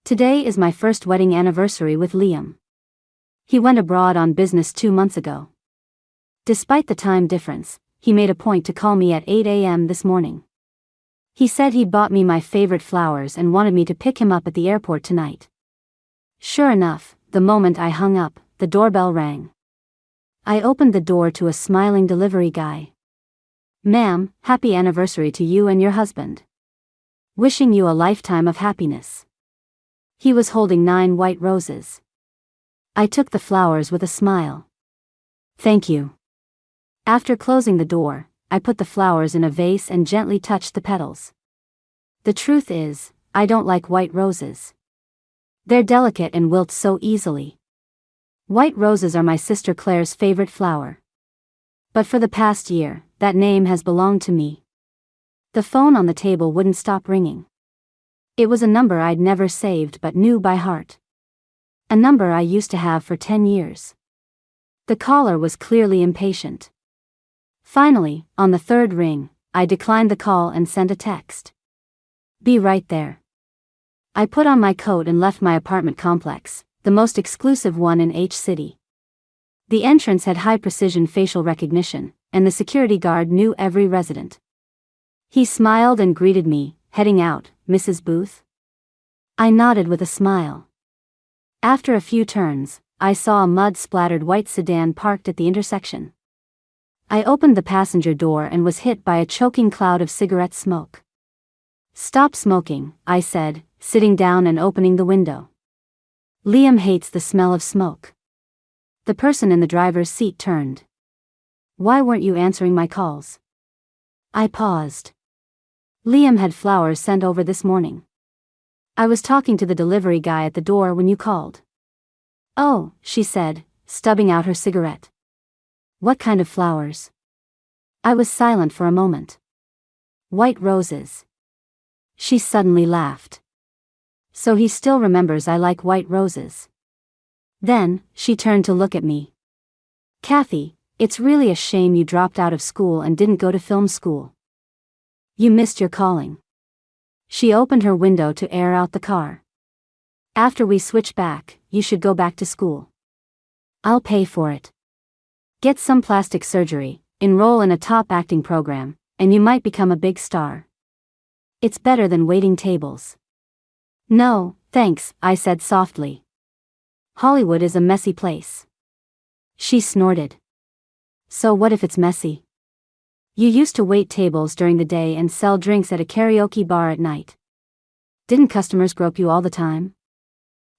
Today is my first wedding anniversary with Liam. He went abroad on business 2 months ago. Despite the time difference, he made a point to call me at 8 a.m. this morning. He said he bought me my favorite flowers and wanted me to pick him up at the airport tonight. Sure enough, the moment I hung up, the doorbell rang. I opened the door to a smiling delivery guy. "Ma'am, happy anniversary to you and your husband. Wishing you a lifetime of happiness." He was holding 9 white roses. I took the flowers with a smile. "Thank you." After closing the door, I put the flowers in a vase and gently touched the petals. The truth is, I don't like white roses. They're delicate and wilt so easily. White roses are my sister Claire's favorite flower. But for the past year, that name has belonged to me. The phone on the table wouldn't stop ringing. It was a number I'd never saved but knew by heart. A number I used to have for 10 years. The caller was clearly impatient. Finally, on the 3rd ring, I declined the call and sent a text. "Be right there." I put on my coat and left my apartment complex, the most exclusive one in H City. The entrance had high-precision facial recognition, and the security guard knew every resident. He smiled and greeted me, "Heading out, Mrs. Booth?" I nodded with a smile. After a few turns, I saw a mud-splattered white sedan parked at the intersection. I opened the passenger door and was hit by a choking cloud of cigarette smoke. "Stop smoking," I said, sitting down and opening the window. "Liam hates the smell of smoke." The person in the driver's seat turned. "Why weren't you answering my calls?" I paused. "Liam had flowers sent over this morning. I was talking to the delivery guy at the door when you called." "Oh," she said, stubbing out her cigarette. "What kind of flowers?" I was silent for a moment. "White roses." She suddenly laughed. "So he still remembers I like white roses." Then, she turned to look at me. "Kathy, it's really a shame you dropped out of school and didn't go to film school. You missed your calling." She opened her window to air out the car. "After we switch back, you should go back to school. I'll pay for it. Get some plastic surgery, enroll in a top acting program, and you might become a big star. It's better than waiting tables." "No, thanks," I said softly. "Hollywood is a messy place." She snorted. "So what if it's messy? You used to wait tables during the day and sell drinks at a karaoke bar at night. Didn't customers grope you all the time?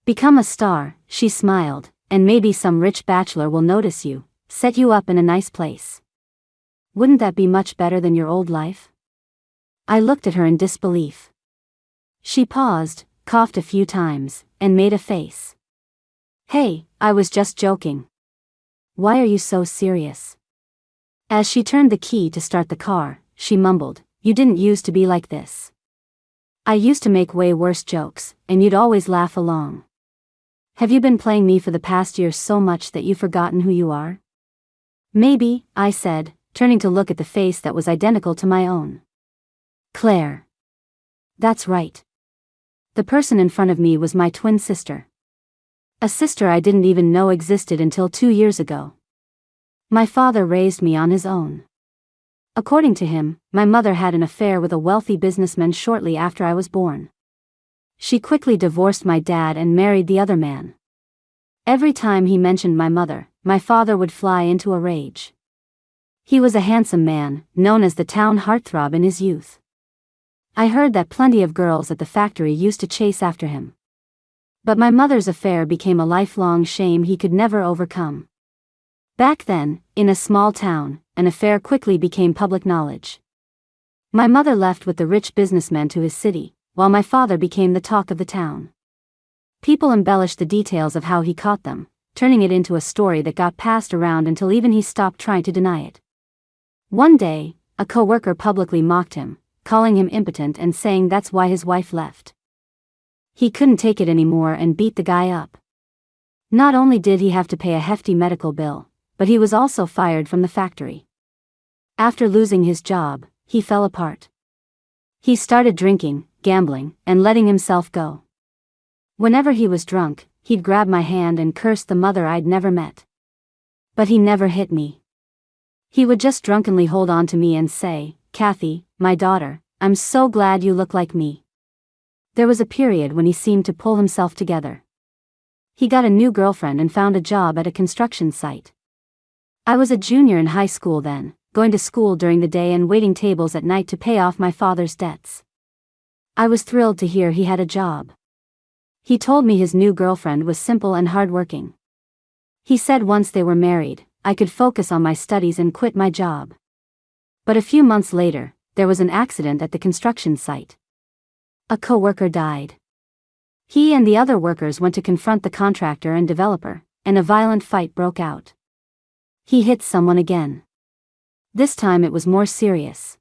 Become a star," she smiled, "and maybe some rich bachelor will notice you, set you up in a nice place. Wouldn't that be much better than your old life?" I looked at her in disbelief. She paused, coughed a few times, and made a face. "Hey, I was just joking. Why are you so serious?" As she turned the key to start the car, she mumbled, "You didn't used to be like this. I used to make way worse jokes, and you'd always laugh along. Have you been playing me for the past year so much that you've forgotten who you are?" "Maybe," I said, turning to look at the face that was identical to my own. "Claire." "That's right." The person in front of me was my twin sister. A sister I didn't even know existed until 2 years ago. My father raised me on his own. According to him, my mother had an affair with a wealthy businessman shortly after I was born. She quickly divorced my dad and married the other man. Every time he mentioned my mother, my father would fly into a rage. He was a handsome man, known as the town heartthrob in his youth. I heard that plenty of girls at the factory used to chase after him. But my mother's affair became a lifelong shame he could never overcome. Back then, in a small town, an affair quickly became public knowledge. My mother left with the rich businessman to his city, while my father became the talk of the town. People embellished the details of how he caught them, turning it into a story that got passed around until even he stopped trying to deny it. One day, a coworker publicly mocked him, calling him impotent and saying that's why his wife left. He couldn't take it anymore and beat the guy up. Not only did he have to pay a hefty medical bill, but he was also fired from the factory. After losing his job, he fell apart. He started drinking, gambling, and letting himself go. Whenever he was drunk, he'd grab my hand and curse the mother I'd never met. But he never hit me. He would just drunkenly hold on to me and say, "Kathy, my daughter, I'm so glad you look like me." There was a period when he seemed to pull himself together. He got a new girlfriend and found a job at a construction site. I was a junior in high school then, going to school during the day and waiting tables at night to pay off my father's debts. I was thrilled to hear he had a job. He told me his new girlfriend was simple and hardworking. He said once they were married, I could focus on my studies and quit my job. But a few months later, there was an accident at the construction site. A co-worker died. He and the other workers went to confront the contractor and developer, and a violent fight broke out. He hit someone again. This time it was more serious.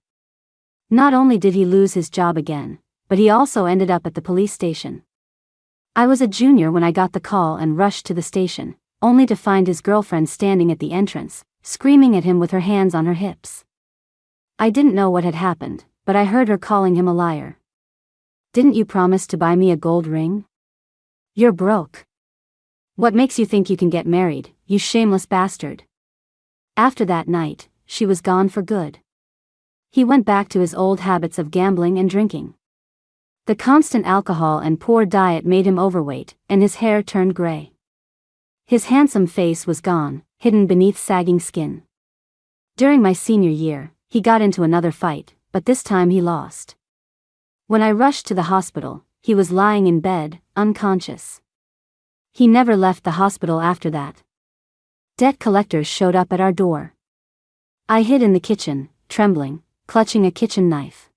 Not only did he lose his job again, but he also ended up at the police station. I was a junior when I got the call and rushed to the station, only to find his girlfriend standing at the entrance, screaming at him with her hands on her hips. I didn't know what had happened, but I heard her calling him a liar. "Didn't you promise to buy me a gold ring? You're broke. What makes you think you can get married, you shameless bastard?" After that night, she was gone for good. He went back to his old habits of gambling and drinking. The constant alcohol and poor diet made him overweight, and his hair turned gray. His handsome face was gone, hidden beneath sagging skin. During my senior year, he got into another fight, but this time he lost. When I rushed to the hospital, he was lying in bed, unconscious. He never left the hospital after that. Debt collectors showed up at our door. I hid in the kitchen, trembling, clutching a kitchen knife.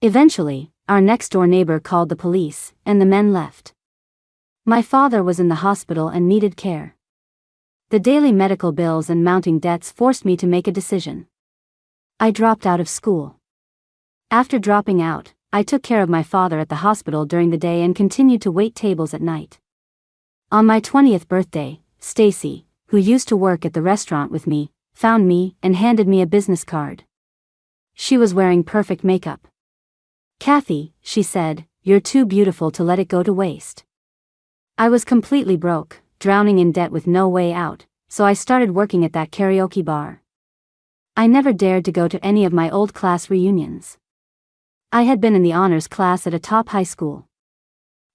Eventually, our next-door neighbor called the police, and the men left. My father was in the hospital and needed care. The daily medical bills and mounting debts forced me to make a decision. I dropped out of school. After dropping out, I took care of my father at the hospital during the day and continued to wait tables at night. On my 20th birthday, Stacy, who used to work at the restaurant with me, found me and handed me a business card. She was wearing perfect makeup. "Kathy," she said, "you're too beautiful to let it go to waste." I was completely broke, drowning in debt with no way out, so I started working at that karaoke bar. I never dared to go to any of my old class reunions. I had been in the honors class at a top high school.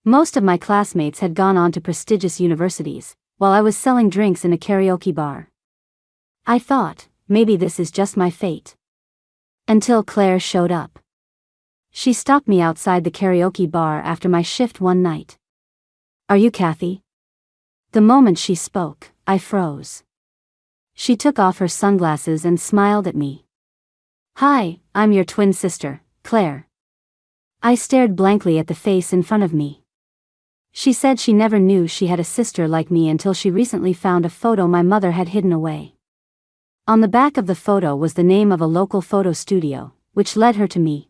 Most of my classmates had gone on to prestigious universities, while I was selling drinks in a karaoke bar. I thought, maybe this is just my fate. Until Claire showed up. She stopped me outside the karaoke bar after my shift one night. "Are you Kathy?" The moment she spoke, I froze. She took off her sunglasses and smiled at me. "Hi, I'm your twin sister, Claire." I stared blankly at the face in front of me. She said she never knew she had a sister like me until she recently found a photo my mother had hidden away. On the back of the photo was the name of a local photo studio, which led her to me.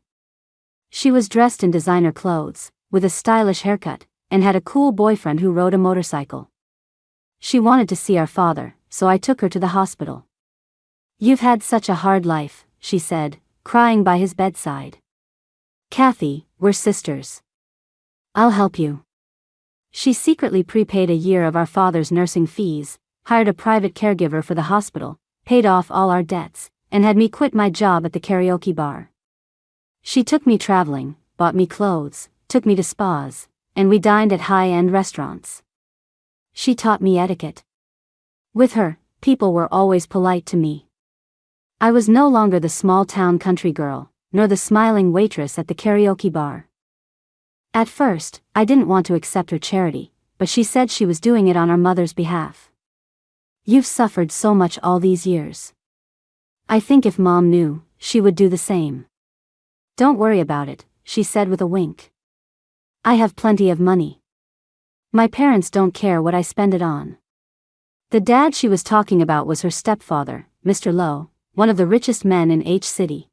She was dressed in designer clothes, with a stylish haircut, and had a cool boyfriend who rode a motorcycle. She wanted to see our father, so I took her to the hospital. "You've had such a hard life," she said, crying by his bedside. "Kathy, we're sisters. I'll help you." She secretly prepaid a year of our father's nursing fees, hired a private caregiver for the hospital, paid off all our debts, and had me quit my job at the karaoke bar. She took me traveling, bought me clothes, took me to spas, and we dined at high-end restaurants. She taught me etiquette. With her, people were always polite to me. I was no longer the small-town country girl, nor the smiling waitress at the karaoke bar. At first, I didn't want to accept her charity, but she said she was doing it on our mother's behalf. "You've suffered so much all these years. I think if Mom knew, she would do the same." "Don't worry about it," she said with a wink. "I have plenty of money. My parents don't care what I spend it on." The dad she was talking about was her stepfather, Mr. Lowe, one of the richest men in H City.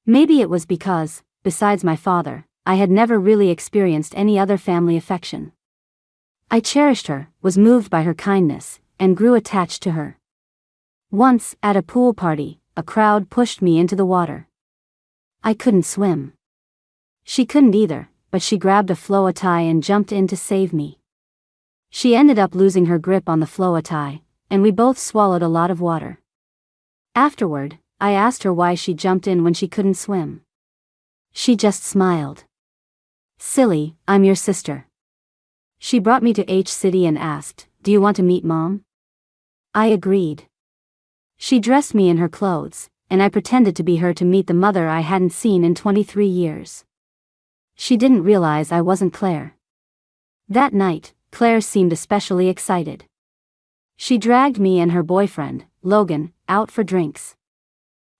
Maybe it was because, besides my father, I had never really experienced any other family affection. I cherished her, was moved by her kindness, and grew attached to her. Once, at a pool party, a crowd pushed me into the water. I couldn't swim. She couldn't either, but she grabbed a floa tie and jumped in to save me. She ended up losing her grip on the floa tie, and we both swallowed a lot of water. Afterward, I asked her why she jumped in when she couldn't swim. She just smiled. "Silly, I'm your sister." She brought me to H-City and asked, "Do you want to meet Mom?" I agreed. She dressed me in her clothes, and I pretended to be her to meet the mother I hadn't seen in 23 years. She didn't realize I wasn't Claire. That night, Claire seemed especially excited. She dragged me and her boyfriend, Logan, out for drinks.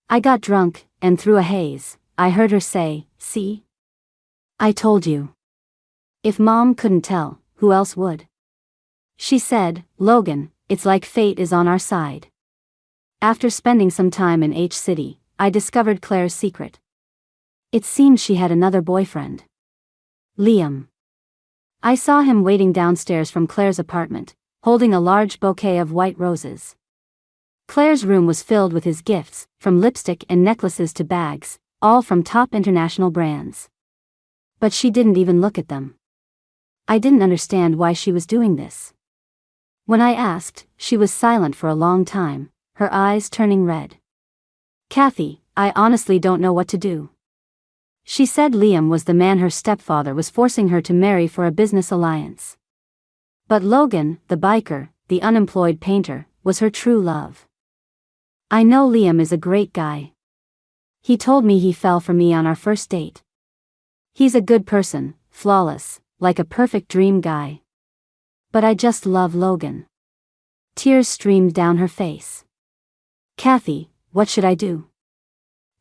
I got drunk, and through a haze, I heard her say, "See? I told you. If Mom couldn't tell, who else would?" She said, "Logan, it's like fate is on our side." After spending some time in H-City, I discovered Claire's secret. It seemed she had another boyfriend. Liam. I saw him waiting downstairs from Claire's apartment, holding a large bouquet of white roses. Claire's room was filled with his gifts, from lipstick and necklaces to bags, all from top international brands. But she didn't even look at them. I didn't understand why she was doing this. When I asked, she was silent for a long time, her eyes turning red. "Kathy, I honestly don't know what to do." She said Liam was the man her stepfather was forcing her to marry for a business alliance. But Logan, the biker, the unemployed painter, was her true love. "I know Liam is a great guy. He told me he fell for me on our first date. He's a good person, flawless, like a perfect dream guy. But I just love Logan." Tears streamed down her face. "Kathy, what should I do?"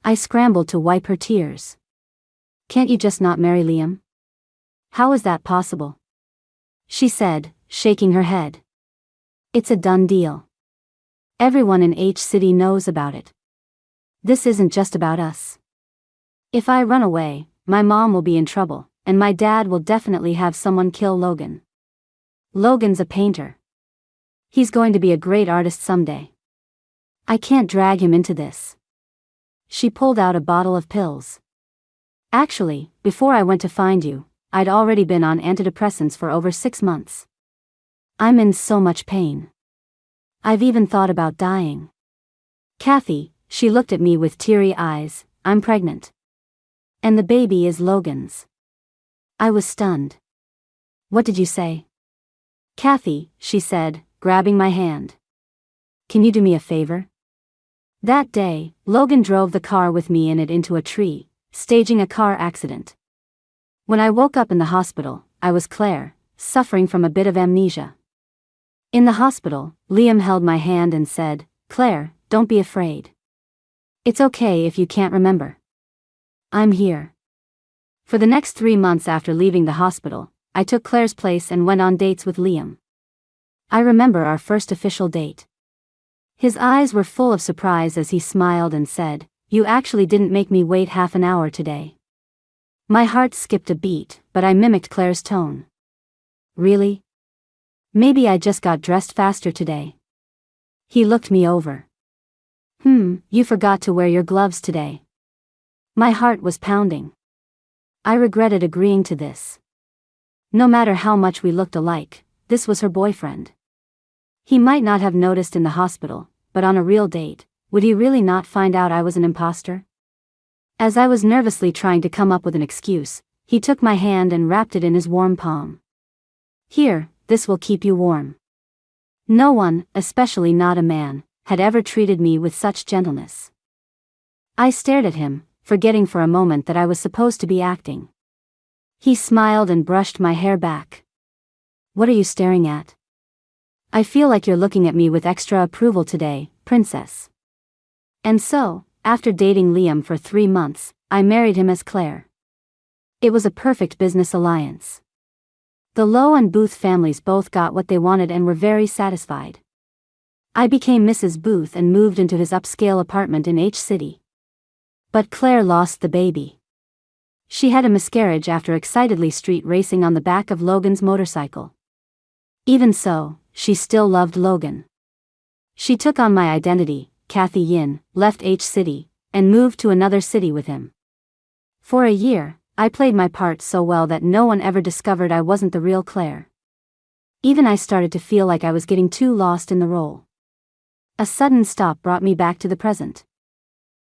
I scrambled to wipe her tears. "Can't you just not marry Liam?" "How is that possible?" she said, shaking her head. "It's a done deal. Everyone in H-City knows about it. This isn't just about us. If I run away, my mom will be in trouble, and my dad will definitely have someone kill Logan. Logan's a painter. He's going to be a great artist someday. I can't drag him into this." She pulled out a bottle of pills. "Actually, before I went to find you, I'd already been on antidepressants for over 6 months. I'm in so much pain. I've even thought about dying." "Kathy," she looked at me with teary eyes, "I'm pregnant. And the baby is Logan's." I was stunned. "What did you say?" "Kathy," she said, grabbing my hand. "Can you do me a favor?" That day, Logan drove the car with me in it into a tree, staging a car accident. When I woke up in the hospital, I was Claire, suffering from a bit of amnesia. In the hospital, Liam held my hand and said, "Claire, don't be afraid. It's okay if you can't remember. I'm here." For the next 3 months after leaving the hospital, I took Claire's place and went on dates with Liam. I remember our first official date. His eyes were full of surprise as he smiled and said, "You actually didn't make me wait half an hour today." My heart skipped a beat, but I mimicked Claire's tone. "Really? Maybe I just got dressed faster today." He looked me over. You forgot to wear your gloves today." My heart was pounding. I regretted agreeing to this. No matter how much we looked alike, this was her boyfriend. He might not have noticed in the hospital, but on a real date, would he really not find out I was an imposter? As I was nervously trying to come up with an excuse, he took my hand and wrapped it in his warm palm. "Here, this will keep you warm." No one, especially not a man, had ever treated me with such gentleness. I stared at him, forgetting for a moment that I was supposed to be acting. He smiled and brushed my hair back. "What are you staring at? I feel like you're looking at me with extra approval today, princess." And so, after dating Liam for 3 months, I married him as Claire. It was a perfect business alliance. The Lowe and Booth families both got what they wanted and were very satisfied. I became Mrs. Booth and moved into his upscale apartment in H-City. But Claire lost the baby. She had a miscarriage after excitedly street racing on the back of Logan's motorcycle. Even so, she still loved Logan. She took on my identity, Kathy Yin, left H-City, and moved to another city with him. For a year, I played my part so well that no one ever discovered I wasn't the real Claire. Even I started to feel like I was getting too lost in the role. A sudden stop brought me back to the present.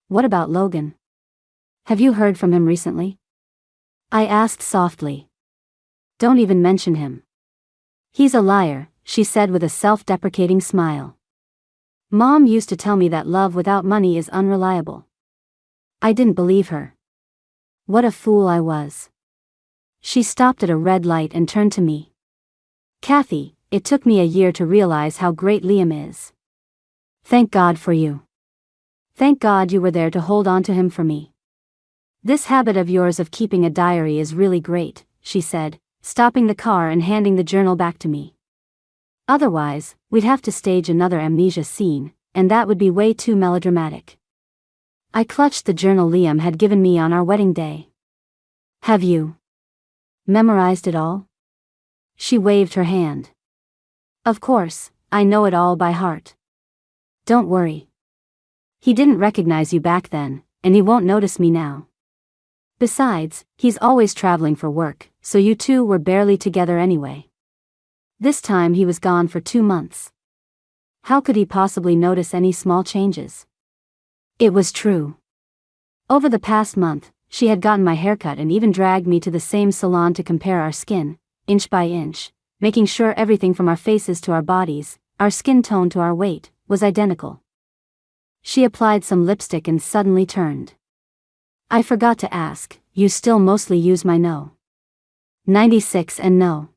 What about Logan? Have you heard from him recently? I asked softly. Don't even mention him. He's a liar, she said with a self-deprecating smile. Mom used to tell me that love without money is unreliable. I didn't believe her. What a fool I was. She stopped at a red light and turned to me. Kathy, it took me a year to realize how great Liam is. Thank God for you. Thank God you were there to hold on to him for me. This habit of yours of keeping a diary is really great, she said, stopping the car and handing the journal back to me. Otherwise, we'd have to stage another amnesia scene, and that would be way too melodramatic. I clutched the journal Liam had given me on our wedding day. Have you memorized it all? She waved her hand. Of course, I know it all by heart. Don't worry. He didn't recognize you back then, and he won't notice me now. Besides, he's always traveling for work, so you two were barely together anyway. This time he was gone for 2 months. How could he possibly notice any small changes? It was true. Over the past month, she had gotten my haircut and even dragged me to the same salon to compare our skin, inch by inch, making sure everything from our faces to our bodies, our skin tone to our weight, was identical. She applied some lipstick and suddenly turned. I forgot to ask, you still mostly use my No. 96 and No.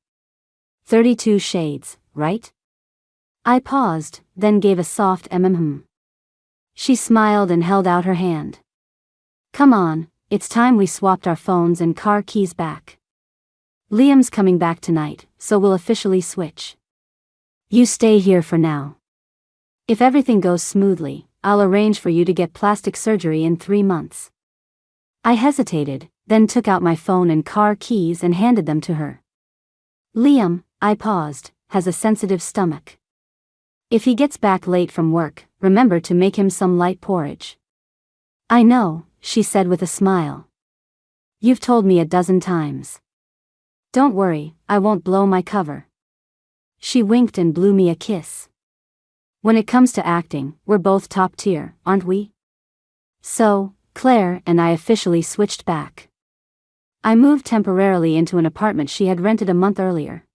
32 shades, right? I paused, then gave a soft She smiled and held out her hand. Come on, it's time we swapped our phones and car keys back. Liam's coming back tonight, so we'll officially switch. You stay here for now. If everything goes smoothly, I'll arrange for you to get plastic surgery in 3 months. I hesitated, then took out my phone and car keys and handed them to her. Liam, I paused, has a sensitive stomach. If he gets back late from work, remember to make him some light porridge. I know, she said with a smile. You've told me a dozen times. Don't worry, I won't blow my cover. She winked and blew me a kiss. When it comes to acting, we're both top tier, aren't we? So, Claire and I officially switched back. I moved temporarily into an apartment she had rented a month earlier.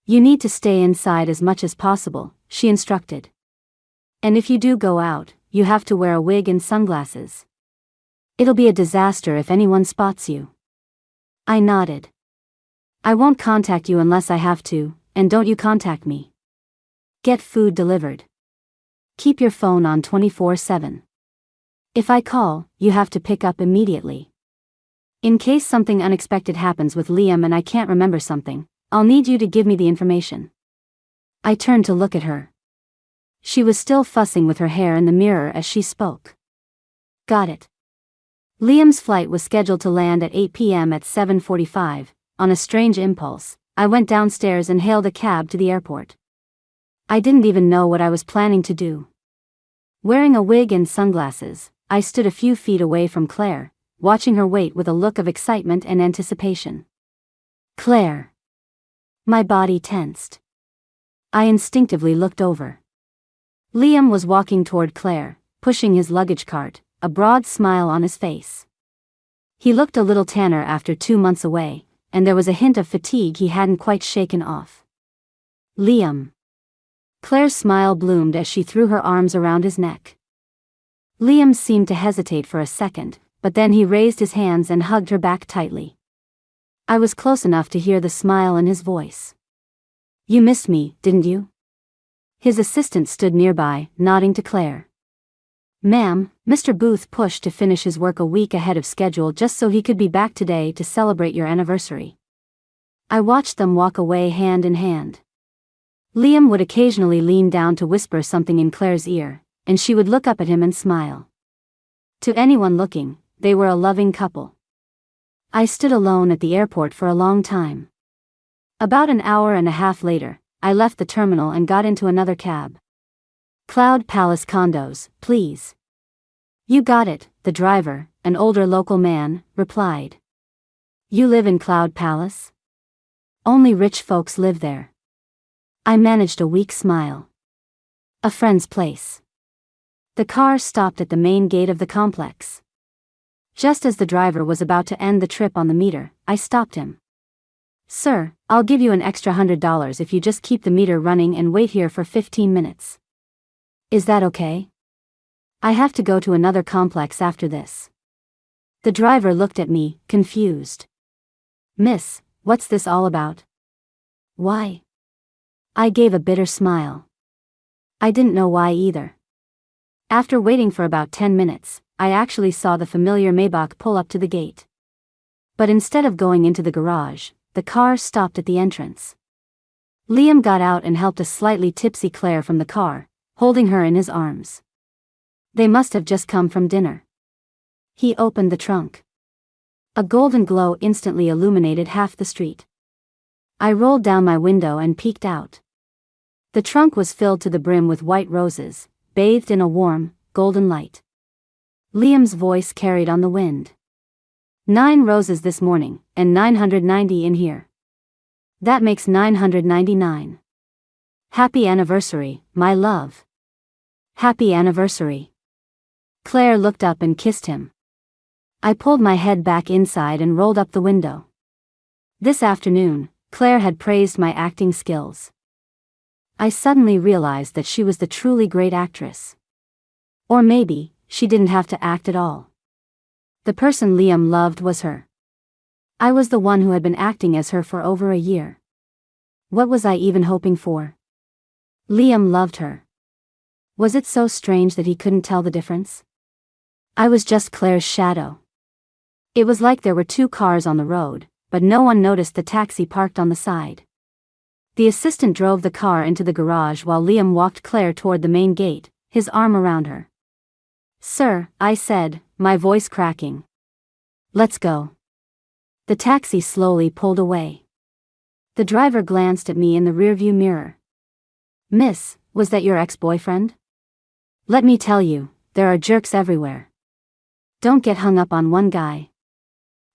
You need to stay inside as much as possible, she instructed. And if you do go out, you have to wear a wig and sunglasses. It'll be a disaster if anyone spots you. I nodded. I won't contact you unless I have to, and don't you contact me. Get food delivered. Keep your phone on 24/7. If I call, you have to pick up immediately. In case something unexpected happens with Liam and I can't remember something, I'll need you to give me the information. I turned to look at her. She was still fussing with her hair in the mirror as she spoke. Got it. Liam's flight was scheduled to land at 8 p.m. at 7:45. On a strange impulse, I went downstairs and hailed a cab to the airport. I didn't even know what I was planning to do. Wearing a wig and sunglasses, I stood a few feet away from Claire, watching her wait with a look of excitement and anticipation. Claire. My body tensed. I instinctively looked over. Liam was walking toward Claire, pushing his luggage cart, a broad smile on his face. He looked a little tanner after 2 months away, and there was a hint of fatigue he hadn't quite shaken off. Liam. Claire's smile bloomed as she threw her arms around his neck. Liam seemed to hesitate for a second, but then he raised his hands and hugged her back tightly. I was close enough to hear the smile in his voice. You missed me, didn't you? His assistant stood nearby, nodding to Claire. Ma'am, Mr. Booth pushed to finish his work a week ahead of schedule just so he could be back today to celebrate your anniversary. I watched them walk away hand in hand. Liam would occasionally lean down to whisper something in Claire's ear, and she would look up at him and smile. To anyone looking, they were a loving couple. I stood alone at the airport for a long time. About an hour and a half later, I left the terminal and got into another cab. Cloud Palace Condos, please. You got it, the driver, an older local man, replied. You live in Cloud Palace? Only rich folks live there. I managed a weak smile. A friend's place. The car stopped at the main gate of the complex. Just as the driver was about to end the trip on the meter, I stopped him. Sir, I'll give you an extra $100 if you just keep the meter running and wait here for 15 minutes. Is that okay? I have to go to another complex after this. The driver looked at me, confused. Miss, what's this all about? Why? I gave a bitter smile. I didn't know why either. After waiting for about 10 minutes, I actually saw the familiar Maybach pull up to the gate. But instead of going into the garage, the car stopped at the entrance. Liam got out and helped a slightly tipsy Claire from the car, holding her in his arms. They must have just come from dinner. He opened the trunk. A golden glow instantly illuminated half the street. I rolled down my window and peeked out. The trunk was filled to the brim with white roses, bathed in a warm, golden light. Liam's voice carried on the wind. 9 roses this morning, and 990 in here. That makes 999. Happy anniversary, my love. Happy anniversary. Claire looked up and kissed him. I pulled my head back inside and rolled up the window. This afternoon, Claire had praised my acting skills. I suddenly realized that she was the truly great actress. Or maybe, she didn't have to act at all. The person Liam loved was her. I was the one who had been acting as her for over a year. What was I even hoping for? Liam loved her. Was it so strange that he couldn't tell the difference? I was just Claire's shadow. It was like there were 2 cars on the road, but no one noticed the taxi parked on the side. The assistant drove the car into the garage while Liam walked Claire toward the main gate, his arm around her. Sir, I said, my voice cracking. Let's go. The taxi slowly pulled away. The driver glanced at me in the rearview mirror. Miss, was that your ex-boyfriend? Let me tell you, there are jerks everywhere. Don't get hung up on one guy.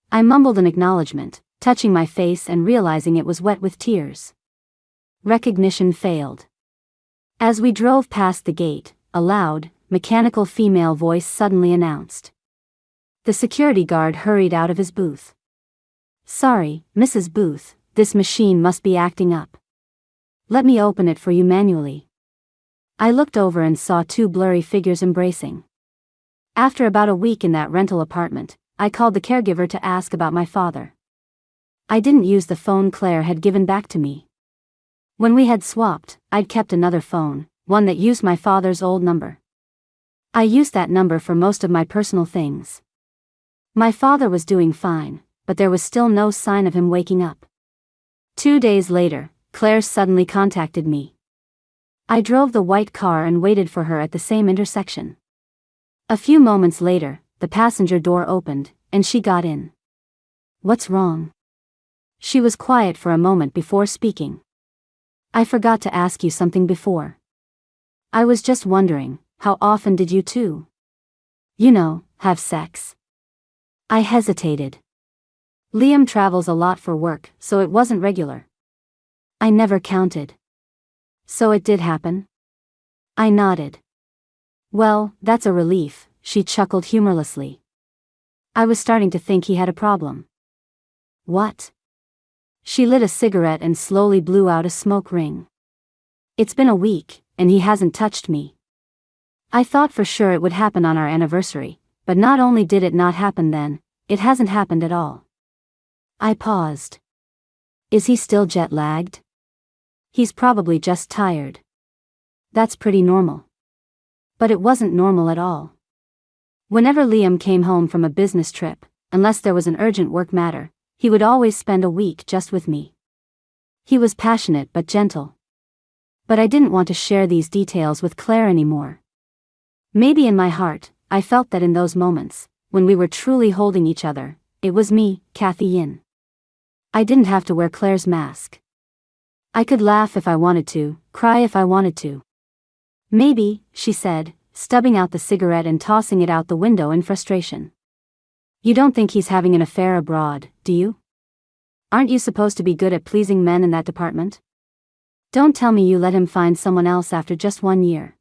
I mumbled an acknowledgement, touching my face and realizing it was wet with tears. Recognition failed. As we drove past the gate, a loud, mechanical female voice suddenly announced. The security guard hurried out of his booth. Sorry, Mrs. Booth, this machine must be acting up. Let me open it for you manually. I looked over and saw 2 blurry figures embracing. After about a week in that rental apartment, I called the caregiver to ask about my father. I didn't use the phone Claire had given back to me. When we had swapped, I'd kept another phone, one that used my father's old number. I used that number for most of my personal things. My father was doing fine, but there was still no sign of him waking up. 2 days later, Claire suddenly contacted me. I drove the white car and waited for her at the same intersection. A few moments later, the passenger door opened, and she got in. What's wrong? She was quiet for a moment before speaking. I forgot to ask you something before. I was just wondering, how often did you two, have sex? I hesitated. Liam travels a lot for work, so it wasn't regular. I never counted. So it did happen? I nodded. Well, that's a relief, she chuckled humorlessly. I was starting to think he had a problem. What? She lit a cigarette and slowly blew out a smoke ring. It's been a week, and he hasn't touched me. I thought for sure it would happen on our anniversary, but not only did it not happen then, it hasn't happened at all. I paused. Is he still jet-lagged? He's probably just tired. That's pretty normal. But it wasn't normal at all. Whenever Liam came home from a business trip, unless there was an urgent work matter, he would always spend a week just with me. He was passionate but gentle. But I didn't want to share these details with Claire anymore. Maybe in my heart, I felt that in those moments, when we were truly holding each other, it was me, Kathy Yin. I didn't have to wear Claire's mask. I could laugh if I wanted to, cry if I wanted to. Maybe, she said, stubbing out the cigarette and tossing it out the window in frustration. You don't think he's having an affair abroad, do you? Aren't you supposed to be good at pleasing men in that department? Don't tell me you let him find someone else after just 1 year.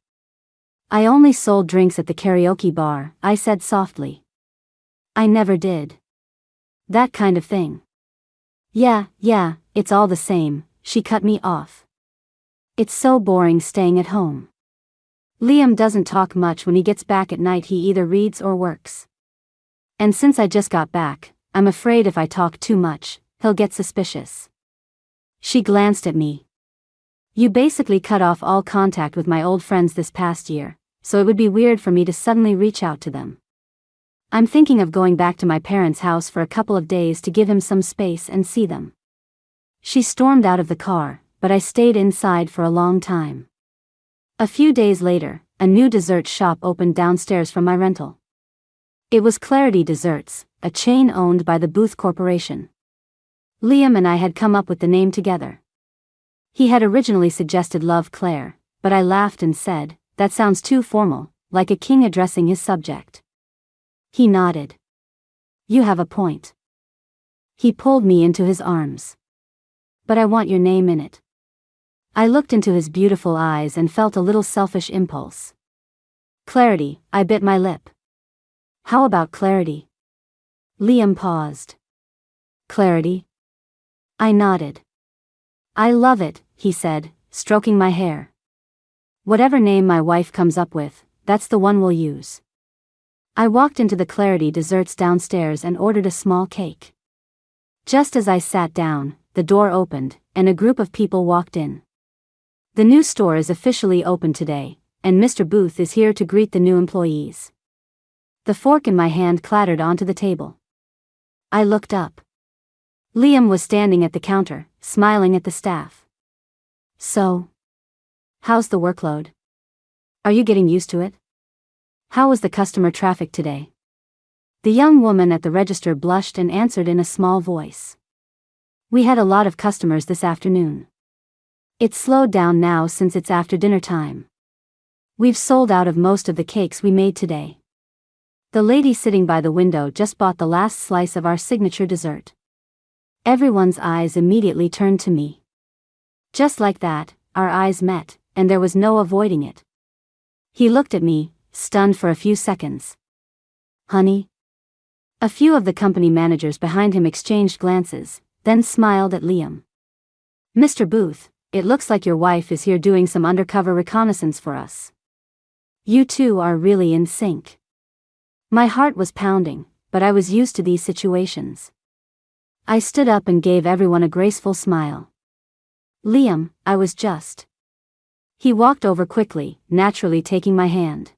I only sold drinks at the karaoke bar, I said softly. I never did. That kind of thing. Yeah, it's all the same, she cut me off. It's so boring staying at home. Liam doesn't talk much when he gets back at night, he either reads or works. And since I just got back, I'm afraid if I talk too much, he'll get suspicious. She glanced at me. You basically cut off all contact with my old friends this past year, so it would be weird for me to suddenly reach out to them. I'm thinking of going back to my parents' house for a couple of days to give him some space and see them. She stormed out of the car, but I stayed inside for a long time. A few days later, a new dessert shop opened downstairs from my rental. It was Clarity Desserts, a chain owned by the Booth Corporation. Liam and I had come up with the name together. He had originally suggested Love Claire, but I laughed and said, that sounds too formal, like a king addressing his subject. He nodded. You have a point. He pulled me into his arms. But I want your name in it. I looked into his beautiful eyes and felt a little selfish impulse. Clarity, I bit my lip. How about Clarity? Liam paused. Clarity? I nodded. I love it, he said, stroking my hair. Whatever name my wife comes up with, that's the one we'll use. I walked into the Clarity Desserts downstairs and ordered a small cake. Just as I sat down, the door opened, and a group of people walked in. The new store is officially open today, and Mr. Booth is here to greet the new employees. The fork in my hand clattered onto the table. I looked up. Liam was standing at the counter, smiling at the staff. So, how's the workload? Are you getting used to it? How was the customer traffic today? The young woman at the register blushed and answered in a small voice. We had a lot of customers this afternoon. It's slowed down now since it's after dinner time. We've sold out of most of the cakes we made today. The lady sitting by the window just bought the last slice of our signature dessert. Everyone's eyes immediately turned to me. Just like that, our eyes met, and there was no avoiding it. He looked at me, stunned for a few seconds. Honey? A few of the company managers behind him exchanged glances, then smiled at Liam. Mr. Booth, it looks like your wife is here doing some undercover reconnaissance for us. You two are really in sync. My heart was pounding, but I was used to these situations. I stood up and gave everyone a graceful smile. Liam, I was just. He walked over quickly, naturally taking my hand.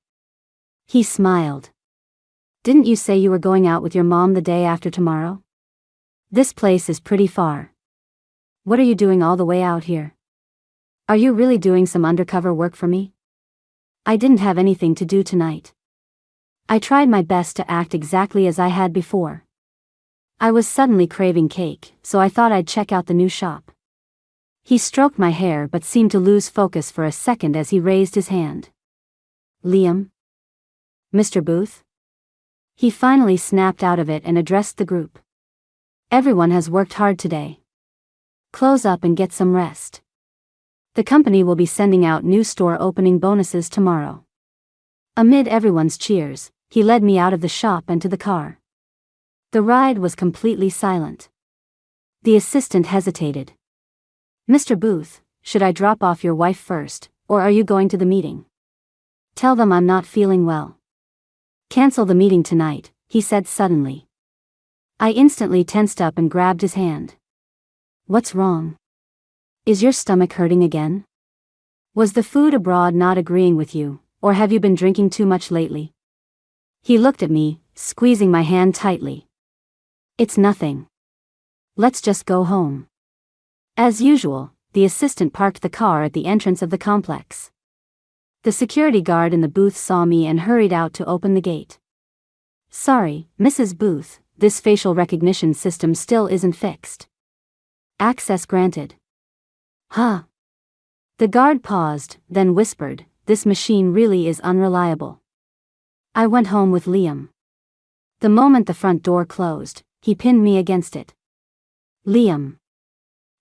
He smiled. Didn't you say you were going out with your mom the day after tomorrow? This place is pretty far. What are you doing all the way out here? Are you really doing some undercover work for me? I didn't have anything to do tonight. I tried my best to act exactly as I had before. I was suddenly craving cake, so I thought I'd check out the new shop. He stroked my hair but seemed to lose focus for a second as he raised his hand. Liam? Mr. Booth? He finally snapped out of it and addressed the group. Everyone has worked hard today. Close up and get some rest. The company will be sending out new store opening bonuses tomorrow. Amid everyone's cheers, he led me out of the shop and to the car. The ride was completely silent. The assistant hesitated. Mr. Booth, should I drop off your wife first, or are you going to the meeting? Tell them I'm not feeling well. Cancel the meeting tonight, he said suddenly. I instantly tensed up and grabbed his hand. What's wrong? Is your stomach hurting again? Was the food abroad not agreeing with you, or have you been drinking too much lately? He looked at me, squeezing my hand tightly. It's nothing. Let's just go home. As usual, the assistant parked the car at the entrance of the complex. The security guard in the booth saw me and hurried out to open the gate. Sorry, Mrs. Booth, this facial recognition system still isn't fixed. Access granted. Huh? The guard paused, then whispered, this machine really is unreliable. I went home with Liam. The moment the front door closed, he pinned me against it. Liam.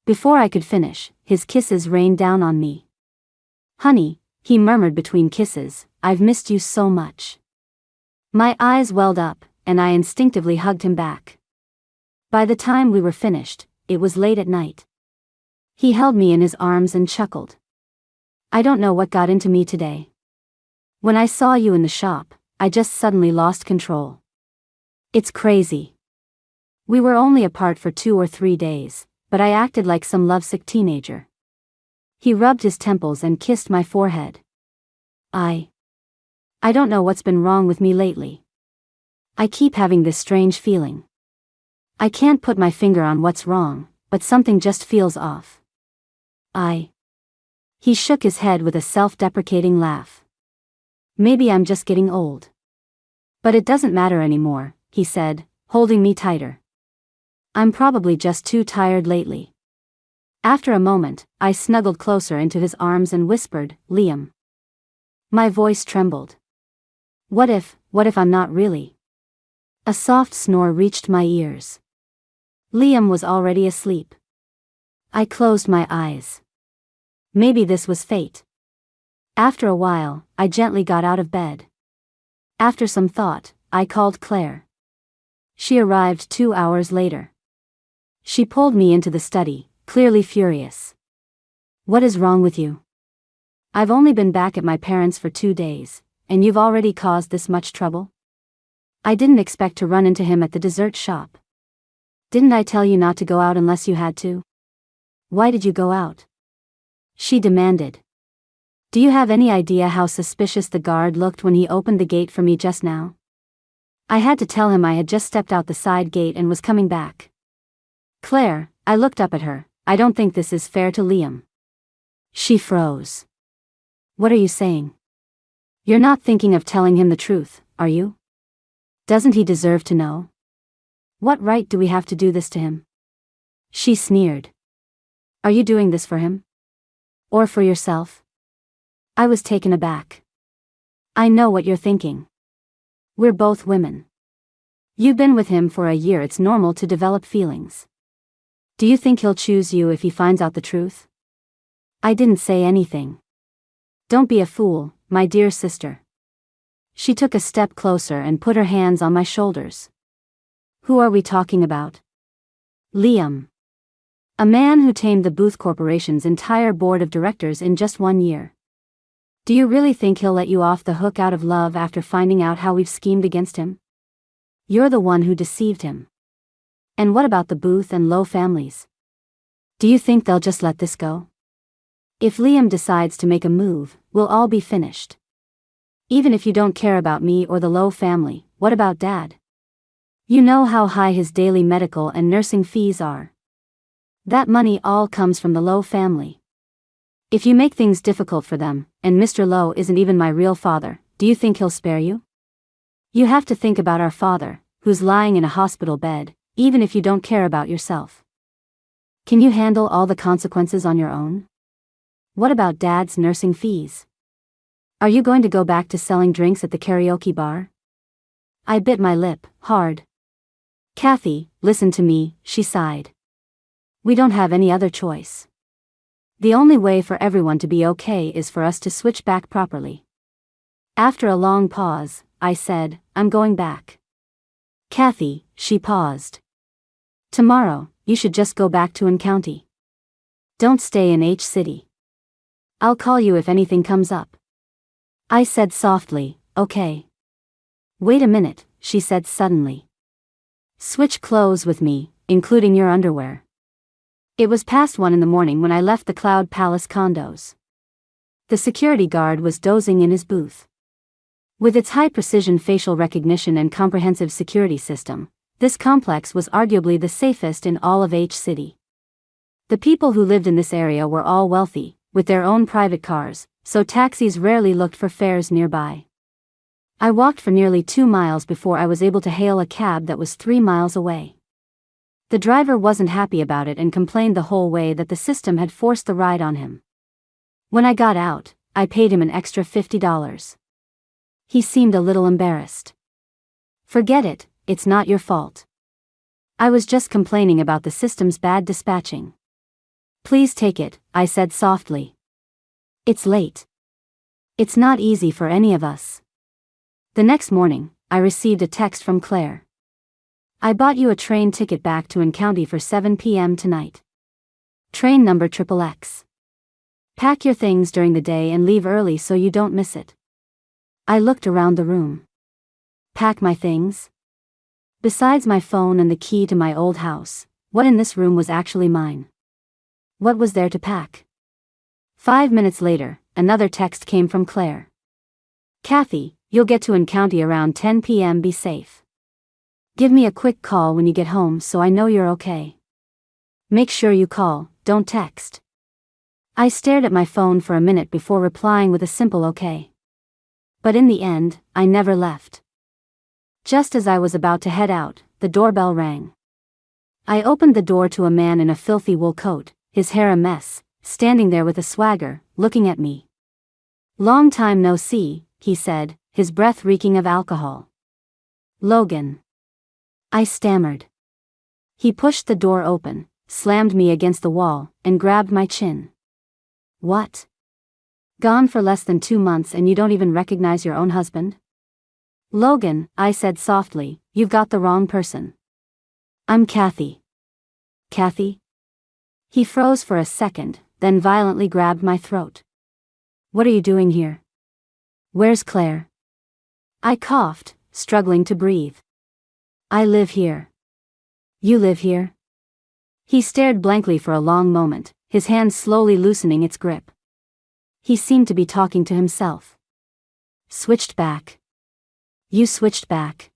Before I could finish, his kisses rained down on me. Honey, he murmured between kisses, I've missed you so much. My eyes welled up, and I instinctively hugged him back. By the time we were finished, it was late at night. He held me in his arms and chuckled. I don't know what got into me today. When I saw you in the shop, I just suddenly lost control. It's crazy. We were only apart for 2 or 3 days, but I acted like some lovesick teenager. He rubbed his temples and kissed my forehead. I don't know what's been wrong with me lately. I keep having this strange feeling. I can't put my finger on what's wrong, but something just feels off. He shook his head with a self-deprecating laugh. Maybe I'm just getting old. But it doesn't matter anymore, he said, holding me tighter. I'm probably just too tired lately. After a moment, I snuggled closer into his arms and whispered, Liam. My voice trembled. What if I'm not really? A soft snore reached my ears. Liam was already asleep. I closed my eyes. Maybe this was fate. After a while, I gently got out of bed. After some thought, I called Claire. She arrived 2 hours later. She pulled me into the study, clearly furious. What is wrong with you? I've only been back at my parents' for 2 days, and you've already caused this much trouble? I didn't expect to run into him at the dessert shop. Didn't I tell you not to go out unless you had to? Why did you go out? She demanded. Do you have any idea how suspicious the guard looked when he opened the gate for me just now? I had to tell him I had just stepped out the side gate and was coming back. Claire, I looked up at her, I don't think this is fair to Liam. She froze. What are you saying? You're not thinking of telling him the truth, are you? Doesn't he deserve to know? What right do we have to do this to him? She sneered. Are you doing this for him? Or for yourself? I was taken aback. I know what you're thinking. We're both women. You've been with him for a year, it's normal to develop feelings. Do you think he'll choose you if he finds out the truth? I didn't say anything. Don't be a fool, my dear sister. She took a step closer and put her hands on my shoulders. Who are we talking about? Liam. A man who tamed the Booth Corporation's entire board of directors in just 1 year. Do you really think he'll let you off the hook out of love after finding out how we've schemed against him? You're the one who deceived him. And what about the Booth and Lowe families? Do you think they'll just let this go? If Liam decides to make a move, we'll all be finished. Even if you don't care about me or the Lowe family, what about Dad? You know how high his daily medical and nursing fees are. That money all comes from the Lowe family. If you make things difficult for them, and Mr. Lowe isn't even my real father, do you think he'll spare you? You have to think about our father, who's lying in a hospital bed, even if you don't care about yourself. Can you handle all the consequences on your own? What about Dad's nursing fees? Are you going to go back to selling drinks at the karaoke bar? I bit my lip, hard. Kathy, listen to me, she sighed. We don't have any other choice. The only way for everyone to be okay is for us to switch back properly. After a long pause, I said, I'm going back. Kathy, she paused. Tomorrow, you should just go back to N County. Don't stay in H City. I'll call you if anything comes up. I said softly, okay. Wait a minute, she said suddenly. Switch clothes with me, including your underwear. It was past 1 in the morning when I left the Cloud Palace condos. The security guard was dozing in his booth. With its high-precision facial recognition and comprehensive security system, this complex was arguably the safest in all of H City. The people who lived in this area were all wealthy, with their own private cars, so taxis rarely looked for fares nearby. I walked for nearly 2 miles before I was able to hail a cab that was 3 miles away. The driver wasn't happy about it and complained the whole way that the system had forced the ride on him. When I got out, I paid him an extra $50. He seemed a little embarrassed. Forget it, it's not your fault. I was just complaining about the system's bad dispatching. Please take it, I said softly. It's late. It's not easy for any of us. The next morning, I received a text from Claire. I bought you a train ticket back to County for 7 p.m. tonight. Train number XXX. Pack your things during the day and leave early so you don't miss it. I looked around the room. Pack my things? Besides my phone and the key to my old house, what in this room was actually mine? What was there to pack? 5 minutes later, another text came from Claire. Kathy, you'll get to County around 10 p.m. Be safe. Give me a quick call when you get home so I know you're okay. Make sure you call, don't text. I stared at my phone for a minute before replying with a simple okay. But in the end, I never left. Just as I was about to head out, the doorbell rang. I opened the door to a man in a filthy wool coat, his hair a mess, standing there with a swagger, looking at me. Long time no see, he said, his breath reeking of alcohol. Logan. I stammered. He pushed the door open, slammed me against the wall, and grabbed my chin. What? Gone for less than 2 months and you don't even recognize your own husband? Logan, I said softly, you've got the wrong person. I'm Kathy. Kathy? He froze for a second, then violently grabbed my throat. What are you doing here? Where's Claire? I coughed, struggling to breathe. I live here. You live here? He stared blankly for a long moment, his hand slowly loosening its grip. He seemed to be talking to himself. Switched back. You switched back?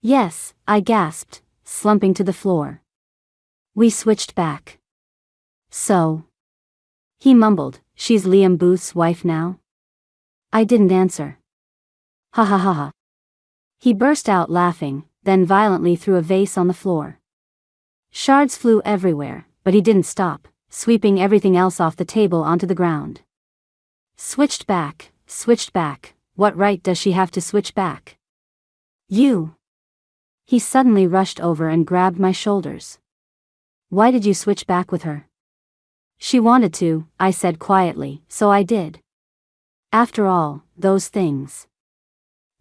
Yes, I gasped, slumping to the floor. We switched back. So? He mumbled, she's Liam Booth's wife now? I didn't answer. Ha ha ha ha. He burst out laughing, then violently threw a vase on the floor. Shards flew everywhere, but he didn't stop, sweeping everything else off the table onto the ground. Switched back, what right does she have to switch back? You. He suddenly rushed over and grabbed my shoulders. Why did you switch back with her? She wanted to, I said quietly, so I did. After all, those things.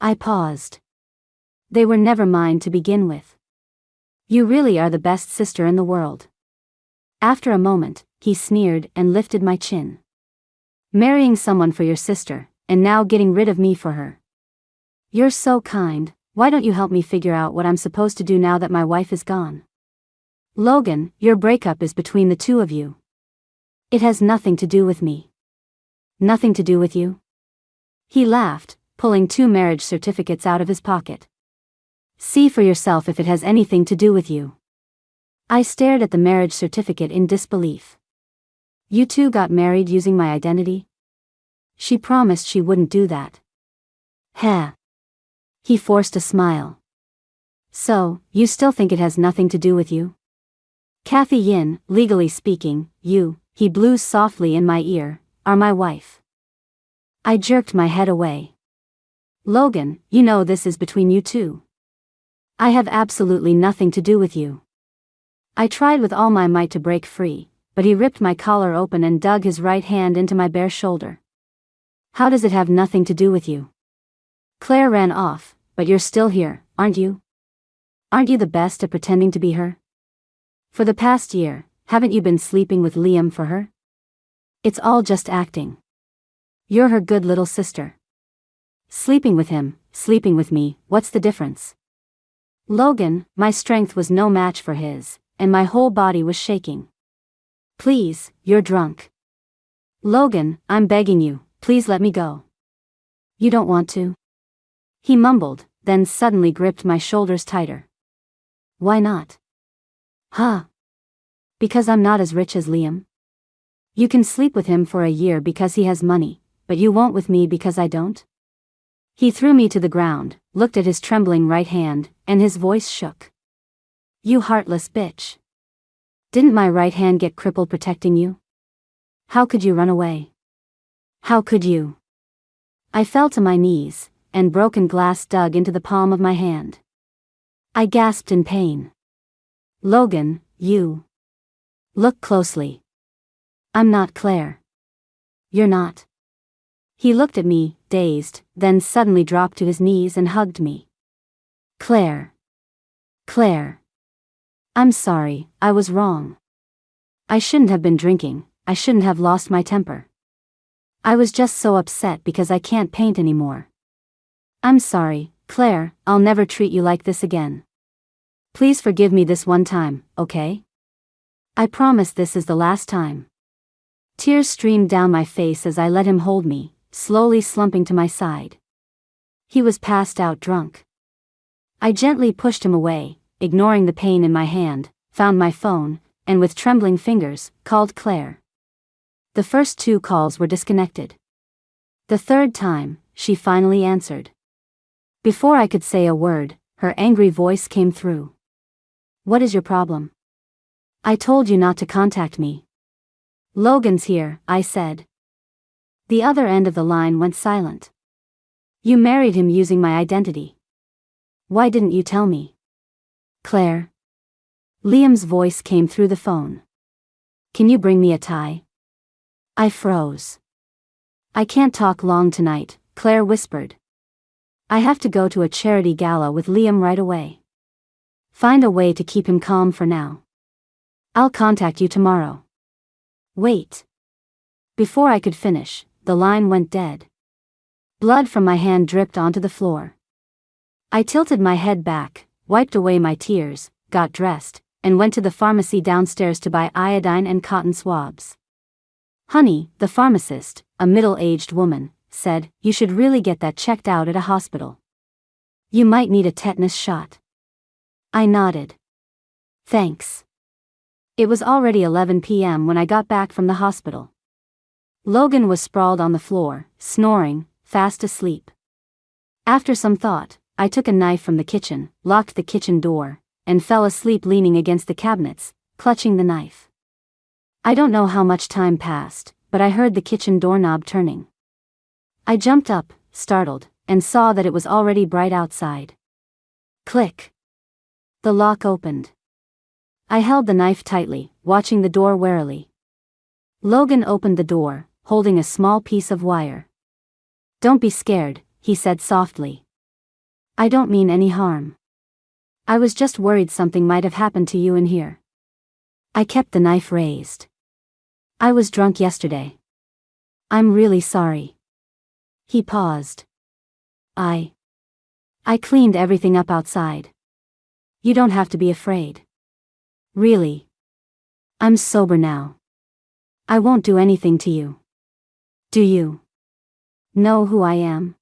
I paused. They were never mine to begin with. You really are the best sister in the world. After a moment, he sneered and lifted my chin. Marrying someone for your sister, and now getting rid of me for her. You're so kind, why don't you help me figure out what I'm supposed to do now that my wife is gone? Logan, your breakup is between the two of you. It has nothing to do with me. Nothing to do with you? He laughed, pulling 2 marriage certificates out of his pocket. See for yourself if it has anything to do with you. I stared at the marriage certificate in disbelief. You two got married using my identity? She promised she wouldn't do that. Heh. He forced a smile. So, you still think it has nothing to do with you? Kathy Yin, legally speaking, you, he blew softly in my ear, are my wife. I jerked my head away. Logan, you know this is between you two. I have absolutely nothing to do with you. I tried with all my might to break free, but he ripped my collar open and dug his right hand into my bare shoulder. How does it have nothing to do with you? Claire ran off, but you're still here, aren't you? Aren't you the best at pretending to be her? For the past year, haven't you been sleeping with Liam for her? It's all just acting. You're her good little sister. Sleeping with him, sleeping with me, what's the difference? Logan, my strength was no match for his, and my whole body was shaking. Please, you're drunk. Logan, I'm begging you, please let me go. You don't want to? He mumbled, then suddenly gripped my shoulders tighter. Why not? Huh? Because I'm not as rich as Liam? You can sleep with him for a year because he has money, but you won't with me because I don't? He threw me to the ground, looked at his trembling right hand, and his voice shook. You heartless bitch. Didn't my right hand get crippled protecting you? How could you run away? How could you? I fell to my knees, and broken glass dug into the palm of my hand. I gasped in pain. Logan, you. Look closely. I'm not Claire. You're not. He looked at me, dazed, then suddenly dropped to his knees and hugged me. Claire. Claire. I'm sorry, I was wrong. I shouldn't have been drinking, I shouldn't have lost my temper. I was just so upset because I can't paint anymore. I'm sorry, Claire, I'll never treat you like this again. Please forgive me this one time, okay? I promise this is the last time. Tears streamed down my face as I let him hold me, slowly slumping to my side. He was passed out drunk. I gently pushed him away, ignoring the pain in my hand, found my phone, and with trembling fingers, called Claire. The first 2 calls were disconnected. The third time, she finally answered. Before I could say a word, her angry voice came through. What is your problem? I told you not to contact me. Logan's here, I said. The other end of the line went silent. You married him using my identity. Why didn't you tell me? Claire. Liam's voice came through the phone. Can you bring me a tie? I froze. I can't talk long tonight, Claire whispered. I have to go to a charity gala with Liam right away. Find a way to keep him calm for now. I'll contact you tomorrow. Wait. Before I could finish, the line went dead. Blood from my hand dripped onto the floor. I tilted my head back, wiped away my tears, got dressed, and went to the pharmacy downstairs to buy iodine and cotton swabs. Honey, the pharmacist, a middle-aged woman, said, you should really get that checked out at a hospital. You might need a tetanus shot. I nodded. Thanks. It was already 11 p.m. when I got back from the hospital. Logan was sprawled on the floor, snoring, fast asleep. After some thought, I took a knife from the kitchen, locked the kitchen door, and fell asleep leaning against the cabinets, clutching the knife. I don't know how much time passed, but I heard the kitchen doorknob turning. I jumped up, startled, and saw that it was already bright outside. Click. The lock opened. I held the knife tightly, watching the door warily. Logan opened the door, holding a small piece of wire. Don't be scared, he said softly. I don't mean any harm. I was just worried something might have happened to you in here. I kept the knife raised. I was drunk yesterday. I'm really sorry. He paused. I cleaned everything up outside. You don't have to be afraid. Really. I'm sober now. I won't do anything to you. Do you know who I am?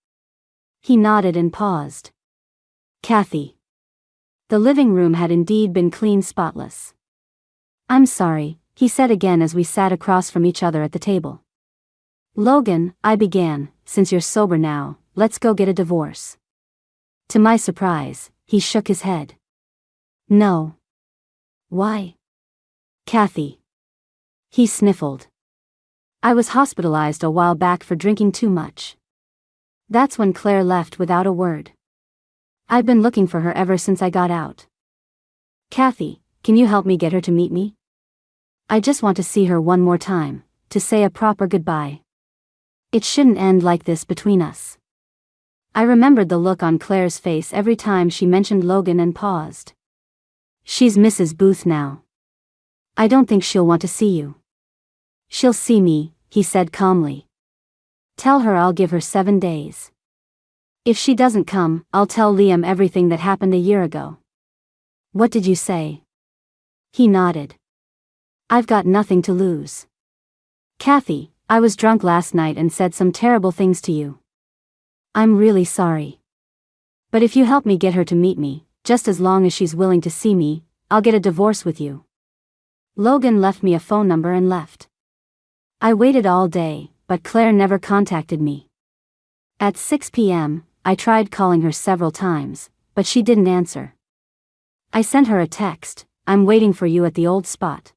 He nodded and paused. Kathy. The living room had indeed been clean, spotless. I'm sorry, he said again as we sat across from each other at the table. Logan, I began, since you're sober now, let's go get a divorce. To my surprise, he shook his head. No. Why? Kathy. He sniffled. I was hospitalized a while back for drinking too much. That's when Claire left without a word. I've been looking for her ever since I got out. Kathy, can you help me get her to meet me? I just want to see her one more time, to say a proper goodbye. It shouldn't end like this between us. I remembered the look on Claire's face every time she mentioned Logan and paused. She's Mrs. Booth now. I don't think she'll want to see you. She'll see me, he said calmly. Tell her I'll give her 7 days. If she doesn't come, I'll tell Liam everything that happened a year ago. What did you say? He nodded. I've got nothing to lose. Kathy, I was drunk last night and said some terrible things to you. I'm really sorry. But if you help me get her to meet me, just as long as she's willing to see me, I'll get a divorce with you. Logan left me a phone number and left. I waited all day, but Claire never contacted me. At 6 p.m., I tried calling her several times, but she didn't answer. I sent her a text, I'm waiting for you at the old spot.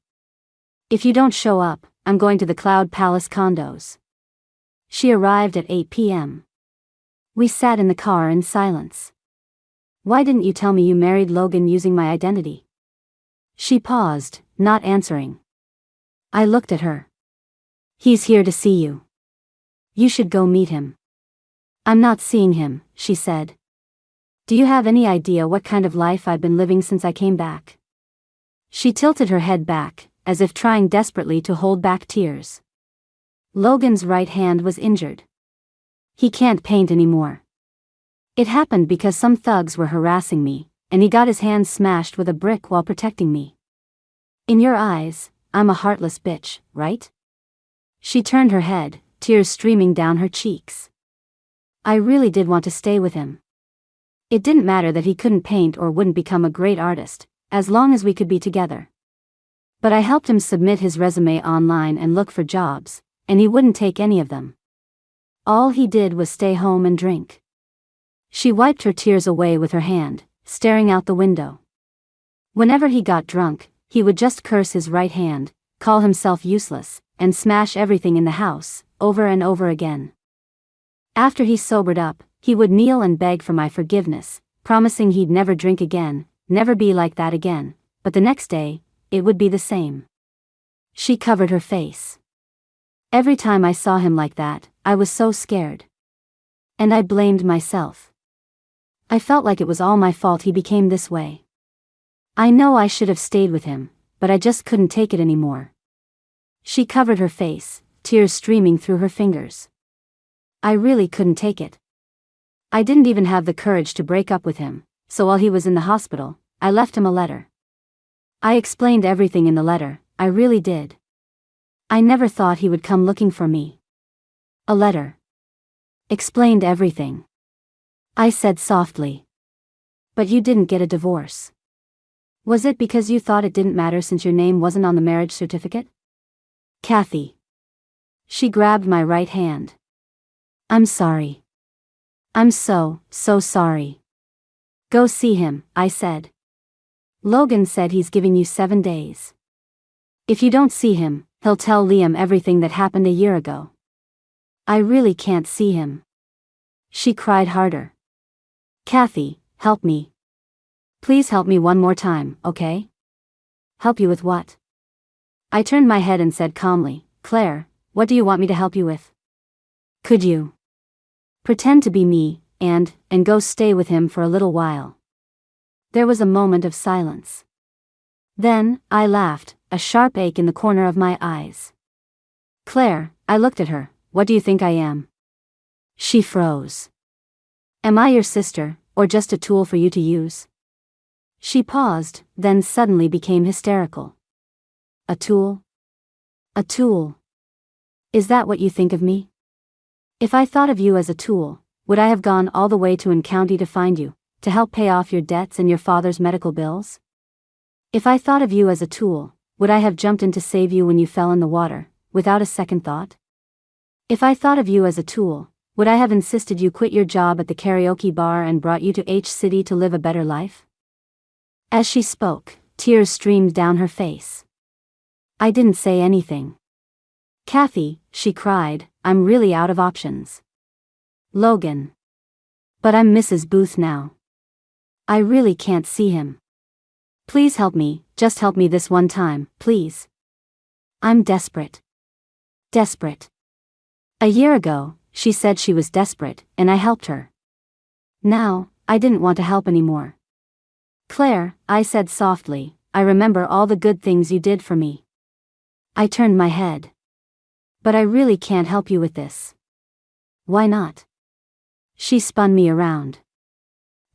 If you don't show up, I'm going to the Cloud Palace condos. She arrived at 8 p.m. We sat in the car in silence. Why didn't you tell me you married Logan using my identity? She paused, not answering. I looked at her. He's here to see you. You should go meet him. I'm not seeing him, she said. Do you have any idea what kind of life I've been living since I came back? She tilted her head back, as if trying desperately to hold back tears. Logan's right hand was injured. He can't paint anymore. It happened because some thugs were harassing me, and he got his hand smashed with a brick while protecting me. In your eyes, I'm a heartless bitch, right? She turned her head, tears streaming down her cheeks. I really did want to stay with him. It didn't matter that he couldn't paint or wouldn't become a great artist, as long as we could be together. But I helped him submit his resume online and look for jobs, and he wouldn't take any of them. All he did was stay home and drink. She wiped her tears away with her hand, staring out the window. Whenever he got drunk, he would just curse his right hand, call himself useless, and smash everything in the house, over and over again. After he sobered up, he would kneel and beg for my forgiveness, promising he'd never drink again, never be like that again, but the next day, it would be the same. She covered her face. Every time I saw him like that, I was so scared. And I blamed myself. I felt like it was all my fault he became this way. I know I should have stayed with him, but I just couldn't take it anymore. She covered her face, tears streaming through her fingers. I really couldn't take it. I didn't even have the courage to break up with him, so while he was in the hospital, I left him a letter. I explained everything in the letter, I really did. I never thought he would come looking for me. A letter. Explained everything. I said softly. But you didn't get a divorce. Was it because you thought it didn't matter since your name wasn't on the marriage certificate? Kathy. She grabbed my right hand. I'm sorry. I'm so sorry. Go see him, I said. Logan said he's giving you 7 days. If you don't see him, he'll tell Liam everything that happened a year ago. I really can't see him. She cried harder. Kathy, help me. Please help me one more time, okay? Help you with what? I turned my head and said calmly, Claire, what do you want me to help you with? Could you pretend to be me, and go stay with him for a little while? There was a moment of silence. Then, I laughed, a sharp ache in the corner of my eyes. Claire, I looked at her, what do you think I am? She froze. Am I your sister, or just a tool for you to use? She paused, then suddenly became hysterical. A tool? A tool. Is that what you think of me? If I thought of you as a tool, would I have gone all the way to N County to find you, to help pay off your debts and your father's medical bills? If I thought of you as a tool, would I have jumped in to save you when you fell in the water, without a second thought? If I thought of you as a tool, would I have insisted you quit your job at the karaoke bar and brought you to H-City to live a better life? As she spoke, tears streamed down her face. I didn't say anything. Kathy, she cried, I'm really out of options. Logan. But I'm Mrs. Booth now. I really can't see him. Please help me, just help me this one time, please. I'm desperate. Desperate. A year ago, she said she was desperate, and I helped her. Now, I didn't want to help anymore. Claire, I said softly, I remember all the good things you did for me. I turned my head. But I really can't help you with this. Why not? She spun me around.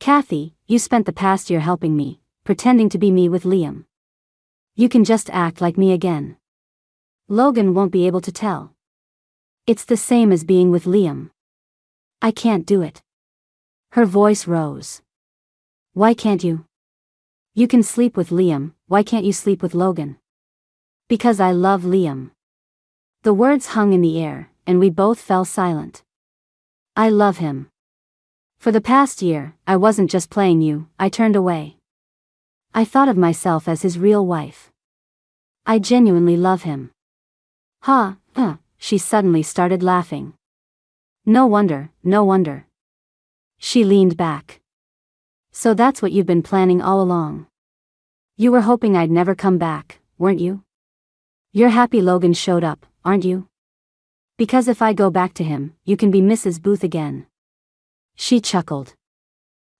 Kathy, you spent the past year helping me, pretending to be me with Liam. You can just act like me again. Logan won't be able to tell. It's the same as being with Liam. I can't do it. Her voice rose. Why can't you? You can sleep with Liam, why can't you sleep with Logan? Because I love Liam. The words hung in the air, and we both fell silent. I love him. For the past year, I wasn't just playing you, I turned away. I thought of myself as his real wife. I genuinely love him. She suddenly started laughing. No wonder, no wonder. She leaned back. So that's what you've been planning all along. You were hoping I'd never come back, weren't you? You're happy Logan showed up, aren't you? Because if I go back to him, you can be Mrs. Booth again. She chuckled.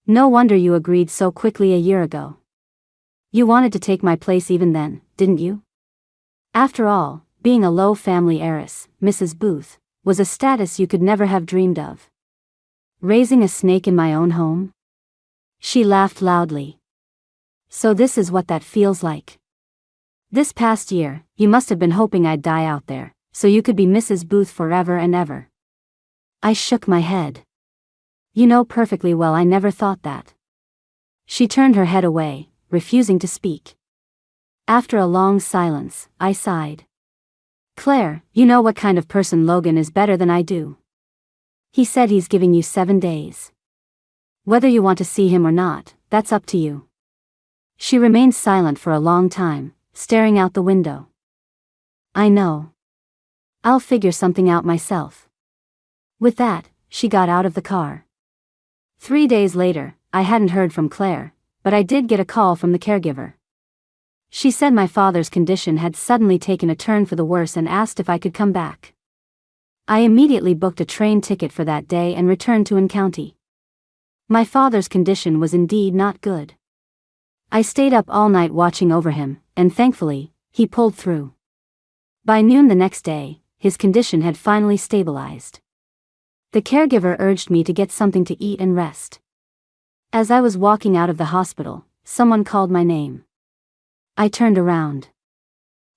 No wonder you agreed so quickly a year ago. You wanted to take my place even then, didn't you? After all, being a low family heiress, Mrs. Booth, was a status you could never have dreamed of. Raising a snake in my own home? She laughed loudly. So this is what that feels like. This past year, you must have been hoping I'd die out there, so you could be Mrs. Booth forever and ever. I shook my head. You know perfectly well I never thought that. She turned her head away, refusing to speak. After a long silence, I sighed. Claire, you know what kind of person Logan is better than I do. He said he's giving you 7 days. Whether you want to see him or not, that's up to you. She remained silent for a long time, staring out the window. I know. I'll figure something out myself. With that, she got out of the car. 3 days later, I hadn't heard from Claire, but I did get a call from the caregiver. She said my father's condition had suddenly taken a turn for the worse and asked if I could come back. I immediately booked a train ticket for that day and returned to County. My father's condition was indeed not good. I stayed up all night watching over him, and thankfully, he pulled through. By noon the next day, his condition had finally stabilized. The caregiver urged me to get something to eat and rest. As I was walking out of the hospital, someone called my name. I turned around.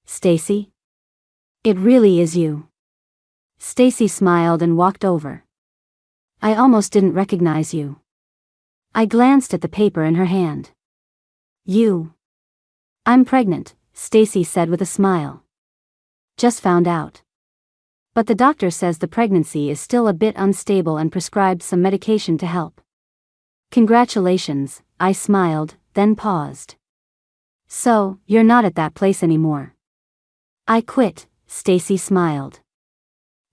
Stacy? It really is you. Stacy smiled and walked over. I almost didn't recognize you. I glanced at the paper in her hand. You. I'm pregnant, Stacy said with a smile. Just found out. But the doctor says the pregnancy is still a bit unstable and prescribed some medication to help. Congratulations, I smiled, then paused. So, you're not at that place anymore. I quit, Stacy smiled.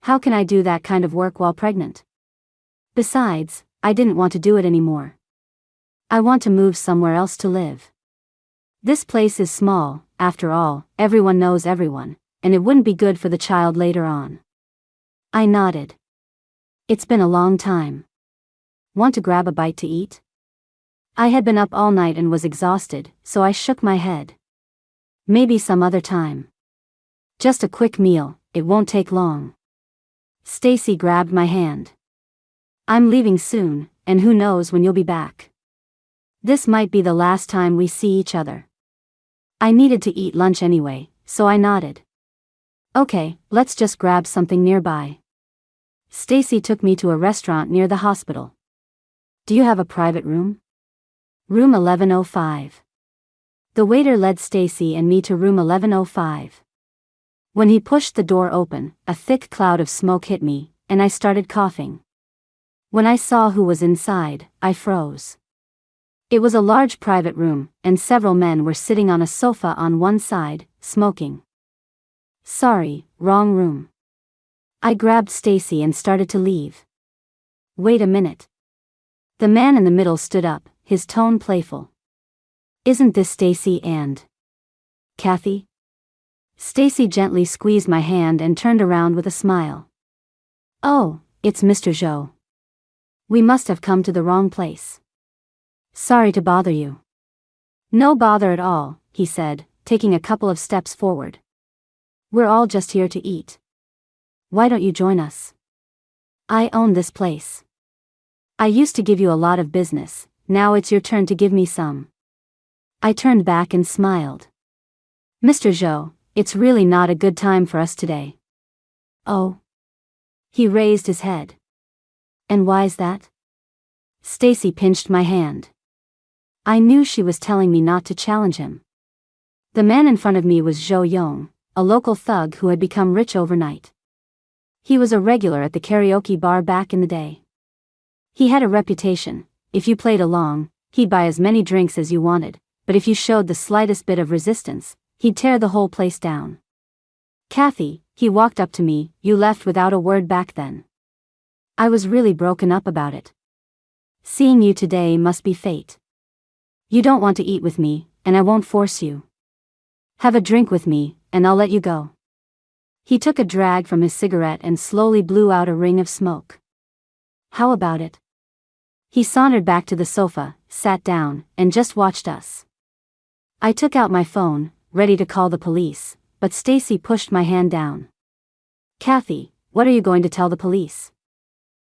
How can I do that kind of work while pregnant? Besides, I didn't want to do it anymore. I want to move somewhere else to live. This place is small, after all, everyone knows everyone, and it wouldn't be good for the child later on. I nodded. It's been a long time. Want to grab a bite to eat? I had been up all night and was exhausted, so I shook my head. Maybe some other time. Just a quick meal, it won't take long. Stacy grabbed my hand. I'm leaving soon, and who knows when you'll be back. This might be the last time we see each other. I needed to eat lunch anyway, so I nodded. Okay, let's just grab something nearby. Stacy took me to a restaurant near the hospital. Do you have a private room? Room 1105. The waiter led Stacy and me to room 1105. When he pushed the door open, a thick cloud of smoke hit me, and I started coughing. When I saw who was inside, I froze. It was a large private room, and several men were sitting on a sofa on one side, smoking. Sorry, wrong room. I grabbed Stacy and started to leave. Wait a minute. The man in the middle stood up, his tone playful. Isn't this Stacy and Kathy? Stacy gently squeezed my hand and turned around with a smile. Oh, it's Mr. Zhou. We must have come to the wrong place. Sorry to bother you. No bother at all, he said, taking a couple of steps forward. We're all just here to eat. Why don't you join us? I own this place. I used to give you a lot of business, now it's your turn to give me some. I turned back and smiled. Mr. Zhou, it's really not a good time for us today. Oh? He raised his head. And why's that? Stacy pinched my hand. I knew she was telling me not to challenge him. The man in front of me was Zhou Yong, a local thug who had become rich overnight. He was a regular at the karaoke bar back in the day. He had a reputation. If you played along, he'd buy as many drinks as you wanted, but if you showed the slightest bit of resistance, he'd tear the whole place down. Kathy, he walked up to me, you left without a word back then. I was really broken up about it. Seeing you today must be fate. You don't want to eat with me, and I won't force you. Have a drink with me, and I'll let you go. He took a drag from his cigarette and slowly blew out a ring of smoke. How about it? He sauntered back to the sofa, sat down, and just watched us. I took out my phone, ready to call the police, but Stacy pushed my hand down. Kathy, what are you going to tell the police?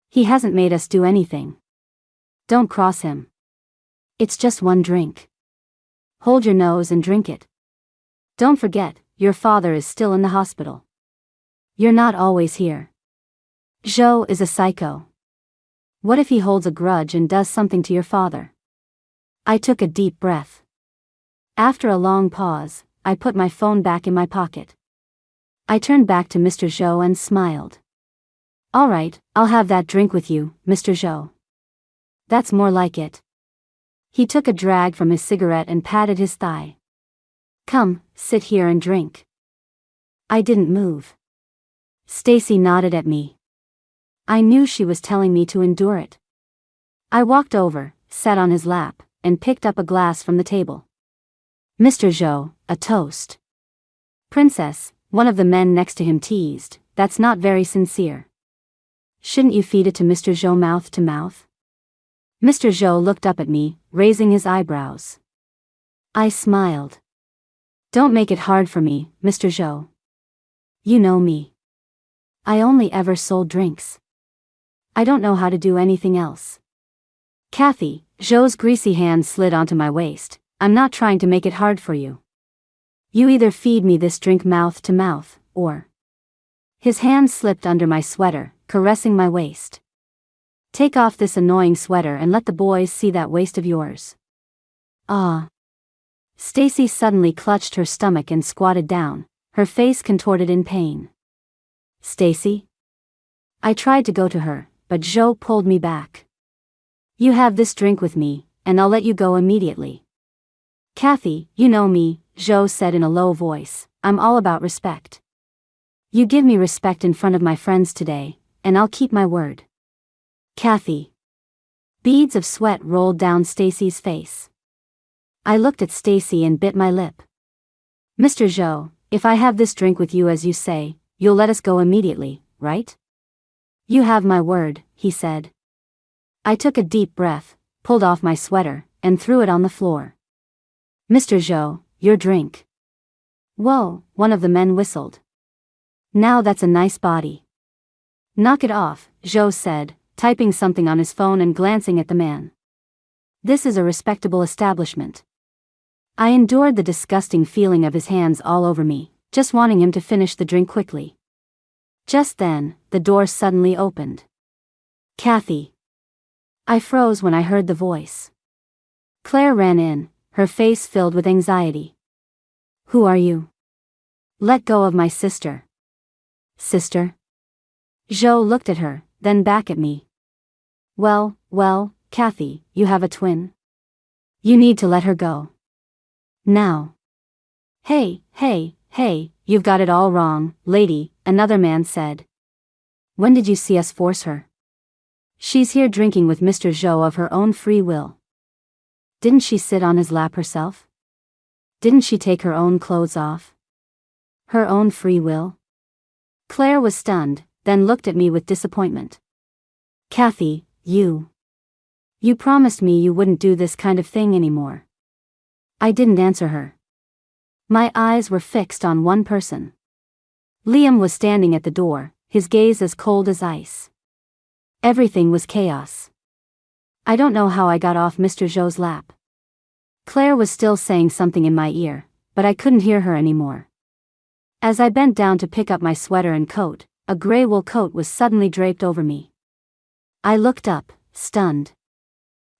He hasn't made us do anything. Don't cross him. It's just one drink. Hold your nose and drink it. Don't forget, your father is still in the hospital. You're not always here. Joe is a psycho. What if he holds a grudge and does something to your father? I took a deep breath. After a long pause, I put my phone back in my pocket. I turned back to Mr. Joe and smiled. All right, I'll have that drink with you, Mr. Joe. That's more like it. He took a drag from his cigarette and patted his thigh. Come, sit here and drink. I didn't move. Stacy nodded at me. I knew she was telling me to endure it. I walked over, sat on his lap, and picked up a glass from the table. Mr. Joe, a toast. Princess, one of the men next to him teased, that's not very sincere. Shouldn't you feed it to Mr. Joe mouth to mouth? Mr. Joe looked up at me, raising his eyebrows. I smiled. Don't make it hard for me, Mr. Joe. You know me. I only ever sold drinks. I don't know how to do anything else. Kathy, Joe's greasy hand slid onto my waist. I'm not trying to make it hard for you. You either feed me this drink mouth to mouth, or... His hand slipped under my sweater, caressing my waist. Take off this annoying sweater and let the boys see that waist of yours. Ah. Stacy suddenly clutched her stomach and squatted down, her face contorted in pain. Stacy? I tried to go to her, but Joe pulled me back. You have this drink with me, and I'll let you go immediately. Kathy, you know me, Joe said in a low voice, I'm all about respect. You give me respect in front of my friends today, and I'll keep my word. Kathy. Beads of sweat rolled down Stacy's face. I looked at Stacy and bit my lip. Mr. Joe, if I have this drink with you as you say, you'll let us go immediately, right? You have my word, he said. I took a deep breath, pulled off my sweater, and threw it on the floor. Mr. Joe, your drink. Whoa, one of the men whistled. Now that's a nice body. Knock it off, Joe said, typing something on his phone and glancing at the man. This is a respectable establishment. I endured the disgusting feeling of his hands all over me, just wanting him to finish the drink quickly. Just then, the door suddenly opened. Kathy. I froze when I heard the voice. Claire ran in, her face filled with anxiety. Who are you? Let go of my sister. Sister? Joe looked at her, then back at me. Well, Kathy, you have a twin. You need to let her go. Now. Hey, you've got it all wrong, lady, another man said. When did you see us force her? She's here drinking with Mr. Joe of her own free will. Didn't she sit on his lap herself? Didn't she take her own clothes off? Her own free will? Claire was stunned, then looked at me with disappointment. Kathy, you promised me you wouldn't do this kind of thing anymore. I didn't answer her. My eyes were fixed on one person. Liam was standing at the door, his gaze as cold as ice. Everything was chaos. I don't know how I got off Mr. Joe's lap. Claire was still saying something in my ear, but I couldn't hear her anymore. As I bent down to pick up my sweater and coat, a gray wool coat was suddenly draped over me. I looked up, stunned.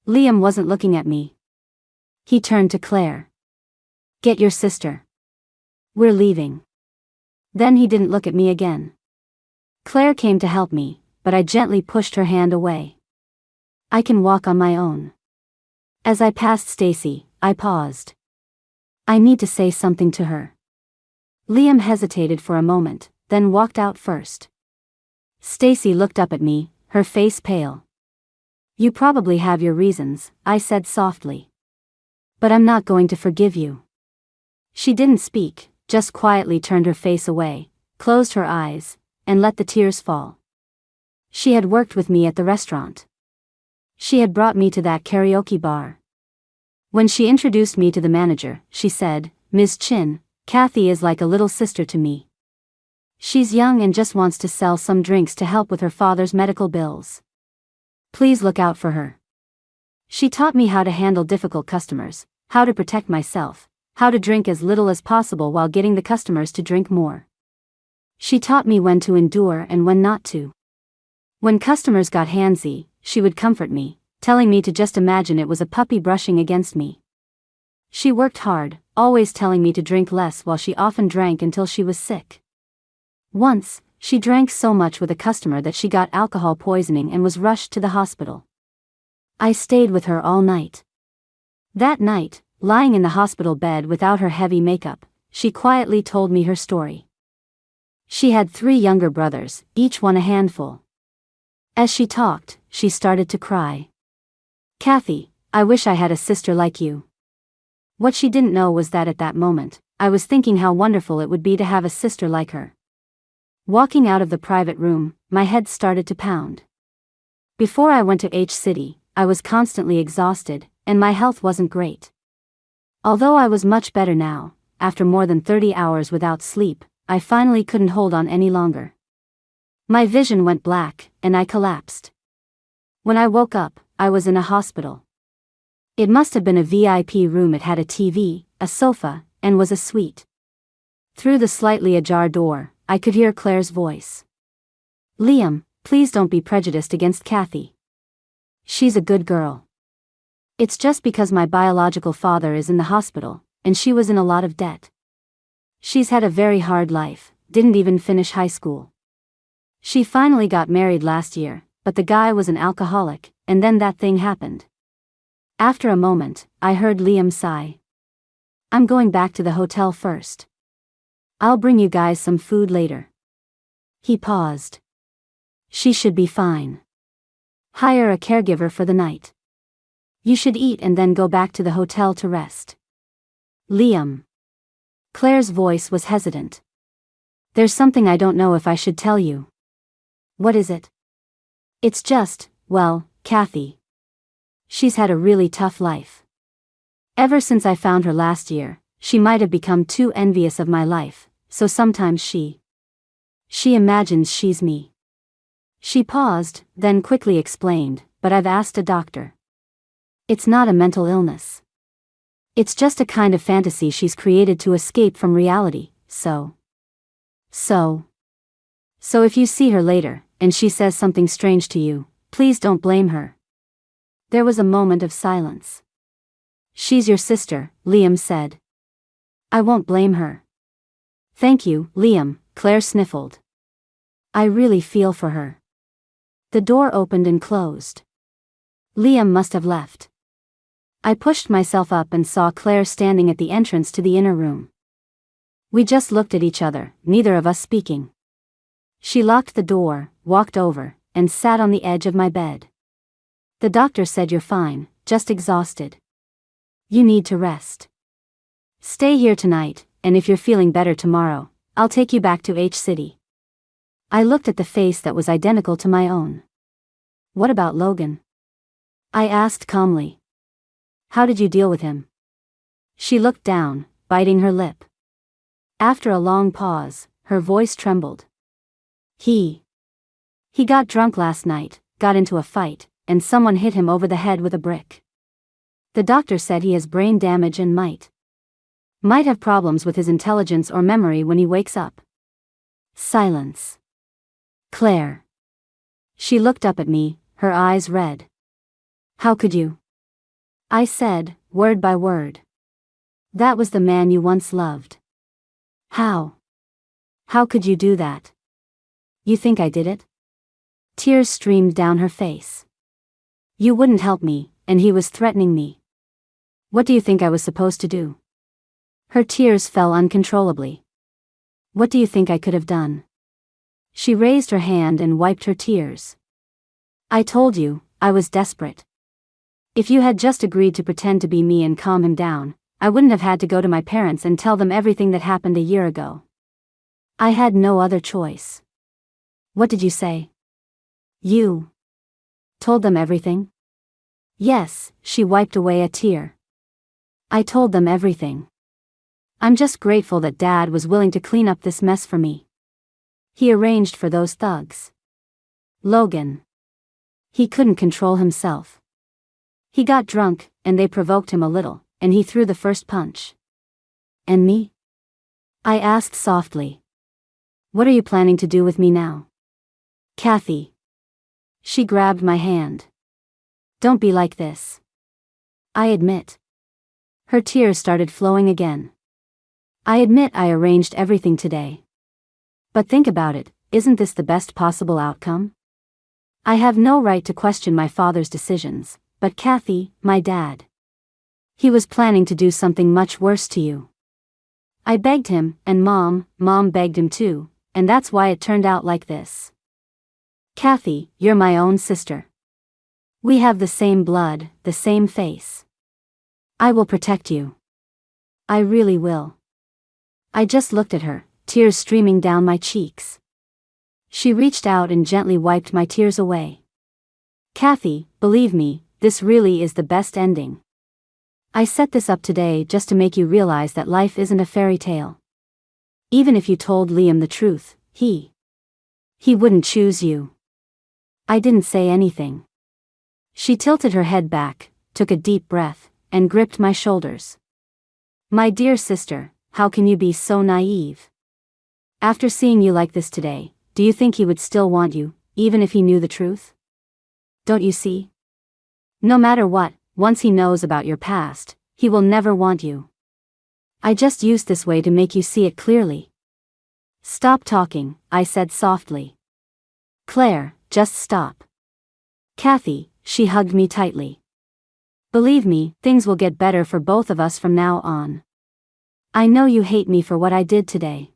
Liam wasn't looking at me. He turned to Claire. Get your sister. We're leaving. Then he didn't look at me again. Claire came to help me, but I gently pushed her hand away. I can walk on my own. As I passed Stacy, I paused. I need to say something to her. Liam hesitated for a moment, then walked out first. Stacy looked up at me, her face pale. You probably have your reasons, I said softly. But I'm not going to forgive you. She didn't speak, just quietly turned her face away, closed her eyes, and let the tears fall. She had worked with me at the restaurant. She had brought me to that karaoke bar. When she introduced me to the manager, she said, "Ms. Chin, Kathy is like a little sister to me. She's young and just wants to sell some drinks to help with her father's medical bills. Please look out for her." She taught me how to handle difficult customers, how to protect myself, how to drink as little as possible while getting the customers to drink more. She taught me when to endure and when not to. When customers got handsy, she would comfort me, telling me to just imagine it was a puppy brushing against me. She worked hard, always telling me to drink less while she often drank until she was sick. Once, she drank so much with a customer that she got alcohol poisoning and was rushed to the hospital. I stayed with her all night. That night, lying in the hospital bed without her heavy makeup, she quietly told me her story. She had 3 younger brothers, each one a handful. As she talked, she started to cry. "Kathy, I wish I had a sister like you." What she didn't know was that at that moment, I was thinking how wonderful it would be to have a sister like her. Walking out of the private room, my head started to pound. Before I went to H City, I was constantly exhausted, and my health wasn't great. Although I was much better now, after more than 30 hours without sleep, I finally couldn't hold on any longer. My vision went black, and I collapsed. When I woke up, I was in a hospital. It must have been a VIP room. It had a TV, a sofa, and was a suite. Through the slightly ajar door, I could hear Claire's voice. "Liam, please don't be prejudiced against Kathy. She's a good girl. It's just because my biological father is in the hospital, and she was in a lot of debt. She's had a very hard life, didn't even finish high school. She finally got married last year, but the guy was an alcoholic, and then that thing happened." After a moment, I heard Liam sigh. "I'm going back to the hotel first. I'll bring you guys some food later." He paused. "She should be fine. Hire a caregiver for the night. You should eat and then go back to the hotel to rest." "Liam." Claire's voice was hesitant. "There's something I don't know if I should tell you." "What is it?" "It's just, well, Kathy. She's had a really tough life. Ever since I found her last year, she might have become too envious of my life, so sometimes she imagines she's me." She paused, then quickly explained, "But I've asked a doctor. It's not a mental illness. It's just a kind of fantasy she's created to escape from reality, so if you see her later, and she says something strange to you, please don't blame her." There was a moment of silence. "She's your sister," Liam said. "I won't blame her." "Thank you, Liam," Claire sniffled. "I really feel for her." The door opened and closed. Liam must have left. I pushed myself up and saw Claire standing at the entrance to the inner room. We just looked at each other, neither of us speaking. She locked the door, walked over, and sat on the edge of my bed. "The doctor said you're fine, just exhausted. You need to rest. Stay here tonight, and if you're feeling better tomorrow, I'll take you back to H City." I looked at the face that was identical to my own. "What about Logan?" I asked calmly. "How did you deal with him?" She looked down, biting her lip. After a long pause, her voice trembled. He got drunk last night, got into a fight, and someone hit him over the head with a brick. The doctor said he has brain damage and might have problems with his intelligence or memory when he wakes up." Silence. "Claire." She looked up at me, her eyes red. "How could you?" I said, word by word. "That was the man you once loved. How could you do that? You think I did it?" Tears streamed down her face. "You wouldn't help me, and he was threatening me. What do you think I was supposed to do?" Her tears fell uncontrollably. "What do you think I could have done?" She raised her hand and wiped her tears. "I told you, I was desperate. If you had just agreed to pretend to be me and calm him down, I wouldn't have had to go to my parents and tell them everything that happened a year ago. I had no other choice. What did you say? You told them everything? Yes, she wiped away a tear. I told them everything. I'm just grateful that Dad was willing to clean up this mess for me. He arranged for those thugs. Logan. He couldn't control himself. He got drunk, and they provoked him a little, and he threw the first punch. And me? I asked softly. What are you planning to do with me now? Kathy. She grabbed my hand. Don't be like this. I admit. Her tears started flowing again. I admit I arranged everything today. But think about it, isn't this the best possible outcome? I have no right to question my father's decisions, but Kathy, my dad. He was planning to do something much worse to you. I begged him, and Mom begged him too, and that's why it turned out like this. Kathy, you're my own sister. We have the same blood, the same face. I will protect you. I really will. I just looked at her, tears streaming down my cheeks. She reached out and gently wiped my tears away. Kathy, believe me, this really is the best ending. I set this up today just to make you realize that life isn't a fairy tale. Even if you told Liam the truth, he wouldn't choose you. I didn't say anything. She tilted her head back, took a deep breath, and gripped my shoulders. My dear sister, how can you be so naive? After seeing you like this today, do you think he would still want you, even if he knew the truth? Don't you see? No matter what, once he knows about your past, he will never want you. I just used this way to make you see it clearly. Stop talking, I said softly. Claire, just stop. Kathy, she hugged me tightly. Believe me, things will get better for both of us from now on. I know you hate me for what I did today.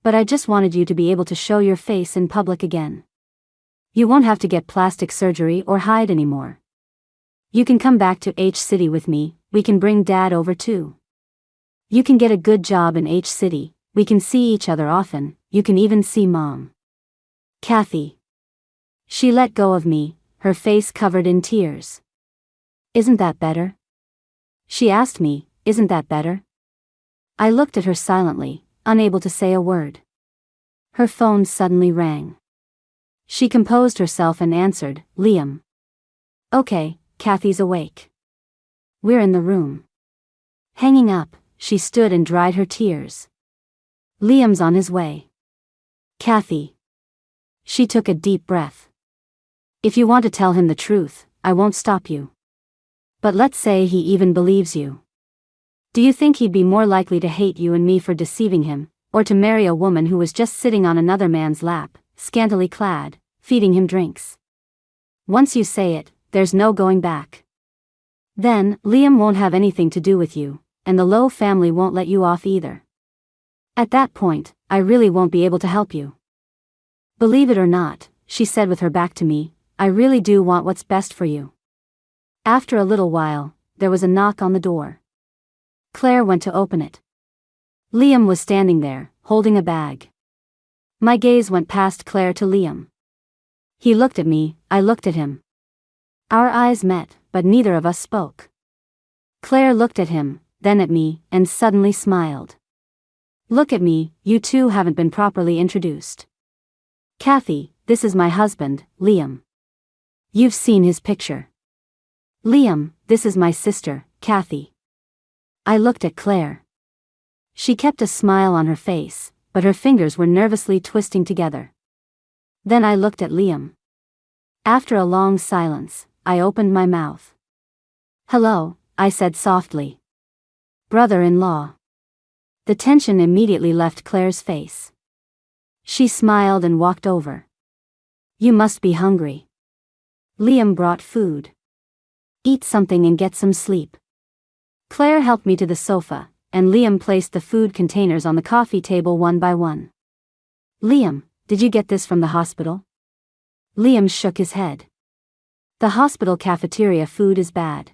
But I just wanted you to be able to show your face in public again. You won't have to get plastic surgery or hide anymore. You can come back to H City with me, we can bring Dad over too. You can get a good job in H City, we can see each other often, you can even see Mom. Kathy. She let go of me, her face covered in tears. Isn't that better? She asked me, isn't that better? I looked at her silently, unable to say a word. Her phone suddenly rang. She composed herself and answered, Liam. Okay, Kathy's awake. We're in the room. Hanging up, she stood and dried her tears. Liam's on his way. Kathy. She took a deep breath. If you want to tell him the truth, I won't stop you. But let's say he even believes you. Do you think he'd be more likely to hate you and me for deceiving him, or to marry a woman who was just sitting on another man's lap, scantily clad, feeding him drinks? Once you say it, there's no going back. Then, Liam won't have anything to do with you, and the Lowe family won't let you off either. At that point, I really won't be able to help you. Believe it or not, she said with her back to me, I really do want what's best for you. After a little while, there was a knock on the door. Claire went to open it. Liam was standing there, holding a bag. My gaze went past Claire to Liam. He looked at me, I looked at him. Our eyes met, but neither of us spoke. Claire looked at him, then at me, and suddenly smiled. Look at me, you two haven't been properly introduced. Kathy, this is my husband, Liam. You've seen his picture. Liam, this is my sister, Kathy. I looked at Claire. She kept a smile on her face, but her fingers were nervously twisting together. Then I looked at Liam. After a long silence, I opened my mouth. Hello, I said softly. Brother-in-law. The tension immediately left Claire's face. She smiled and walked over. You must be hungry. Liam brought food. Eat something and get some sleep. Claire helped me to the sofa, and Liam placed the food containers on the coffee table one by one. Liam, did you get this from the hospital? Liam shook his head. The hospital cafeteria food is bad.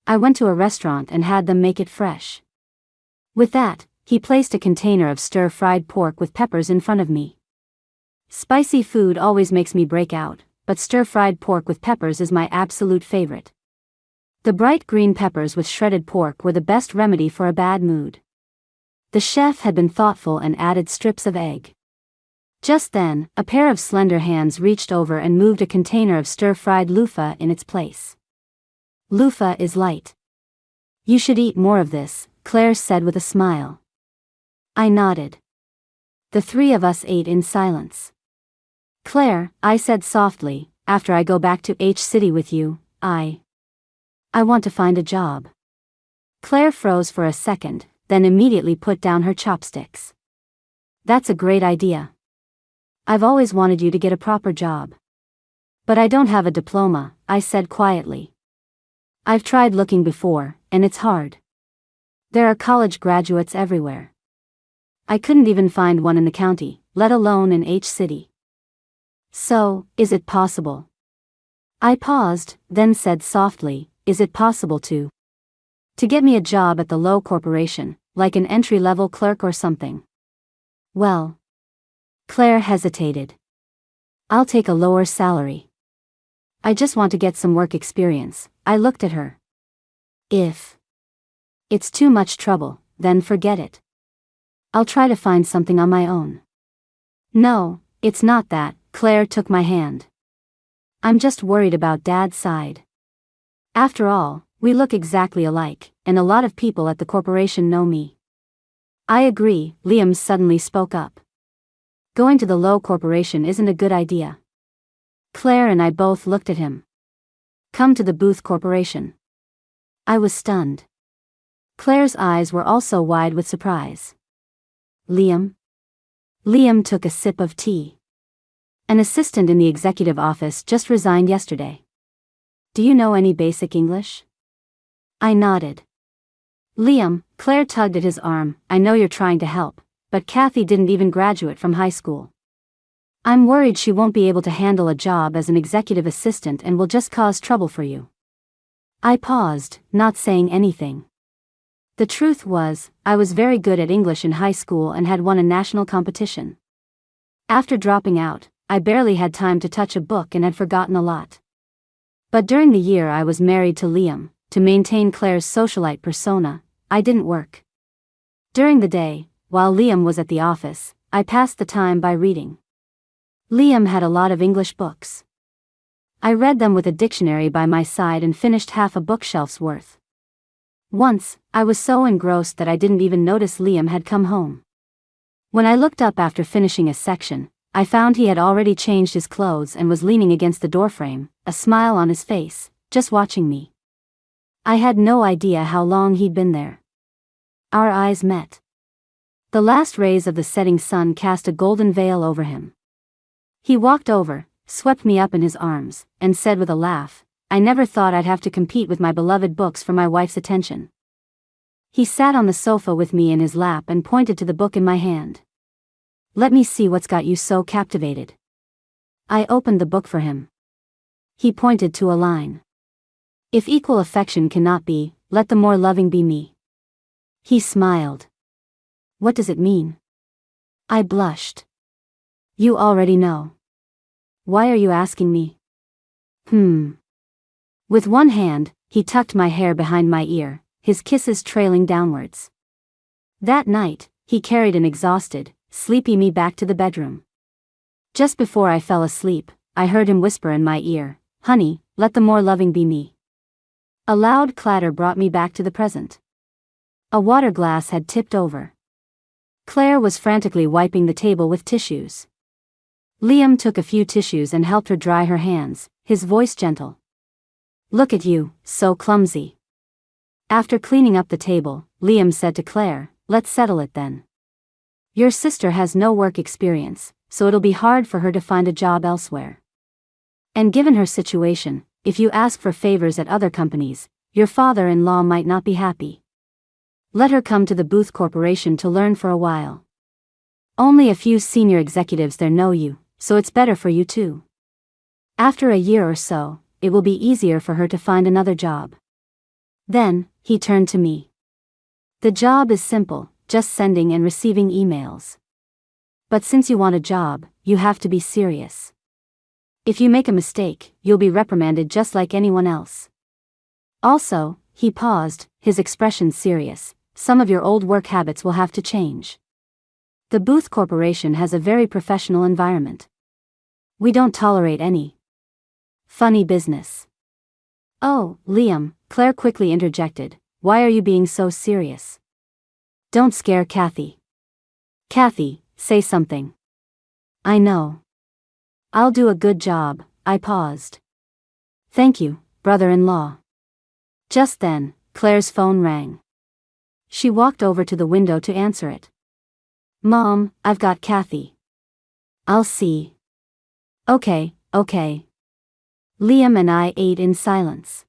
I went to a restaurant and had them make it fresh. With that, he placed a container of stir-fried pork with peppers in front of me. Spicy food always makes me break out, but stir-fried pork with peppers is my absolute favorite. The bright green peppers with shredded pork were the best remedy for a bad mood. The chef had been thoughtful and added strips of egg. Just then, a pair of slender hands reached over and moved a container of stir-fried loofah in its place. Loofah is light. You should eat more of this, Claire said with a smile. I nodded. The three of us ate in silence. Claire, I said softly, after I go back to H-City with you, I want to find a job. Claire froze for a second, then immediately put down her chopsticks. That's a great idea. I've always wanted you to get a proper job. But I don't have a diploma, I said quietly. I've tried looking before, and it's hard. There are college graduates everywhere. I couldn't even find one in the county, let alone in H-City. So, is it possible? I paused, then said softly, is it possible to get me a job at the low corporation, like an entry-level clerk or something? Well, Claire hesitated. I'll take a lower salary. I just want to get some work experience. I looked at her. If it's too much trouble, then forget it. I'll try to find something on my own. No, it's not that, Claire took my hand. I'm just worried about Dad's side. After all, we look exactly alike, and a lot of people at the corporation know me. I agree, Liam suddenly spoke up. Going to the low corporation isn't a good idea. Claire and I both looked at him. Come to the Booth Corporation. I was stunned. Claire's eyes were also wide with surprise. Liam? Liam took a sip of tea. An assistant in the executive office just resigned yesterday. Do you know any basic English? I nodded. Liam, Claire tugged at his arm, I know you're trying to help, but Kathy didn't even graduate from high school. I'm worried she won't be able to handle a job as an executive assistant and will just cause trouble for you. I paused, not saying anything. The truth was, I was very good at English in high school and had won a national competition. After dropping out, I barely had time to touch a book and had forgotten a lot. But during the year I was married to Liam, to maintain Claire's socialite persona, I didn't work. During the day, while Liam was at the office, I passed the time by reading. Liam had a lot of English books. I read them with a dictionary by my side and finished half a bookshelf's worth. Once, I was so engrossed that I didn't even notice Liam had come home. When I looked up after finishing a section, I found he had already changed his clothes and was leaning against the doorframe, a smile on his face, just watching me. I had no idea how long he'd been there. Our eyes met. The last rays of the setting sun cast a golden veil over him. He walked over, swept me up in his arms, and said with a laugh, I never thought I'd have to compete with my beloved books for my wife's attention. He sat on the sofa with me in his lap and pointed to the book in my hand. Let me see what's got you so captivated. I opened the book for him. He pointed to a line. If equal affection cannot be, let the more loving be me. He smiled. What does it mean? I blushed. You already know. Why are you asking me? With one hand, he tucked my hair behind my ear, his kisses trailing downwards. That night, he carried an exhausted, sleepy me back to the bedroom. Just before I fell asleep, I heard him whisper in my ear, Honey, let the more loving be me. A loud clatter brought me back to the present. A water glass had tipped over. Claire was frantically wiping the table with tissues. Liam took a few tissues and helped her dry her hands, his voice gentle. Look at you, so clumsy. After cleaning up the table, Liam said to Claire, Let's settle it then. Your sister has no work experience, so it'll be hard for her to find a job elsewhere. And given her situation, if you ask for favors at other companies, your father-in-law might not be happy. Let her come to the Booth Corporation to learn for a while. Only a few senior executives there know you, so it's better for you too. After a year or so, it will be easier for her to find another job. Then, he turned to me. The job is simple, just sending and receiving emails. But since you want a job, you have to be serious. If you make a mistake, you'll be reprimanded just like anyone else. Also, he paused, his expression serious, some of your old work habits will have to change. The Booth Corporation has a very professional environment. We don't tolerate any funny business. Oh, Liam, Claire quickly interjected, why are you being so serious? Don't scare Kathy. Kathy, say something. I know. I'll do a good job, I paused. Thank you, brother-in-law. Just then, Claire's phone rang. She walked over to the window to answer it. Mom, I've got Kathy. I'll see. Okay. Liam and I ate in silence.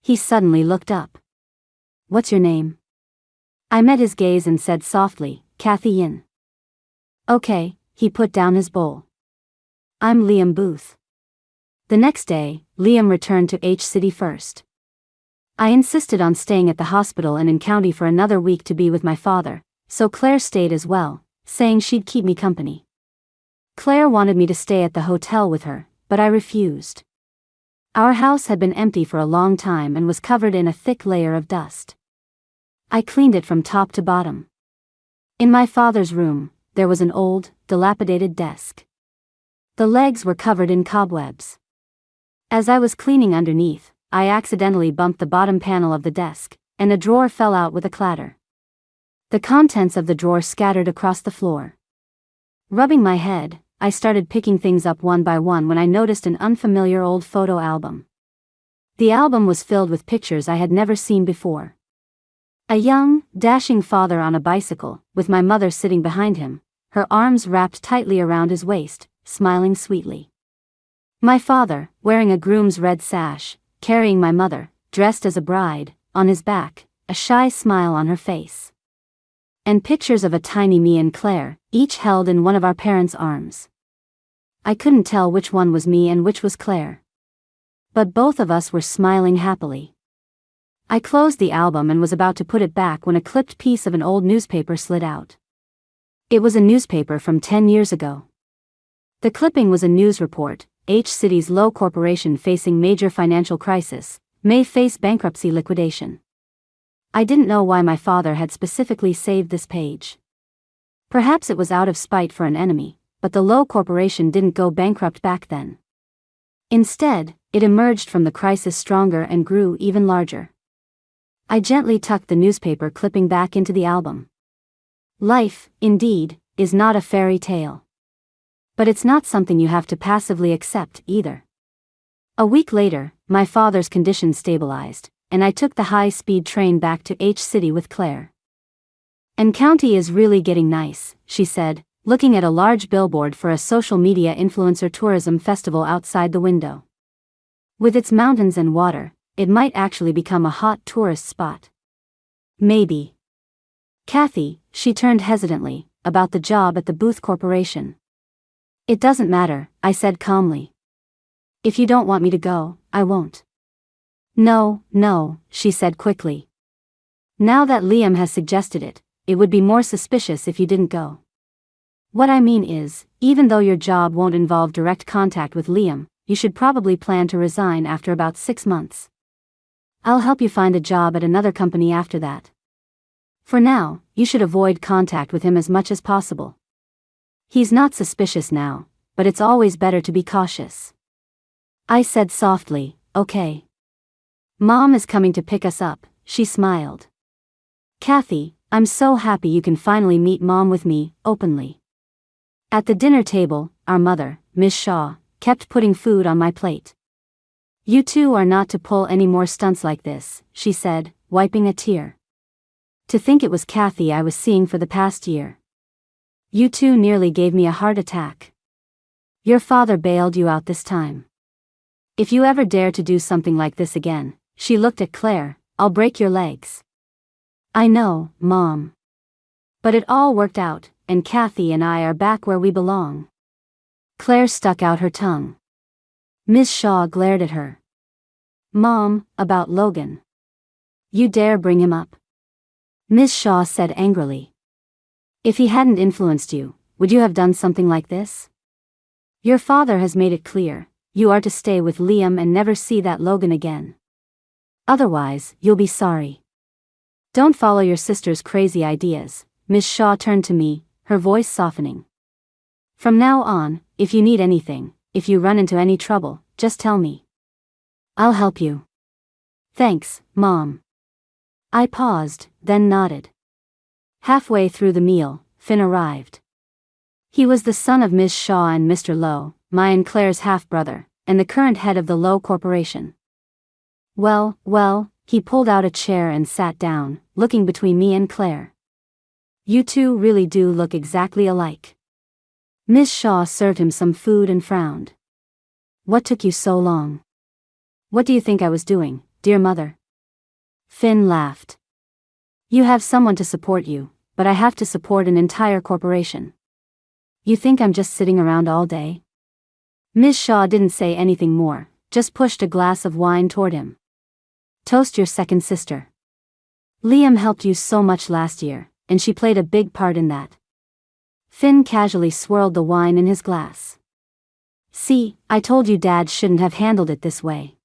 He suddenly looked up. What's your name? I met his gaze and said softly, Kathy Yin. Okay, he put down his bowl. I'm Liam Booth. The next day, Liam returned to H City first. I insisted on staying at the hospital and in county for another week to be with my father, so Claire stayed as well, saying she'd keep me company. Claire wanted me to stay at the hotel with her, but I refused. Our house had been empty for a long time and was covered in a thick layer of dust. I cleaned it from top to bottom. In my father's room, there was an old, dilapidated desk. The legs were covered in cobwebs. As I was cleaning underneath, I accidentally bumped the bottom panel of the desk, and a drawer fell out with a clatter. The contents of the drawer scattered across the floor. Rubbing my head, I started picking things up one by one when I noticed an unfamiliar old photo album. The album was filled with pictures I had never seen before. A young, dashing father on a bicycle, with my mother sitting behind him, her arms wrapped tightly around his waist, smiling sweetly. My father, wearing a groom's red sash, carrying my mother, dressed as a bride, on his back, a shy smile on her face. And pictures of a tiny me and Claire, each held in one of our parents' arms. I couldn't tell which one was me and which was Claire. But both of us were smiling happily. I closed the album and was about to put it back when a clipped piece of an old newspaper slid out. It was a newspaper from 10 years ago. The clipping was a news report, H City's low corporation facing major financial crisis, may face bankruptcy liquidation. I didn't know why my father had specifically saved this page. Perhaps it was out of spite for an enemy, but the Low Corporation didn't go bankrupt back then. Instead, it emerged from the crisis stronger and grew even larger. I gently tucked the newspaper clipping back into the album. Life, indeed, is not a fairy tale. But it's not something you have to passively accept either. A week later, my father's condition stabilized, and I took the high-speed train back to H City with Claire. And county is really getting nice, she said, looking at a large billboard for a social media influencer tourism festival outside the window. With its mountains and water, it might actually become a hot tourist spot. Maybe. Kathy, she turned hesitantly, about the job at the Booth Corporation. It doesn't matter, I said calmly. If you don't want me to go, I won't. No, she said quickly. Now that Liam has suggested it, it would be more suspicious if you didn't go. What I mean is, even though your job won't involve direct contact with Liam, you should probably plan to resign after about 6 months. I'll help you find a job at another company after that. For now, you should avoid contact with him as much as possible. He's not suspicious now, but it's always better to be cautious. I said softly, okay. Mom is coming to pick us up, she smiled. Kathy, I'm so happy you can finally meet Mom with me, openly. At the dinner table, our mother, Miss Shaw, kept putting food on my plate. You two are not to pull any more stunts like this, she said, wiping a tear. To think it was Kathy I was seeing for the past year. You two nearly gave me a heart attack. Your father bailed you out this time. If you ever dare to do something like this again, she looked at Claire, I'll break your legs. I know, Mom. But it all worked out, and Kathy and I are back where we belong. Claire stuck out her tongue. Miss Shaw glared at her. Mom, about Logan. You dare bring him up? Miss Shaw said angrily. If he hadn't influenced you, would you have done something like this? Your father has made it clear, you are to stay with Liam and never see that Logan again. Otherwise, you'll be sorry. Don't follow your sister's crazy ideas. Miss Shaw turned to me, her voice softening. From now on, if you need anything, if you run into any trouble, just tell me. I'll help you. Thanks, Mom. I paused, then nodded. Halfway through the meal, Finn arrived. He was the son of Miss Shaw and Mr. Lowe, my and Claire's half-brother, and the current head of the Lowe Corporation. Well, he pulled out a chair and sat down, looking between me and Claire. You two really do look exactly alike. Miss Shaw served him some food and frowned. What took you so long? What do you think I was doing, dear mother? Finn laughed. You have someone to support you, but I have to support an entire corporation. You think I'm just sitting around all day? Miss Shaw didn't say anything more, just pushed a glass of wine toward him. Toast your second sister. Liam helped you so much last year, and she played a big part in that. Finn casually swirled the wine in his glass. See, I told you Dad shouldn't have handled it this way.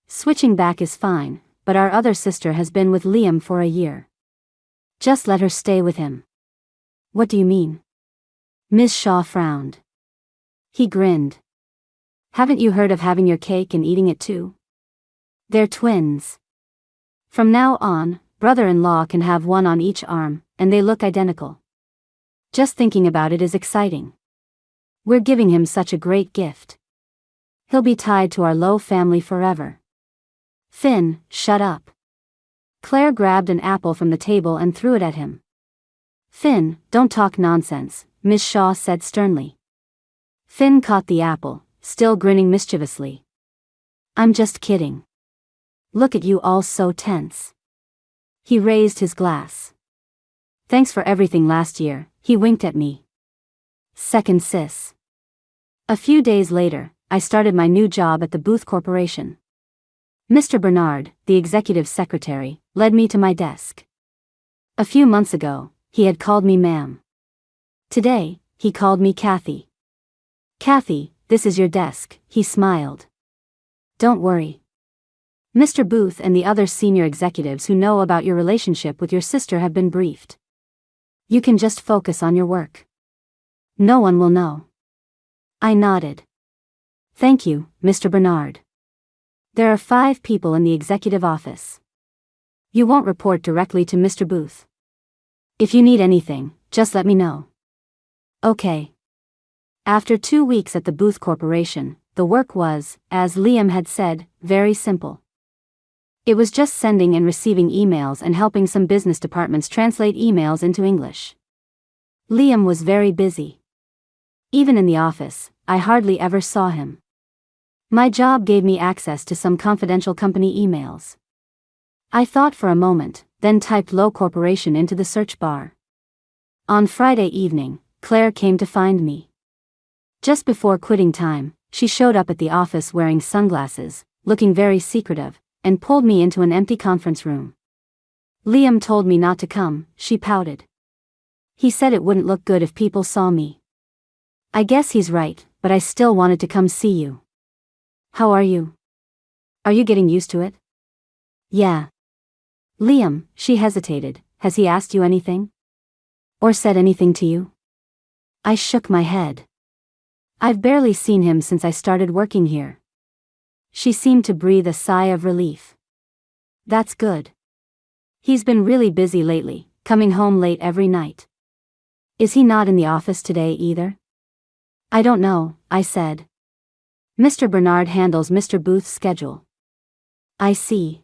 Switching back is fine, but our other sister has been with Liam for a year. Just let her stay with him. What do you mean? Miss Shaw frowned. He grinned. Haven't you heard of having your cake and eating it too? They're twins. From now on, brother-in-law can have one on each arm, and they look identical. Just thinking about it is exciting. We're giving him such a great gift. He'll be tied to our Lowe family forever. Finn, shut up. Claire grabbed an apple from the table and threw it at him. Finn, don't talk nonsense, Miss Shaw said sternly. Finn caught the apple, still grinning mischievously. I'm just kidding. Look at you all so tense. He raised his glass. Thanks for everything last year, he winked at me. Second sis. A few days later, I started my new job at the Booth Corporation. Mr. Bernard, the executive secretary, led me to my desk. A few months ago, he had called me ma'am. Today, he called me Kathy. Kathy, this is your desk, he smiled. Don't worry. Mr. Booth and the other senior executives who know about your relationship with your sister have been briefed. You can just focus on your work. No one will know. I nodded. Thank you, Mr. Bernard. There are 5 people in the executive office. You won't report directly to Mr. Booth. If you need anything, just let me know. Okay. After 2 weeks at the Booth Corporation, the work was, as Liam had said, very simple. It was just sending and receiving emails and helping some business departments translate emails into English. Liam was very busy. Even in the office, I hardly ever saw him. My job gave me access to some confidential company emails. I thought for a moment, then typed Lowe Corporation into the search bar. On Friday evening, Claire came to find me. Just before quitting time, she showed up at the office wearing sunglasses, looking very secretive, and pulled me into an empty conference room. Liam told me not to come, she pouted. He said it wouldn't look good if people saw me. I guess he's right, but I still wanted to come see you. How are you? Are you getting used to it? Yeah. Liam, she hesitated, has he asked you anything? Or said anything to you? I shook my head. I've barely seen him since I started working here. She seemed to breathe a sigh of relief. That's good. He's been really busy lately, coming home late every night. Is he not in the office today either? I don't know, I said. Mr. Bernard handles Mr. Booth's schedule. I see.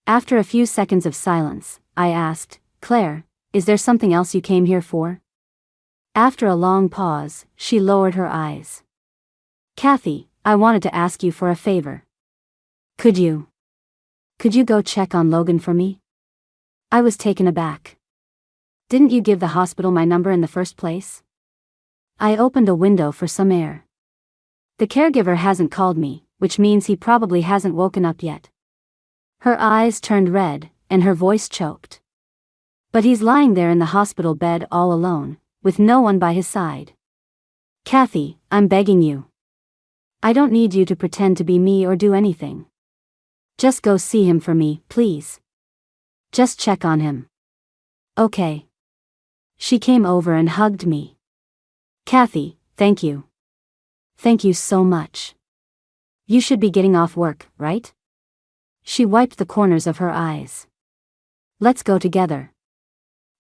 After a few seconds of silence, I asked, Claire, is there something else you came here for? After a long pause, she lowered her eyes. Kathy, I wanted to ask you for a favor. Could you go check on Logan for me? I was taken aback. Didn't you give the hospital my number in the first place? I opened a window for some air. The caregiver hasn't called me, which means he probably hasn't woken up yet. Her eyes turned red, and her voice choked. But he's lying there in the hospital bed all alone, with no one by his side. Kathy, I'm begging you. I don't need you to pretend to be me or do anything. Just go see him for me, please. Just check on him. Okay. She came over and hugged me. Kathy, thank you. Thank you so much. You should be getting off work, right? She wiped the corners of her eyes. Let's go together.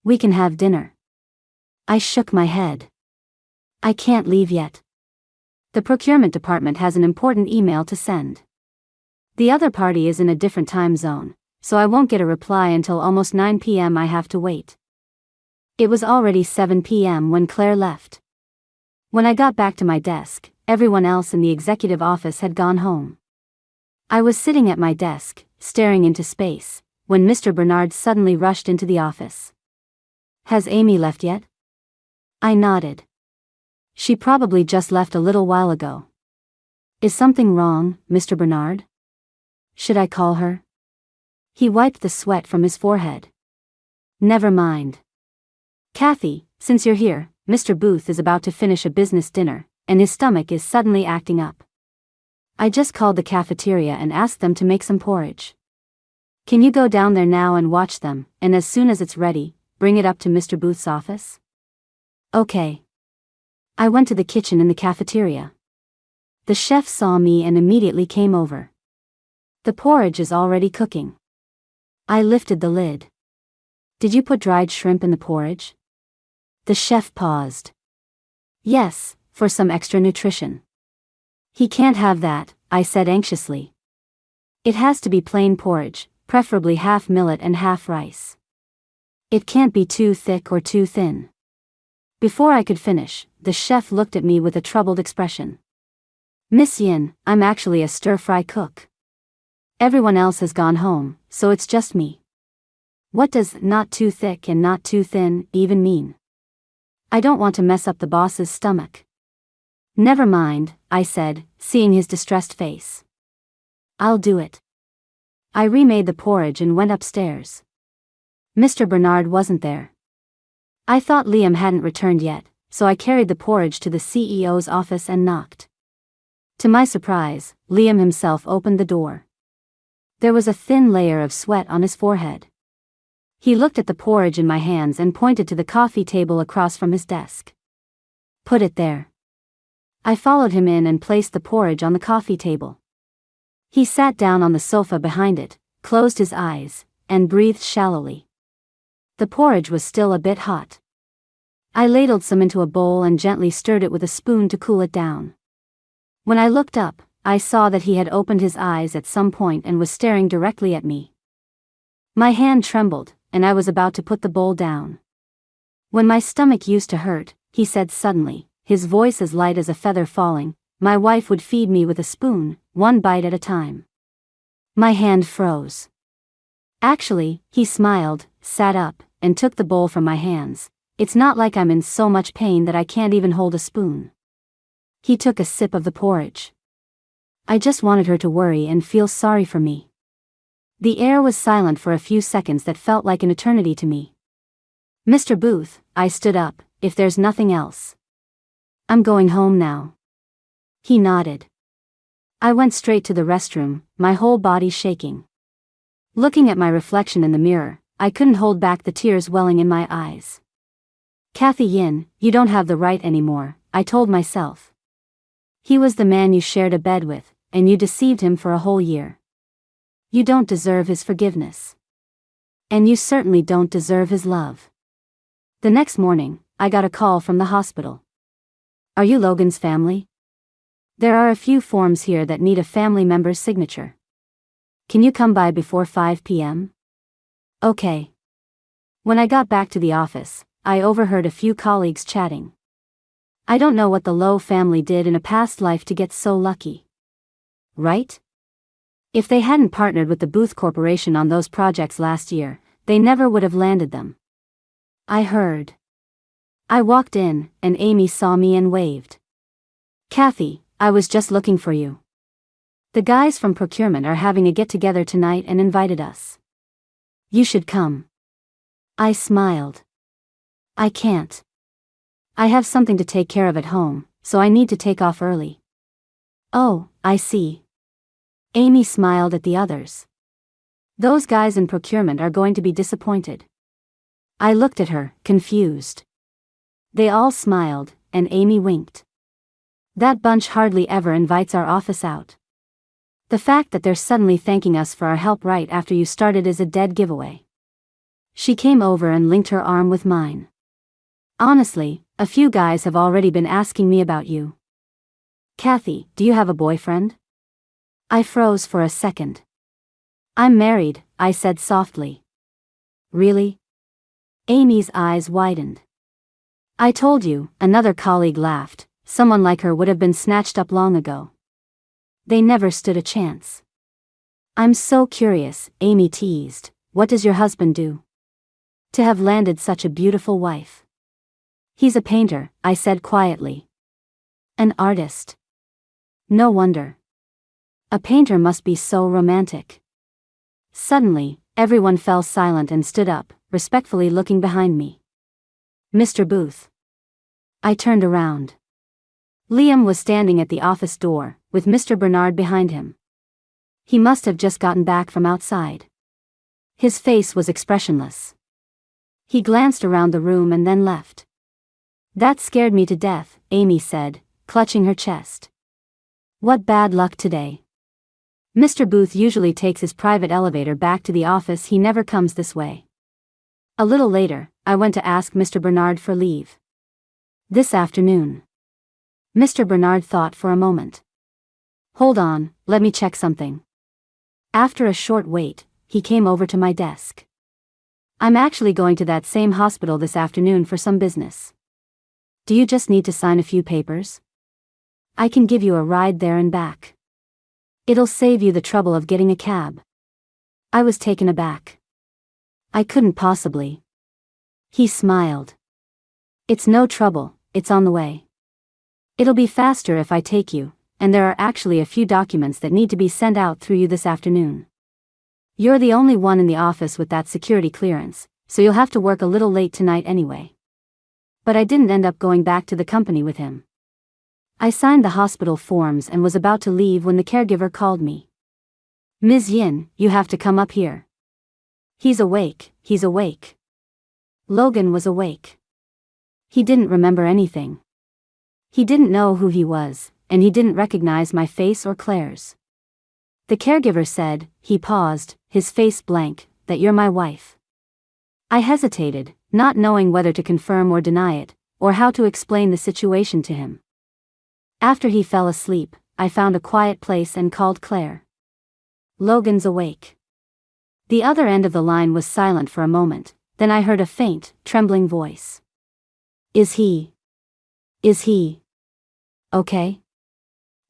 We can have dinner. I shook my head. I can't leave yet. The procurement department has an important email to send. The other party is in a different time zone, so I won't get a reply until almost 9 p.m. I have to wait. It was already 7 p.m. when Claire left. When I got back to my desk, everyone else in the executive office had gone home. I was sitting at my desk, staring into space, when Mr. Bernard suddenly rushed into the office. Has Amy left yet? I nodded. She probably just left a little while ago. Is something wrong, Mr. Bernard? Should I call her? He wiped the sweat from his forehead. Never mind. Kathy, since you're here, Mr. Booth is about to finish a business dinner, and his stomach is suddenly acting up. I just called the cafeteria and asked them to make some porridge. Can you go down there now and watch them, and as soon as it's ready, bring it up to Mr. Booth's office? Okay. I went to the kitchen in the cafeteria. The chef saw me and immediately came over. The porridge is already cooking. I lifted the lid. Did you put dried shrimp in the porridge? The chef paused. Yes, for some extra nutrition. He can't have that, I said anxiously. It has to be plain porridge, preferably half millet and half rice. It can't be too thick or too thin. Before I could finish, the chef looked at me with a troubled expression. Miss Yin, I'm actually a stir-fry cook. Everyone else has gone home, so it's just me. What does not too thick and not too thin even mean? I don't want to mess up the boss's stomach. Never mind, I said, seeing his distressed face. I'll do it. I remade the porridge and went upstairs. Mr. Bernard wasn't there. I thought Liam hadn't returned yet, so I carried the porridge to the CEO's office and knocked. To my surprise, Liam himself opened the door. There was a thin layer of sweat on his forehead. He looked at the porridge in my hands and pointed to the coffee table across from his desk. Put it there. I followed him in and placed the porridge on the coffee table. He sat down on the sofa behind it, closed his eyes, and breathed shallowly. The porridge was still a bit hot. I ladled some into a bowl and gently stirred it with a spoon to cool it down. When I looked up, I saw that he had opened his eyes at some point and was staring directly at me. My hand trembled, and I was about to put the bowl down. When my stomach used to hurt, he said suddenly, his voice as light as a feather falling, my wife would feed me with a spoon, one bite at a time. My hand froze. Actually, he smiled, sat up, and took the bowl from my hands. It's not like I'm in so much pain that I can't even hold a spoon. He took a sip of the porridge. I just wanted her to worry and feel sorry for me. The air was silent for a few seconds that felt like an eternity to me. Mr. Booth, I stood up, if there's nothing else. I'm going home now. He nodded. I went straight to the restroom, my whole body shaking. Looking at my reflection in the mirror, I couldn't hold back the tears welling in my eyes. Kathy Yin, you don't have the right anymore, I told myself. He was the man you shared a bed with, and you deceived him for a whole year. You don't deserve his forgiveness. And you certainly don't deserve his love. The next morning, I got a call from the hospital. Are you Logan's family? There are a few forms here that need a family member's signature. Can you come by before 5 p.m.? Okay. When I got back to the office, I overheard a few colleagues chatting. I don't know what the Lowe family did in a past life to get so lucky. Right? If they hadn't partnered with the Booth Corporation on those projects last year, they never would have landed them. I heard. I walked in, and Amy saw me and waved. Kathy, I was just looking for you. The guys from procurement are having a get-together tonight and invited us. You should come. I smiled. I can't. I have something to take care of at home, so I need to take off early. Oh, I see. Amy smiled at the others. Those guys in procurement are going to be disappointed. I looked at her, confused. They all smiled, and Amy winked. That bunch hardly ever invites our office out. The fact that they're suddenly thanking us for our help right after you started is a dead giveaway. She came over and linked her arm with mine. Honestly, a few guys have already been asking me about you. Kathy, do you have a boyfriend? I froze for a second. I'm married, I said softly. Really? Amy's eyes widened. I told you, another colleague laughed. Someone like her would have been snatched up long ago. They never stood a chance. I'm so curious, Amy teased. What does your husband do? To have landed such a beautiful wife. He's a painter, I said quietly. An artist. No wonder. A painter must be so romantic. Suddenly, everyone fell silent and stood up, respectfully looking behind me. Mr. Booth. I turned around. Liam was standing at the office door, with Mr. Bernard behind him. He must have just gotten back from outside. His face was expressionless. He glanced around the room and then left. That scared me to death, Amy said, clutching her chest. What bad luck today. Mr. Booth usually takes his private elevator back to the office. He never comes this way. A little later, I went to ask Mr. Bernard for leave. This afternoon. Mr. Bernard thought for a moment. Hold on, let me check something. After a short wait, he came over to my desk. I'm actually going to that same hospital this afternoon for some business. Do you just need to sign a few papers? I can give you a ride there and back. It'll save you the trouble of getting a cab. I was taken aback. I couldn't possibly. He smiled. It's no trouble, it's on the way. It'll be faster if I take you, and there are actually a few documents that need to be sent out through you this afternoon. You're the only one in the office with that security clearance, so you'll have to work a little late tonight anyway. But I didn't end up going back to the company with him. I signed the hospital forms and was about to leave when the caregiver called me. Ms. Yin, you have to come up here. He's awake, he's awake. Logan was awake. He didn't remember anything. He didn't know who he was, and he didn't recognize my face or Claire's. The caregiver said, he paused, his face blank, that you're my wife. I hesitated, not knowing whether to confirm or deny it, or how to explain the situation to him. After he fell asleep, I found a quiet place and called Claire. Logan's awake. The other end of the line was silent for a moment, then I heard a faint, trembling voice. Is he okay?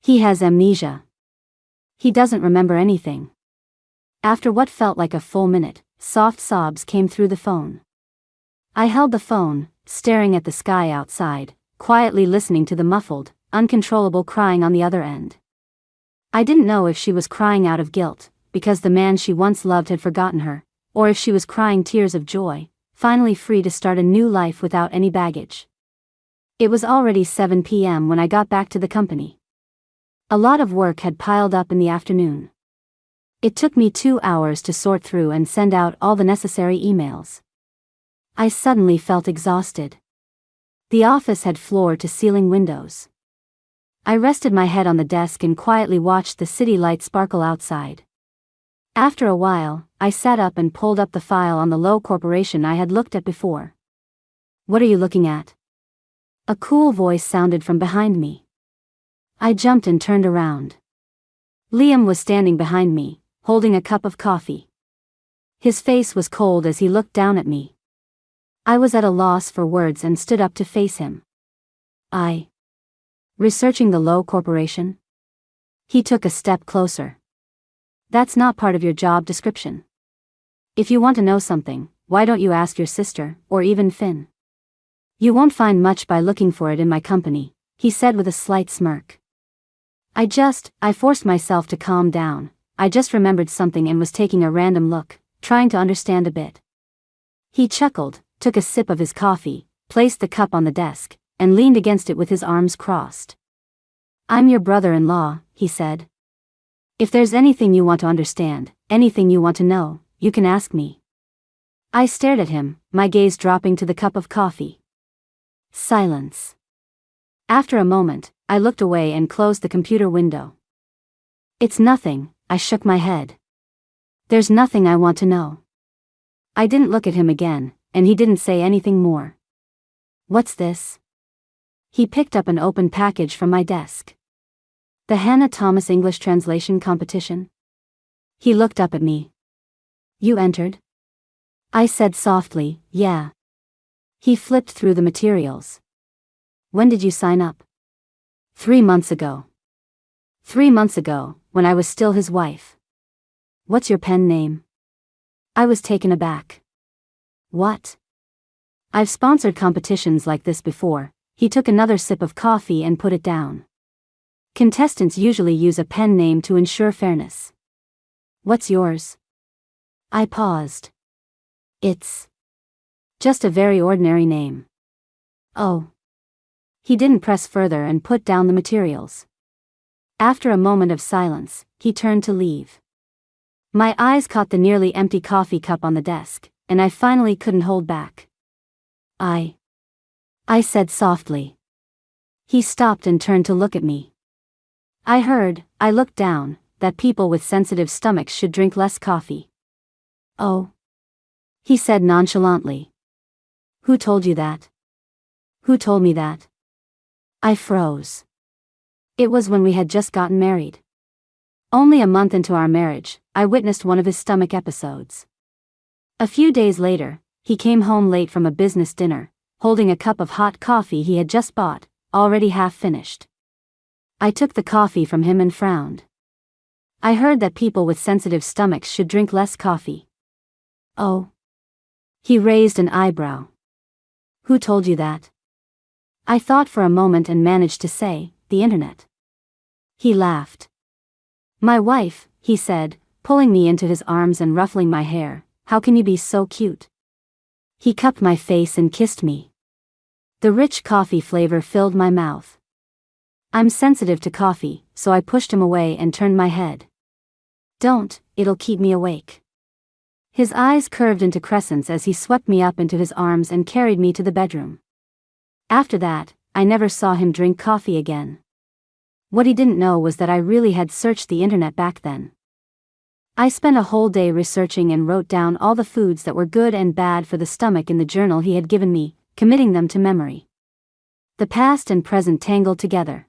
He has amnesia. He doesn't remember anything. After what felt like a full minute, soft sobs came through the phone. I held the phone, staring at the sky outside, quietly listening to the muffled, uncontrollable crying on the other end. I didn't know if she was crying out of guilt, because the man she once loved had forgotten her, or if she was crying tears of joy, finally free to start a new life without any baggage. It was already 7 p.m. when I got back to the company. A lot of work had piled up in the afternoon. It took me 2 hours to sort through and send out all the necessary emails. I suddenly felt exhausted. The office had floor-to-ceiling windows. I rested my head on the desk and quietly watched the city lights sparkle outside. After a while, I sat up and pulled up the file on the Low Corporation I had looked at before. What are you looking at? A cool voice sounded from behind me. I jumped and turned around. Liam was standing behind me, holding a cup of coffee. His face was cold as he looked down at me. I was at a loss for words and stood up to face him. Researching the Low Corporation? He took a step closer. That's not part of your job description. If you want to know something, why don't you ask your sister, or even Finn? You won't find much by looking for it in my company, he said with a slight smirk. I forced myself to calm down. I just remembered something and was taking a random look, trying to understand a bit. He chuckled, took a sip of his coffee, placed the cup on the desk, and leaned against it with his arms crossed. "I'm your brother-in-law," he said. "If there's anything you want to understand, anything you want to know, you can ask me." I stared at him, my gaze dropping to the cup of coffee. Silence. After a moment, I looked away and closed the computer window. "It's nothing," I shook my head. "There's nothing I want to know." I didn't look at him again, and he didn't say anything more. "What's this?" He picked up an open package from my desk. "The Hannah Thomas English Translation Competition?" He looked up at me. "You entered?" I said softly, "Yeah." He flipped through the materials. "When did you sign up?" 3 months ago. 3 months ago, when I was still his wife. "What's your pen name?" I was taken aback. "What?" "I've sponsored competitions like this before." He took another sip of coffee and put it down. "Contestants usually use a pen name to ensure fairness." "What's yours?" I paused. "It's just a very ordinary name." "Oh." He didn't press further and put down the materials. After a moment of silence, he turned to leave. My eyes caught the nearly empty coffee cup on the desk, and I finally couldn't hold back. I said softly. He stopped and turned to look at me. I looked down, that people with sensitive stomachs should drink less coffee. "Oh," he said nonchalantly. "Who told you that?" "Who told me that?" I froze. It was when we had just gotten married. Only a month into our marriage, I witnessed one of his stomach episodes. A few days later, he came home late from a business dinner, holding a cup of hot coffee he had just bought, already half finished. I took the coffee from him and frowned. I heard that people with sensitive stomachs should drink less coffee. "Oh." He raised an eyebrow. "Who told you that?" I thought for a moment and managed to say, "The internet." He laughed. "My wife," he said, pulling me into his arms and ruffling my hair. "How can you be so cute?" He cupped my face and kissed me. The rich coffee flavor filled my mouth. I'm sensitive to coffee, so I pushed him away and turned my head. "Don't, it'll keep me awake." His eyes curved into crescents as he swept me up into his arms and carried me to the bedroom. After that, I never saw him drink coffee again. What he didn't know was that I really had searched the internet back then. I spent a whole day researching and wrote down all the foods that were good and bad for the stomach in the journal he had given me, committing them to memory. The past and present tangled together.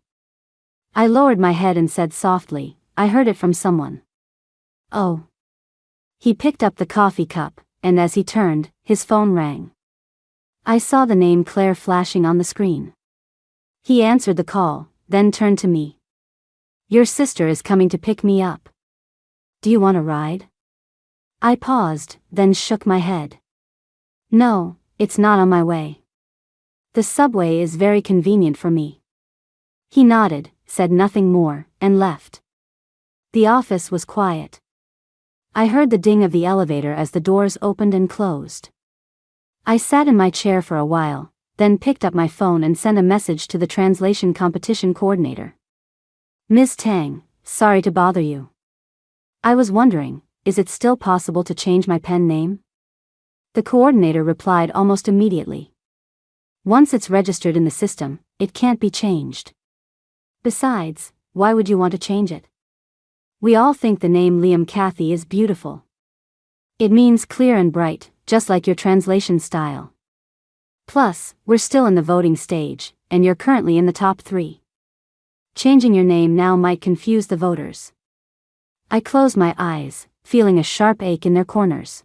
I lowered my head and said softly, "I heard it from someone." "Oh." He picked up the coffee cup, and as he turned, his phone rang. I saw the name Claire flashing on the screen. He answered the call, then turned to me. "Your sister is coming to pick me up. Do you want a ride?" I paused, then shook my head. "No, it's not on my way. The subway is very convenient for me." He nodded, said nothing more, and left. The office was quiet. I heard the ding of the elevator as the doors opened and closed. I sat in my chair for a while, then picked up my phone and sent a message to the translation competition coordinator. "Ms. Tang, sorry to bother you. I was wondering, is it still possible to change my pen name?" The coordinator replied almost immediately. "Once it's registered in the system, it can't be changed. Besides, why would you want to change it? We all think the name Liam Cathy is beautiful. It means clear and bright, just like your translation style. Plus, we're still in the voting stage, and you're currently in the top 3. Changing your name now might confuse the voters." I closed my eyes, feeling a sharp ache in their corners.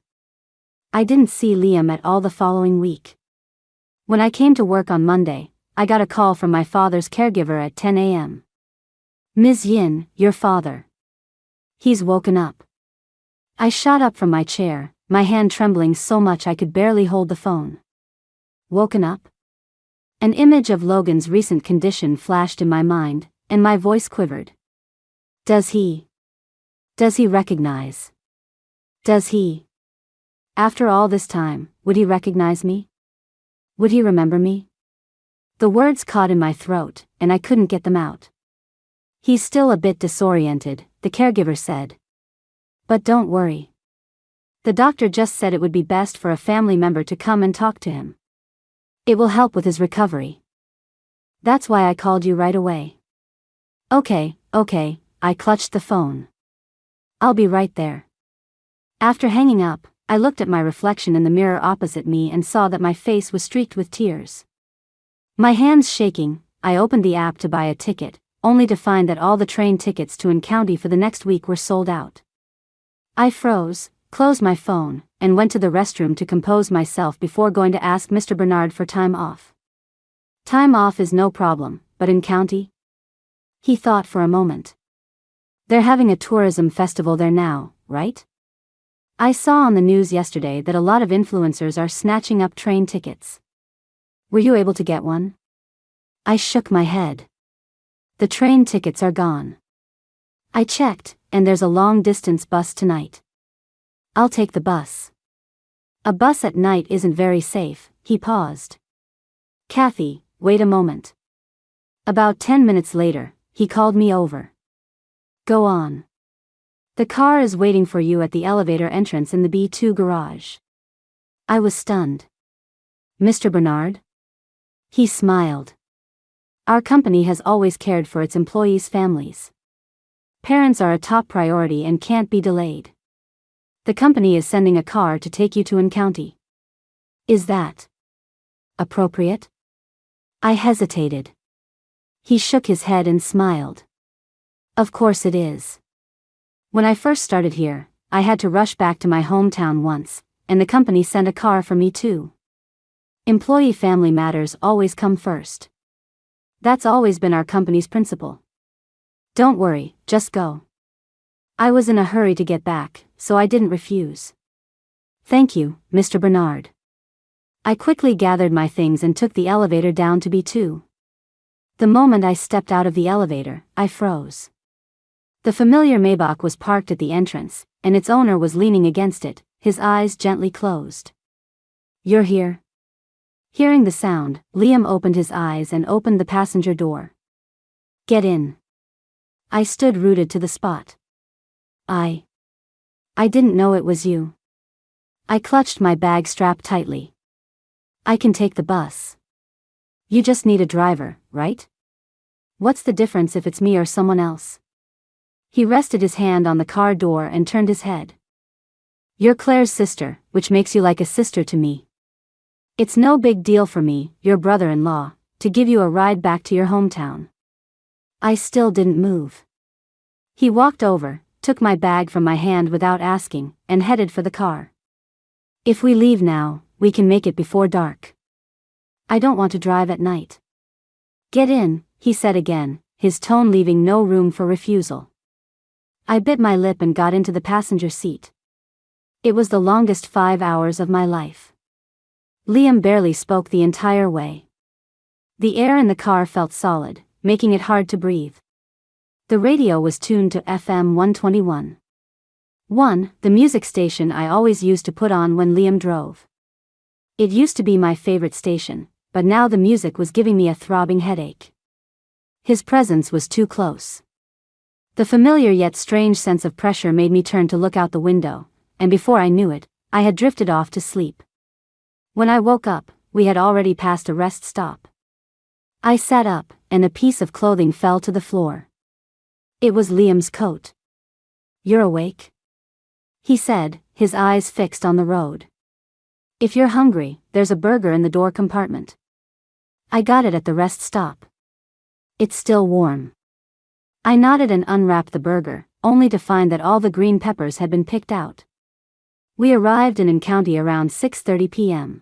I didn't see Liam at all the following week. When I came to work on Monday, I got a call from my father's caregiver at 10 a.m. "Ms. Yin, your father. He's woken up." I shot up from my chair, my hand trembling so much I could barely hold the phone. Woken up? An image of Logan's recent condition flashed in my mind, and my voice quivered. Does he? Does he recognize? Does he? After all this time, would he recognize me? Would he remember me? The words caught in my throat, and I couldn't get them out. He's still a bit disoriented, the caregiver said. But don't worry. The doctor just said it would be best for a family member to come and talk to him. It will help with his recovery. That's why I called you right away. Okay, I clutched the phone. I'll be right there. After hanging up, I looked at my reflection in the mirror opposite me and saw that my face was streaked with tears. My hands shaking, I opened the app to buy a ticket, only to find that all the train tickets to County for the next week were sold out. I froze, closed my phone, and went to the restroom to compose myself before going to ask Mr. Bernard for time off. Time off is no problem, but in County? He thought for a moment. They're having a tourism festival there now, right? I saw on the news yesterday that a lot of influencers are snatching up train tickets. Were you able to get one? I shook my head. The train tickets are gone. I checked, and there's a long-distance bus tonight. I'll take the bus. A bus at night isn't very safe, he paused. Kathy, wait a moment. About 10 minutes later, he called me over. Go on. The car is waiting for you at the elevator entrance in the B2 garage. I was stunned. Mr. Bernard? He smiled. Our company has always cared for its employees' families. Parents are a top priority and can't be delayed. The company is sending a car to take you to County. Is that appropriate? I hesitated. He shook his head and smiled. Of course it is. When I first started here, I had to rush back to my hometown once, and the company sent a car for me too. Employee family matters always come first. That's always been our company's principle. Don't worry, just go. I was in a hurry to get back, so I didn't refuse. Thank you, Mr. Bernard. I quickly gathered my things and took the elevator down to B2. The moment I stepped out of the elevator, I froze. The familiar Maybach was parked at the entrance, and its owner was leaning against it, his eyes gently closed. You're here? Hearing the sound, Liam opened his eyes and opened the passenger door. Get in. I stood rooted to the spot. I didn't know it was you. I clutched my bag strap tightly. I can take the bus. You just need a driver, right? What's the difference if it's me or someone else? He rested his hand on the car door and turned his head. You're Claire's sister, which makes you like a sister to me. It's no big deal for me, your brother-in-law, to give you a ride back to your hometown. I still didn't move. He walked over, took my bag from my hand without asking, and headed for the car. If we leave now, we can make it before dark. I don't want to drive at night. Get in, he said again, his tone leaving no room for refusal. I bit my lip and got into the passenger seat. It was the longest 5 hours of my life. Liam barely spoke the entire way. The air in the car felt solid, making it hard to breathe. The radio was tuned to FM 121. The music station I always used to put on when Liam drove. It used to be my favorite station, but now the music was giving me a throbbing headache. His presence was too close. The familiar yet strange sense of pressure made me turn to look out the window, and before I knew it, I had drifted off to sleep. When I woke up, we had already passed a rest stop. I sat up, and a piece of clothing fell to the floor. It was Liam's coat. You're awake? He said, his eyes fixed on the road. If you're hungry, there's a burger in the door compartment. I got it at the rest stop. It's still warm. I nodded and unwrapped the burger, only to find that all the green peppers had been picked out. We arrived in County around 6:30 p.m.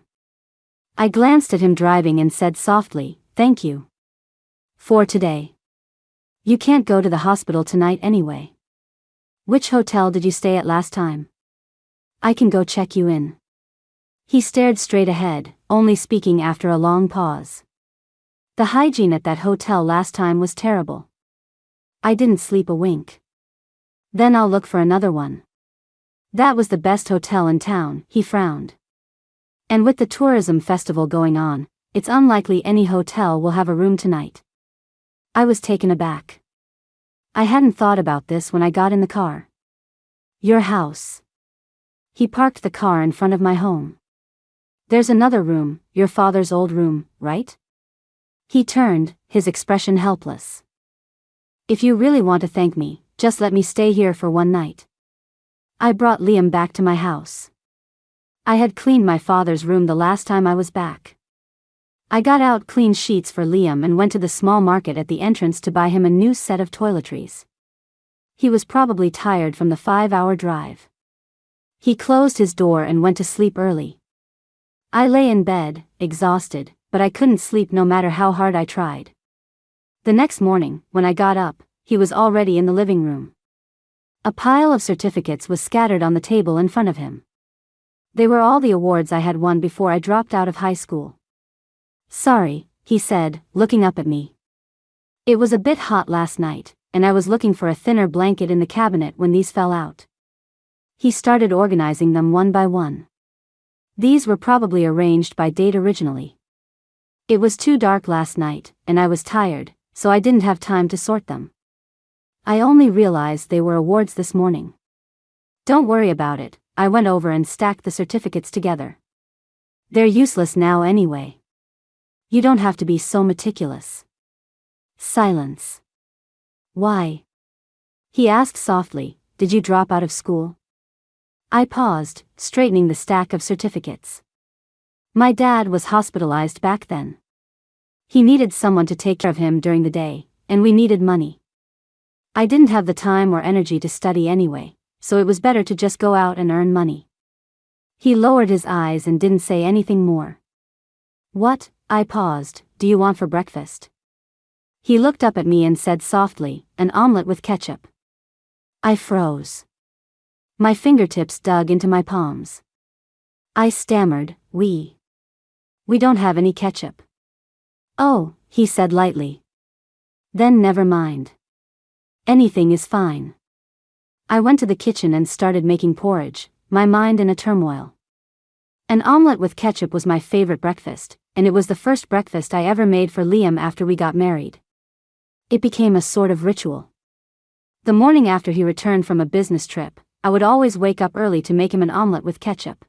I glanced at him driving and said softly, thank you. For today. You can't go to the hospital tonight anyway. Which hotel did you stay at last time? I can go check you in. He stared straight ahead, only speaking after a long pause. The hygiene at that hotel last time was terrible. I didn't sleep a wink. Then I'll look for another one. That was the best hotel in town, he frowned. And with the tourism festival going on, it's unlikely any hotel will have a room tonight. I was taken aback. I hadn't thought about this when I got in the car. Your house. He parked the car in front of my home. There's another room, your father's old room, right? He turned, his expression helpless. If you really want to thank me, just let me stay here for one night. I brought Liam back to my house. I had cleaned my father's room the last time I was back. I got out clean sheets for Liam and went to the small market at the entrance to buy him a new set of toiletries. He was probably tired from the 5-hour drive. He closed his door and went to sleep early. I lay in bed, exhausted, but I couldn't sleep no matter how hard I tried. The next morning, when I got up, he was already in the living room. A pile of certificates was scattered on the table in front of him. They were all the awards I had won before I dropped out of high school. Sorry, he said, looking up at me. It was a bit hot last night, and I was looking for a thinner blanket in the cabinet when these fell out. He started organizing them one by one. These were probably arranged by date originally. It was too dark last night, and I was tired, so I didn't have time to sort them. I only realized they were awards this morning. Don't worry about it, I went over and stacked the certificates together. They're useless now anyway. You don't have to be so meticulous. Silence. Why? He asked softly, did you drop out of school? I paused, straightening the stack of certificates. My dad was hospitalized back then. He needed someone to take care of him during the day, and we needed money. I didn't have the time or energy to study anyway, so it was better to just go out and earn money. He lowered his eyes and didn't say anything more. What, I paused, do you want for breakfast? He looked up at me and said softly, an omelet with ketchup. I froze. My fingertips dug into my palms. I stammered, we don't have any ketchup. Oh, he said lightly. Then never mind. Anything is fine. I went to the kitchen and started making porridge, my mind in a turmoil. An omelet with ketchup was my favorite breakfast, and it was the first breakfast I ever made for Liam after we got married. It became a sort of ritual. The morning after he returned from a business trip, I would always wake up early to make him an omelet with ketchup.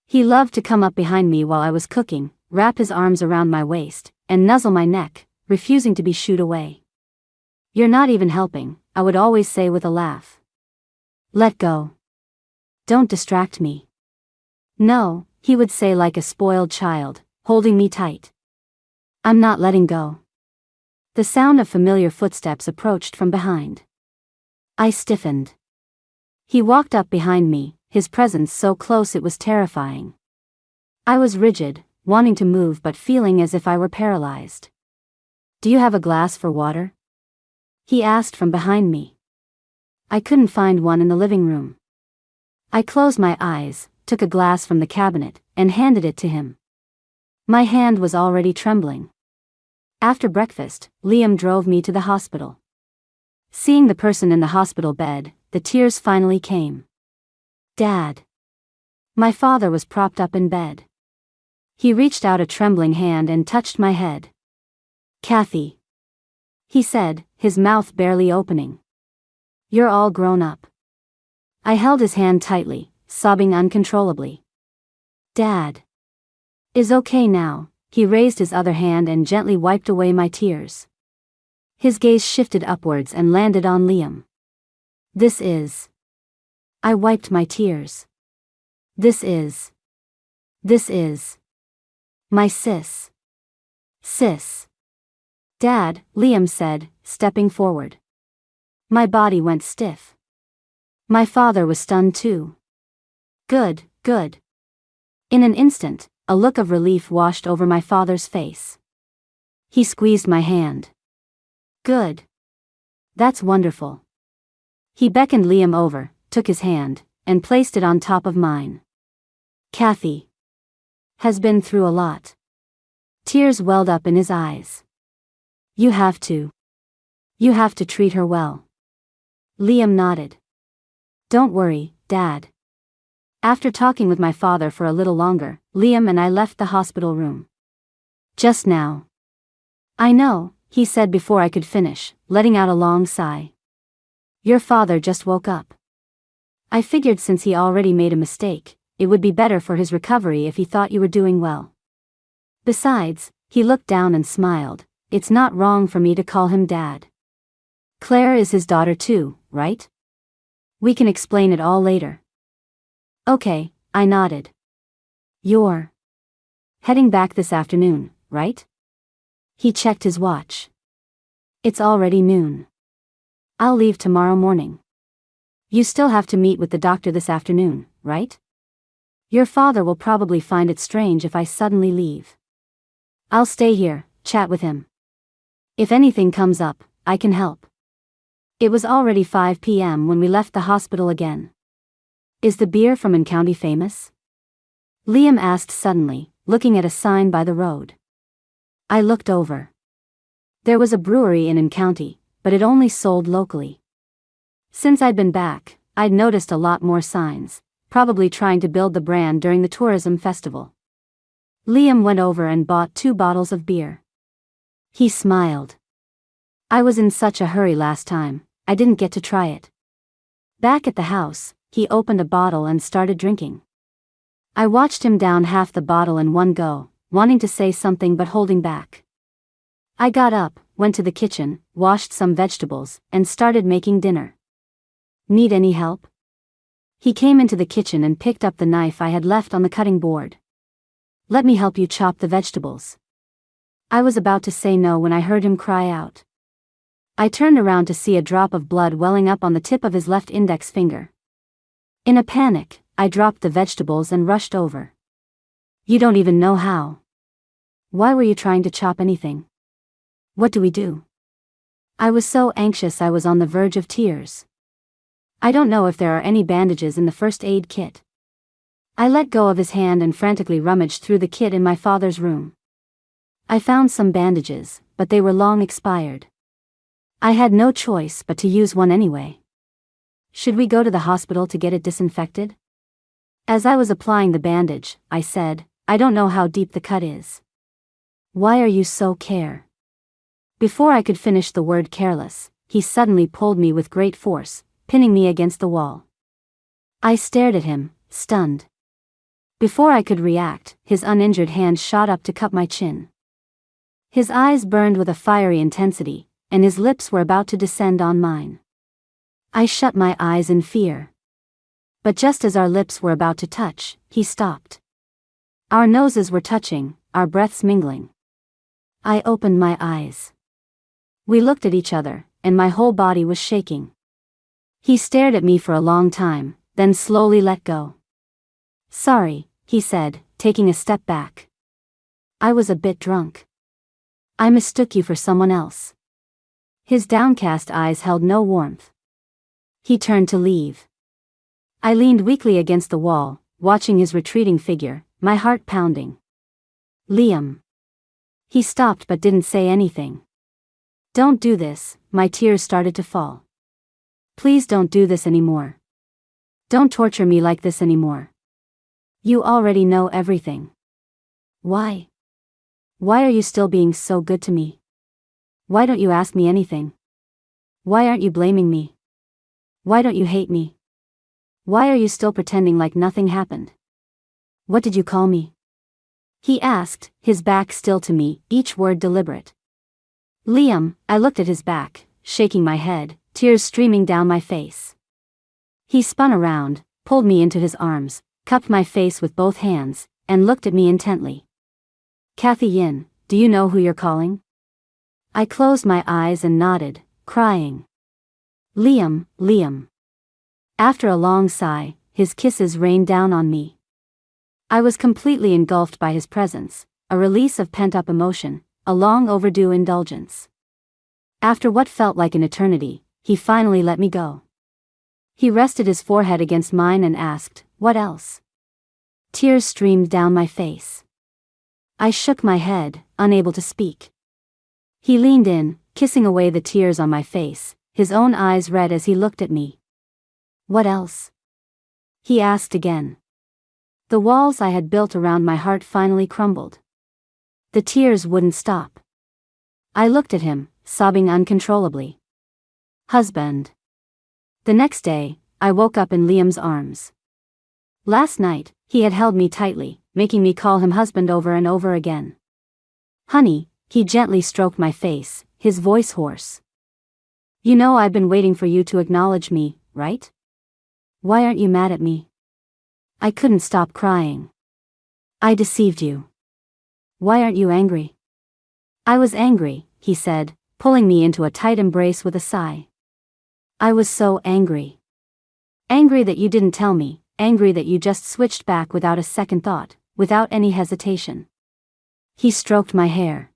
He loved to come up behind me while I was cooking, wrap his arms around my waist, and nuzzle my neck, refusing to be shooed away. You're not even helping, I would always say with a laugh. Let go. Don't distract me. No, he would say like a spoiled child, holding me tight. I'm not letting go. The sound of familiar footsteps approached from behind. I stiffened. He walked up behind me, his presence so close it was terrifying. I was rigid, wanting to move but feeling as if I were paralyzed. Do you have a glass for water? He asked from behind me. I couldn't find one in the living room. I closed my eyes, took a glass from the cabinet, and handed it to him. My hand was already trembling. After breakfast, Liam drove me to the hospital. Seeing the person in the hospital bed, the tears finally came. Dad. My father was propped up in bed. He reached out a trembling hand and touched my head. Kathy. He said, his mouth barely opening. You're all grown up. I held his hand tightly, sobbing uncontrollably. Dad. Is okay now. He raised his other hand and gently wiped away my tears. His gaze shifted upwards and landed on Liam. This is. I wiped my tears. This is. My sis. Sis. Dad, Liam said, stepping forward. My body went stiff. My father was stunned too. Good. In an instant, a look of relief washed over my father's face. He squeezed my hand. Good. That's wonderful. He beckoned Liam over, took his hand, and placed it on top of mine. Kathy has been through a lot. Tears welled up in his eyes. You have to treat her well. Liam nodded. Don't worry, Dad. After talking with my father for a little longer, Liam and I left the hospital room. Just now. I know, he said before I could finish, letting out a long sigh. Your father just woke up. I figured since he already made a mistake, it would be better for his recovery if he thought you were doing well. Besides, he looked down and smiled, it's not wrong for me to call him Dad. Claire is his daughter too, right? We can explain it all later. Okay, I nodded. You're heading back this afternoon, right? He checked his watch. It's already noon. I'll leave tomorrow morning. You still have to meet with the doctor this afternoon, right? Your father will probably find it strange if I suddenly leave. I'll stay here, chat with him. If anything comes up, I can help. It was already 5 p.m. when we left the hospital again. Is the beer from In County famous? Liam asked suddenly, looking at a sign by the road. I looked over. There was a brewery in County, but it only sold locally. Since I'd been back, I'd noticed a lot more signs, probably trying to build the brand during the tourism festival. Liam went over and bought 2 bottles of beer. He smiled. I was in such a hurry last time, I didn't get to try it. Back at the house, he opened a bottle and started drinking. I watched him down half the bottle in one go, wanting to say something but holding back. I got up, went to the kitchen, washed some vegetables, and started making dinner. Need any help? He came into the kitchen and picked up the knife I had left on the cutting board. Let me help you chop the vegetables. I was about to say no when I heard him cry out. I turned around to see a drop of blood welling up on the tip of his left index finger. In a panic, I dropped the vegetables and rushed over. You don't even know how. Why were you trying to chop anything? What do we do? I was so anxious I was on the verge of tears. I don't know if there are any bandages in the first aid kit. I let go of his hand and frantically rummaged through the kit in my father's room. I found some bandages, but they were long expired. I had no choice but to use one anyway. Should we go to the hospital to get it disinfected? As I was applying the bandage, I said, I don't know how deep the cut is. Why are you so care? Before I could finish the word careless, he suddenly pulled me with great force, pinning me against the wall. I stared at him, stunned. Before I could react, his uninjured hand shot up to cup my chin. His eyes burned with a fiery intensity, and his lips were about to descend on mine. I shut my eyes in fear. But just as our lips were about to touch, he stopped. Our noses were touching, our breaths mingling. I opened my eyes. We looked at each other, and my whole body was shaking. He stared at me for a long time, then slowly let go. Sorry, he said, taking a step back. I was a bit drunk. I mistook you for someone else. His downcast eyes held no warmth. He turned to leave. I leaned weakly against the wall, watching his retreating figure, my heart pounding. Liam. He stopped but didn't say anything. Don't do this, my tears started to fall. Please don't do this anymore. Don't torture me like this anymore. You already know everything. Why? Why are you still being so good to me? Why don't you ask me anything? Why aren't you blaming me? Why don't you hate me? Why are you still pretending like nothing happened? What did you call me? He asked, his back still to me, each word deliberate. Liam, I looked at his back, shaking my head, tears streaming down my face. He spun around, pulled me into his arms, cupped my face with both hands, and looked at me intently. Kathy Yin, do you know who you're calling? I closed my eyes and nodded, crying. Liam, Liam. After a long sigh, his kisses rained down on me. I was completely engulfed by his presence, a release of pent-up emotion, a long overdue indulgence. After what felt like an eternity, he finally let me go. He rested his forehead against mine and asked, what else? Tears streamed down my face. I shook my head, unable to speak. He leaned in, kissing away the tears on my face, his own eyes red as he looked at me. What else? He asked again. The walls I had built around my heart finally crumbled. The tears wouldn't stop. I looked at him, sobbing uncontrollably. Husband. The next day, I woke up in Liam's arms. Last night, he had held me tightly, making me call him husband over and over again. Honey, he gently stroked my face, his voice hoarse. You know I've been waiting for you to acknowledge me, right? Why aren't you mad at me? I couldn't stop crying. I deceived you. Why aren't you angry? I was angry, he said, pulling me into a tight embrace with a sigh. I was so angry. Angry that you didn't tell me, angry that you just switched back without a second thought, without any hesitation. He stroked my hair.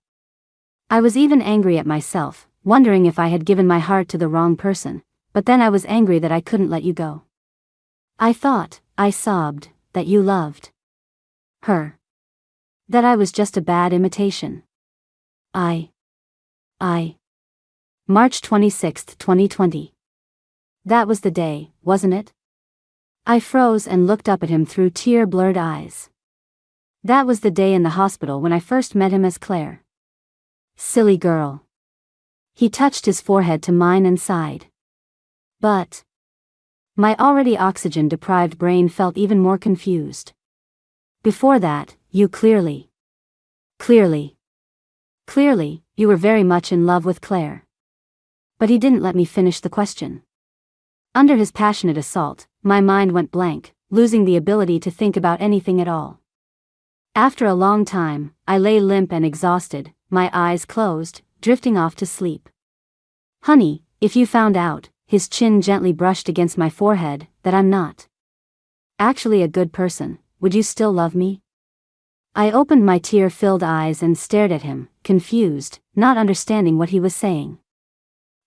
I was even angry at myself, wondering if I had given my heart to the wrong person, but then I was angry that I couldn't let you go. I thought, I sobbed, that you loved her. That I was just a bad imitation. March 26, 2020. That was the day, wasn't it? I froze and looked up at him through tear-blurred eyes. That was the day in the hospital when I first met him as Claire. Silly girl. He touched his forehead to mine and sighed. But my already oxygen-deprived brain felt even more confused. Before that, you clearly, you were very much in love with Claire. But he didn't let me finish the question. Under his passionate assault, my mind went blank, losing the ability to think about anything at all. After a long time, I lay limp and exhausted, my eyes closed, drifting off to sleep. Honey, if you found out, his chin gently brushed against my forehead, that I'm not actually a good person, would you still love me? I opened my tear-filled eyes and stared at him, confused, not understanding what he was saying.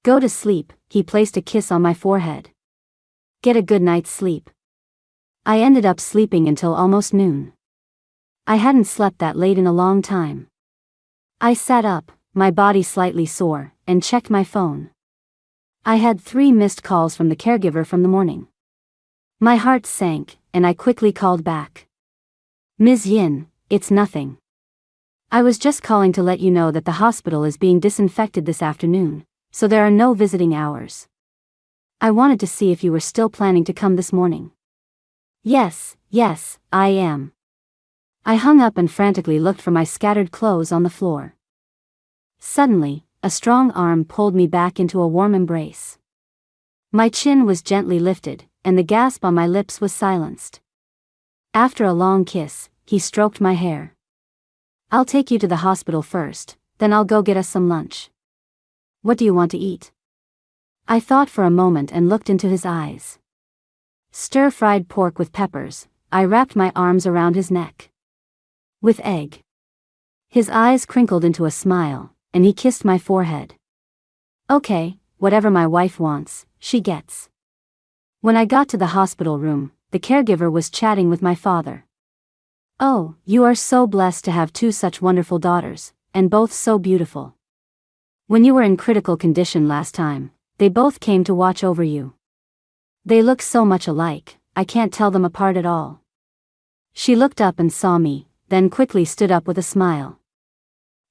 Go to sleep, he placed a kiss on my forehead. Get a good night's sleep. I ended up sleeping until almost noon. I hadn't slept that late in a long time. I sat up, my body slightly sore, and checked my phone. I had 3 missed calls from the caregiver from the morning. My heart sank, and I quickly called back. Ms. Yin, it's nothing. I was just calling to let you know that the hospital is being disinfected this afternoon, so there are no visiting hours. I wanted to see if you were still planning to come this morning. Yes, I am. I hung up and frantically looked for my scattered clothes on the floor. Suddenly, a strong arm pulled me back into a warm embrace. My chin was gently lifted, and the gasp on my lips was silenced. After a long kiss, he stroked my hair. I'll take you to the hospital first, then I'll go get us some lunch. What do you want to eat? I thought for a moment and looked into his eyes. Stir-fried pork with peppers. I wrapped my arms around his neck. With egg. His eyes crinkled into a smile, and he kissed my forehead. Okay, whatever my wife wants, she gets. When I got to the hospital room, the caregiver was chatting with my father. Oh, you are so blessed to have 2 such wonderful daughters, and both so beautiful. When you were in critical condition last time, they both came to watch over you. They look so much alike, I can't tell them apart at all. She looked up and saw me, then quickly stood up with a smile.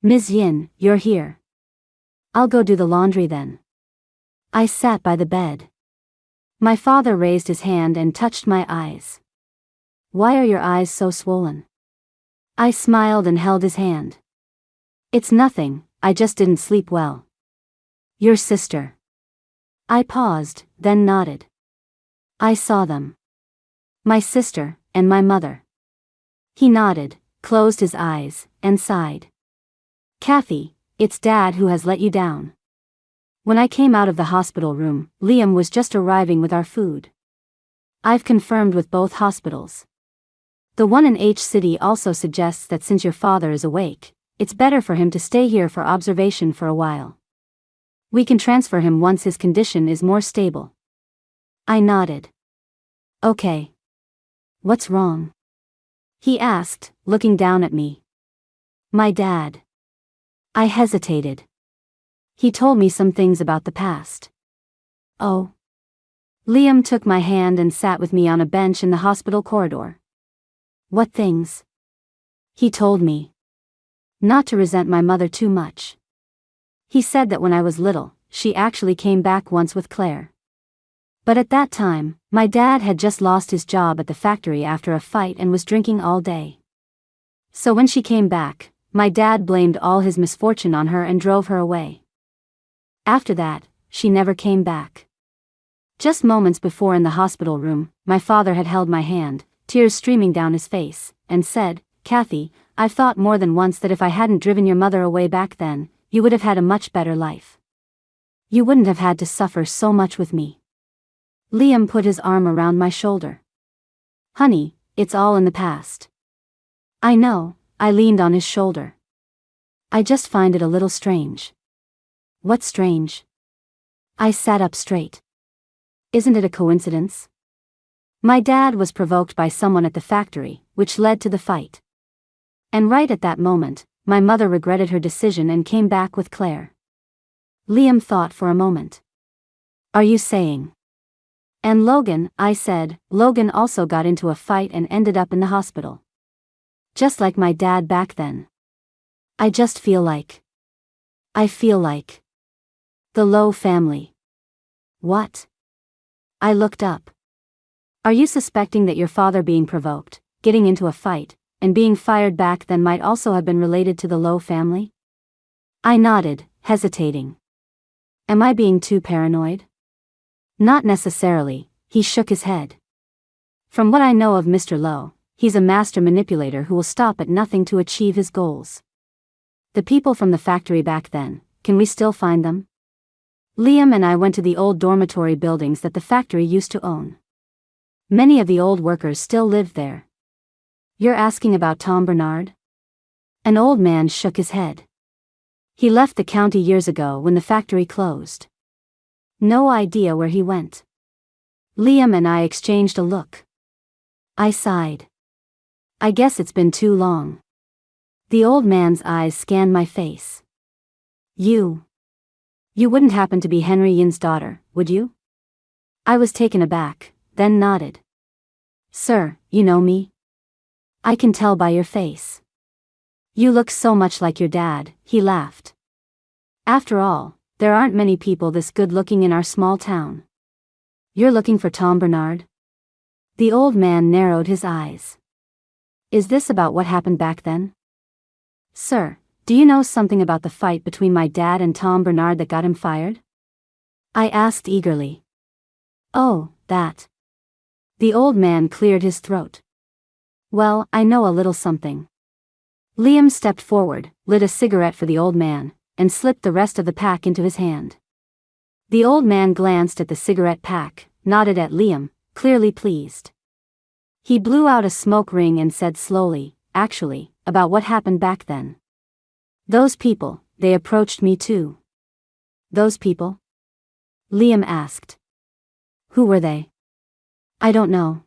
Ms. Yin, you're here. I'll go do the laundry then. I sat by the bed. My father raised his hand and touched my eyes. Why are your eyes so swollen? I smiled and held his hand. It's nothing, I just didn't sleep well. Your sister. I paused, then nodded. I saw them. My sister, and my mother. He nodded, closed his eyes, and sighed. Kathy, it's Dad who has let you down. When I came out of the hospital room, Liam was just arriving with our food. I've confirmed with both hospitals. The one in H City also suggests that since your father is awake, it's better for him to stay here for observation for a while. We can transfer him once his condition is more stable. I nodded. Okay. What's wrong? He asked, looking down at me. My dad. I hesitated. He told me some things about the past. Oh. Liam took my hand and sat with me on a bench in the hospital corridor. What things? He told me. Not to resent my mother too much. He said that when I was little, she actually came back once with Claire. But at that time, my dad had just lost his job at the factory after a fight and was drinking all day. So when she came back, my dad blamed all his misfortune on her and drove her away. After that, she never came back. Just moments before in the hospital room, my father had held my hand, tears streaming down his face, and said, "Kathy, I've thought more than once that if I hadn't driven your mother away back then, you would have had a much better life. You wouldn't have had to suffer so much with me." Liam put his arm around my shoulder. "Honey, it's all in the past." "I know," I leaned on his shoulder. "I just find it a little strange." "What's strange?" I sat up straight. "Isn't it a coincidence? My dad was provoked by someone at the factory, which led to the fight. And right at that moment, my mother regretted her decision and came back with Claire." Liam thought for a moment. "Are you saying?" "And Logan," I said. "Logan also got into a fight and ended up in the hospital. Just like my dad back then. I feel like the Lowe family." "What?" I looked up. "Are you suspecting that your father being provoked, getting into a fight, and being fired back then might also have been related to the Lowe family?" I nodded, hesitating. "Am I being too paranoid?" "Not necessarily," he shook his head. "From what I know of Mr. Lowe, he's a master manipulator who will stop at nothing to achieve his goals. The people from the factory back then, can we still find them?" Liam and I went to the old dormitory buildings that the factory used to own. Many of the old workers still lived there. "You're asking about Tom Bernard?" An old man shook his head. "He left the county years ago when the factory closed. No idea where he went." Liam and I exchanged a look. I sighed. "I guess it's been too long." The old man's eyes scanned my face. You wouldn't happen to be Henry Yin's daughter, would you?" I was taken aback, then nodded. "Sir, you know me? I can tell by your face. You look so much like your dad," he laughed. "After all, there aren't many people this good looking in our small town." "You're looking for Tom Bernard?" The old man narrowed his eyes. "Is this about what happened back then?" "Sir, do you know something about the fight between my dad and Tom Bernard that got him fired?" I asked eagerly. "Oh, that." The old man cleared his throat. "Well, I know a little something." Liam stepped forward, lit a cigarette for the old man, and slipped the rest of the pack into his hand. The old man glanced at the cigarette pack, nodded at Liam, clearly pleased. He blew out a smoke ring and said slowly, "Actually, about what happened back then. Those people, they approached me too." "Those people?" Liam asked. "Who were they?" "I don't know.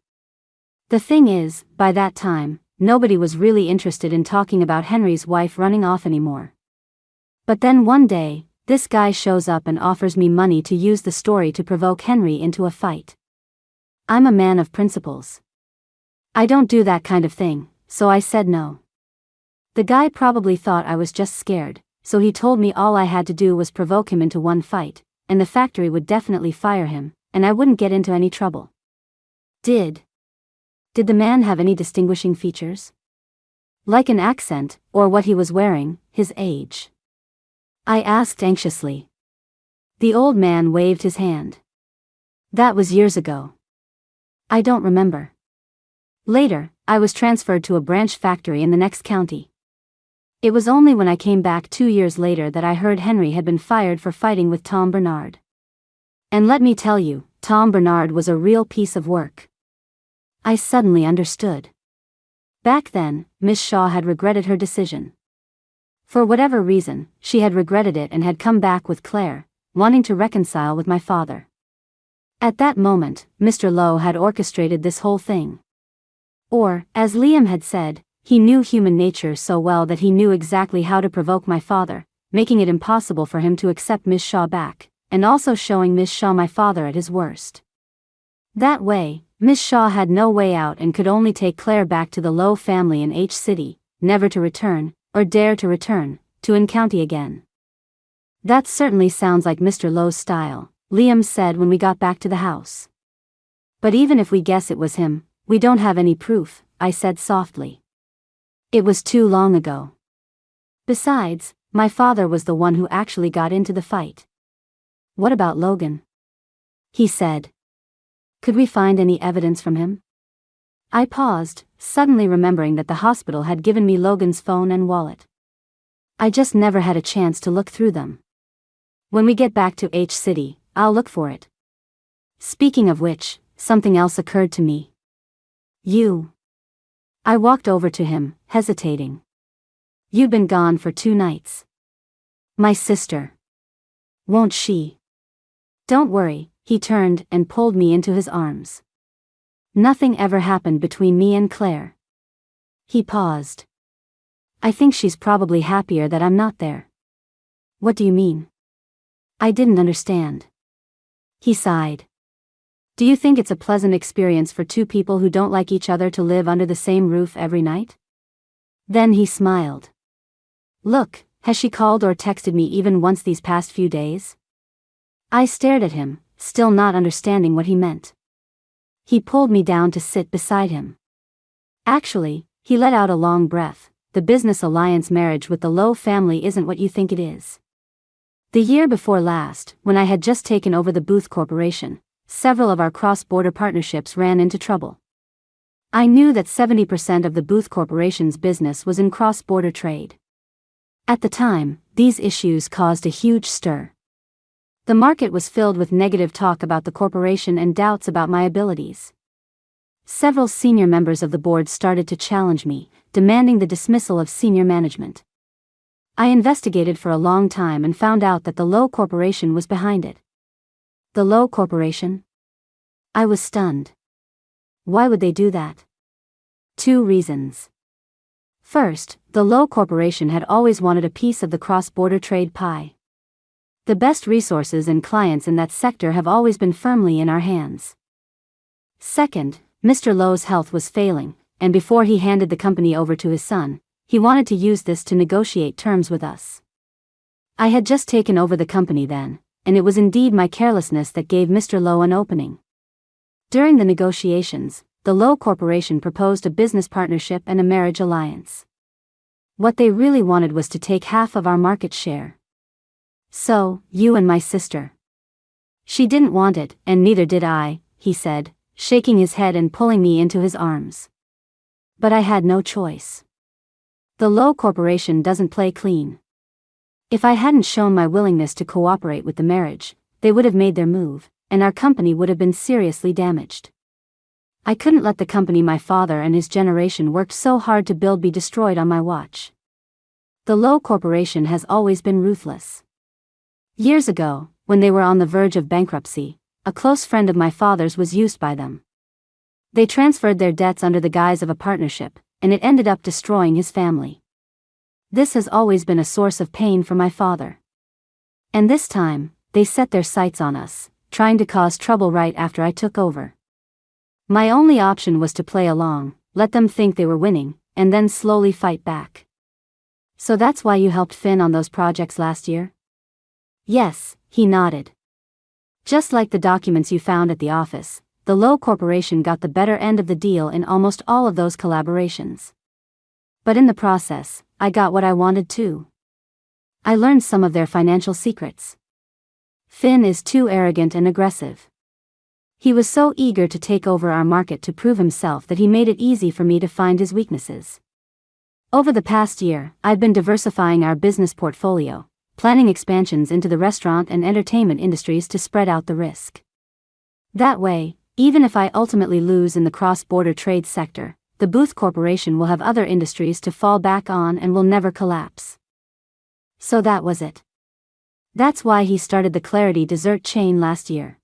The thing is, by that time, nobody was really interested in talking about Henry's wife running off anymore. But then one day, this guy shows up and offers me money to use the story to provoke Henry into a fight. I'm a man of principles. I don't do that kind of thing, so I said no. The guy probably thought I was just scared, so he told me all I had to do was provoke him into one fight, and the factory would definitely fire him, and I wouldn't get into any trouble." Did the man have any distinguishing features? Like an accent, or what he was wearing, his age? I asked anxiously. The old man waved his hand. "That was years ago. I don't remember. Later, I was transferred to a branch factory in the next county. It was only when I came back 2 years later that I heard Henry had been fired for fighting with Tom Bernard. And let me tell you, Tom Bernard was a real piece of work." I suddenly understood. Back then, Miss Shaw had regretted her decision. For whatever reason, she had regretted it and had come back with Claire, wanting to reconcile with my father. At that moment, Mr. Lowe had orchestrated this whole thing. Or, as Liam had said, he knew human nature so well that he knew exactly how to provoke my father, making it impossible for him to accept Miss Shaw back, and also showing Miss Shaw my father at his worst. That way, Miss Shaw had no way out and could only take Claire back to the Lowe family in H City, never to return, or dare to return, to N County again. That certainly sounds like Mr. Lowe's style, Liam said when we got back to the house. But even if we guess it was him, we don't have any proof, I said softly. It was too long ago. Besides, my father was the one who actually got into the fight. What about Logan? He said. Could we find any evidence from him? I paused, suddenly remembering that the hospital had given me Logan's phone and wallet. I just never had a chance to look through them. When we get back to H City, I'll look for it. Speaking of which, something else occurred to me. You. I walked over to him, hesitating. You've been gone for 2 nights. My sister. Won't she? Don't worry, he turned and pulled me into his arms. Nothing ever happened between me and Claire. He paused. I think she's probably happier that I'm not there. What do you mean? I didn't understand. He sighed. Do you think it's a pleasant experience for 2 people who don't like each other to live under the same roof every night? Then he smiled. Look, has she called or texted me even once these past few days? I stared at him, still not understanding what he meant. He pulled me down to sit beside him. Actually, he let out a long breath. The business alliance marriage with the Lowe family isn't what you think it is. The year before last, when I had just taken over the Booth Corporation, several of our cross-border partnerships ran into trouble. I knew that 70% of the Booth Corporation's business was in cross-border trade. At the time, these issues caused a huge stir. The market was filled with negative talk about the corporation and doubts about my abilities. Several senior members of the board started to challenge me, demanding the dismissal of senior management. I investigated for a long time and found out that the Lowe Corporation was behind it. The Lowe Corporation? I was stunned. Why would they do that? 2 reasons. First, the Lowe Corporation had always wanted a piece of the cross-border trade pie. The best resources and clients in that sector have always been firmly in our hands. Second, Mr. Lowe's health was failing, and before he handed the company over to his son, he wanted to use this to negotiate terms with us. I had just taken over the company then, and it was indeed my carelessness that gave Mr. Lowe an opening. During the negotiations, the Lowe Corporation proposed a business partnership and a marriage alliance. What they really wanted was to take half of our market share. So, you and my sister. She didn't want it, and neither did I, he said, shaking his head and pulling me into his arms. But I had no choice. The Lowe Corporation doesn't play clean. If I hadn't shown my willingness to cooperate with the marriage, they would have made their move, and our company would have been seriously damaged. I couldn't let the company my father and his generation worked so hard to build be destroyed on my watch. The Lowe Corporation has always been ruthless. Years ago, when they were on the verge of bankruptcy, a close friend of my father's was used by them. They transferred their debts under the guise of a partnership, and it ended up destroying his family. This has always been a source of pain for my father. And this time, they set their sights on us, trying to cause trouble right after I took over. My only option was to play along, let them think they were winning, and then slowly fight back. So that's why you helped Finn on those projects last year? Yes, he nodded. Just like the documents you found at the office, the Lowe Corporation got the better end of the deal in almost all of those collaborations. But in the process, I got what I wanted too. I learned some of their financial secrets. Finn is too arrogant and aggressive. He was so eager to take over our market to prove himself that he made it easy for me to find his weaknesses. Over the past year, I've been diversifying our business portfolio, planning expansions into the restaurant and entertainment industries to spread out the risk. That way, even if I ultimately lose in the cross-border trade sector, the Booth Corporation will have other industries to fall back on and will never collapse. So that was it. That's why he started the Clarity dessert chain last year.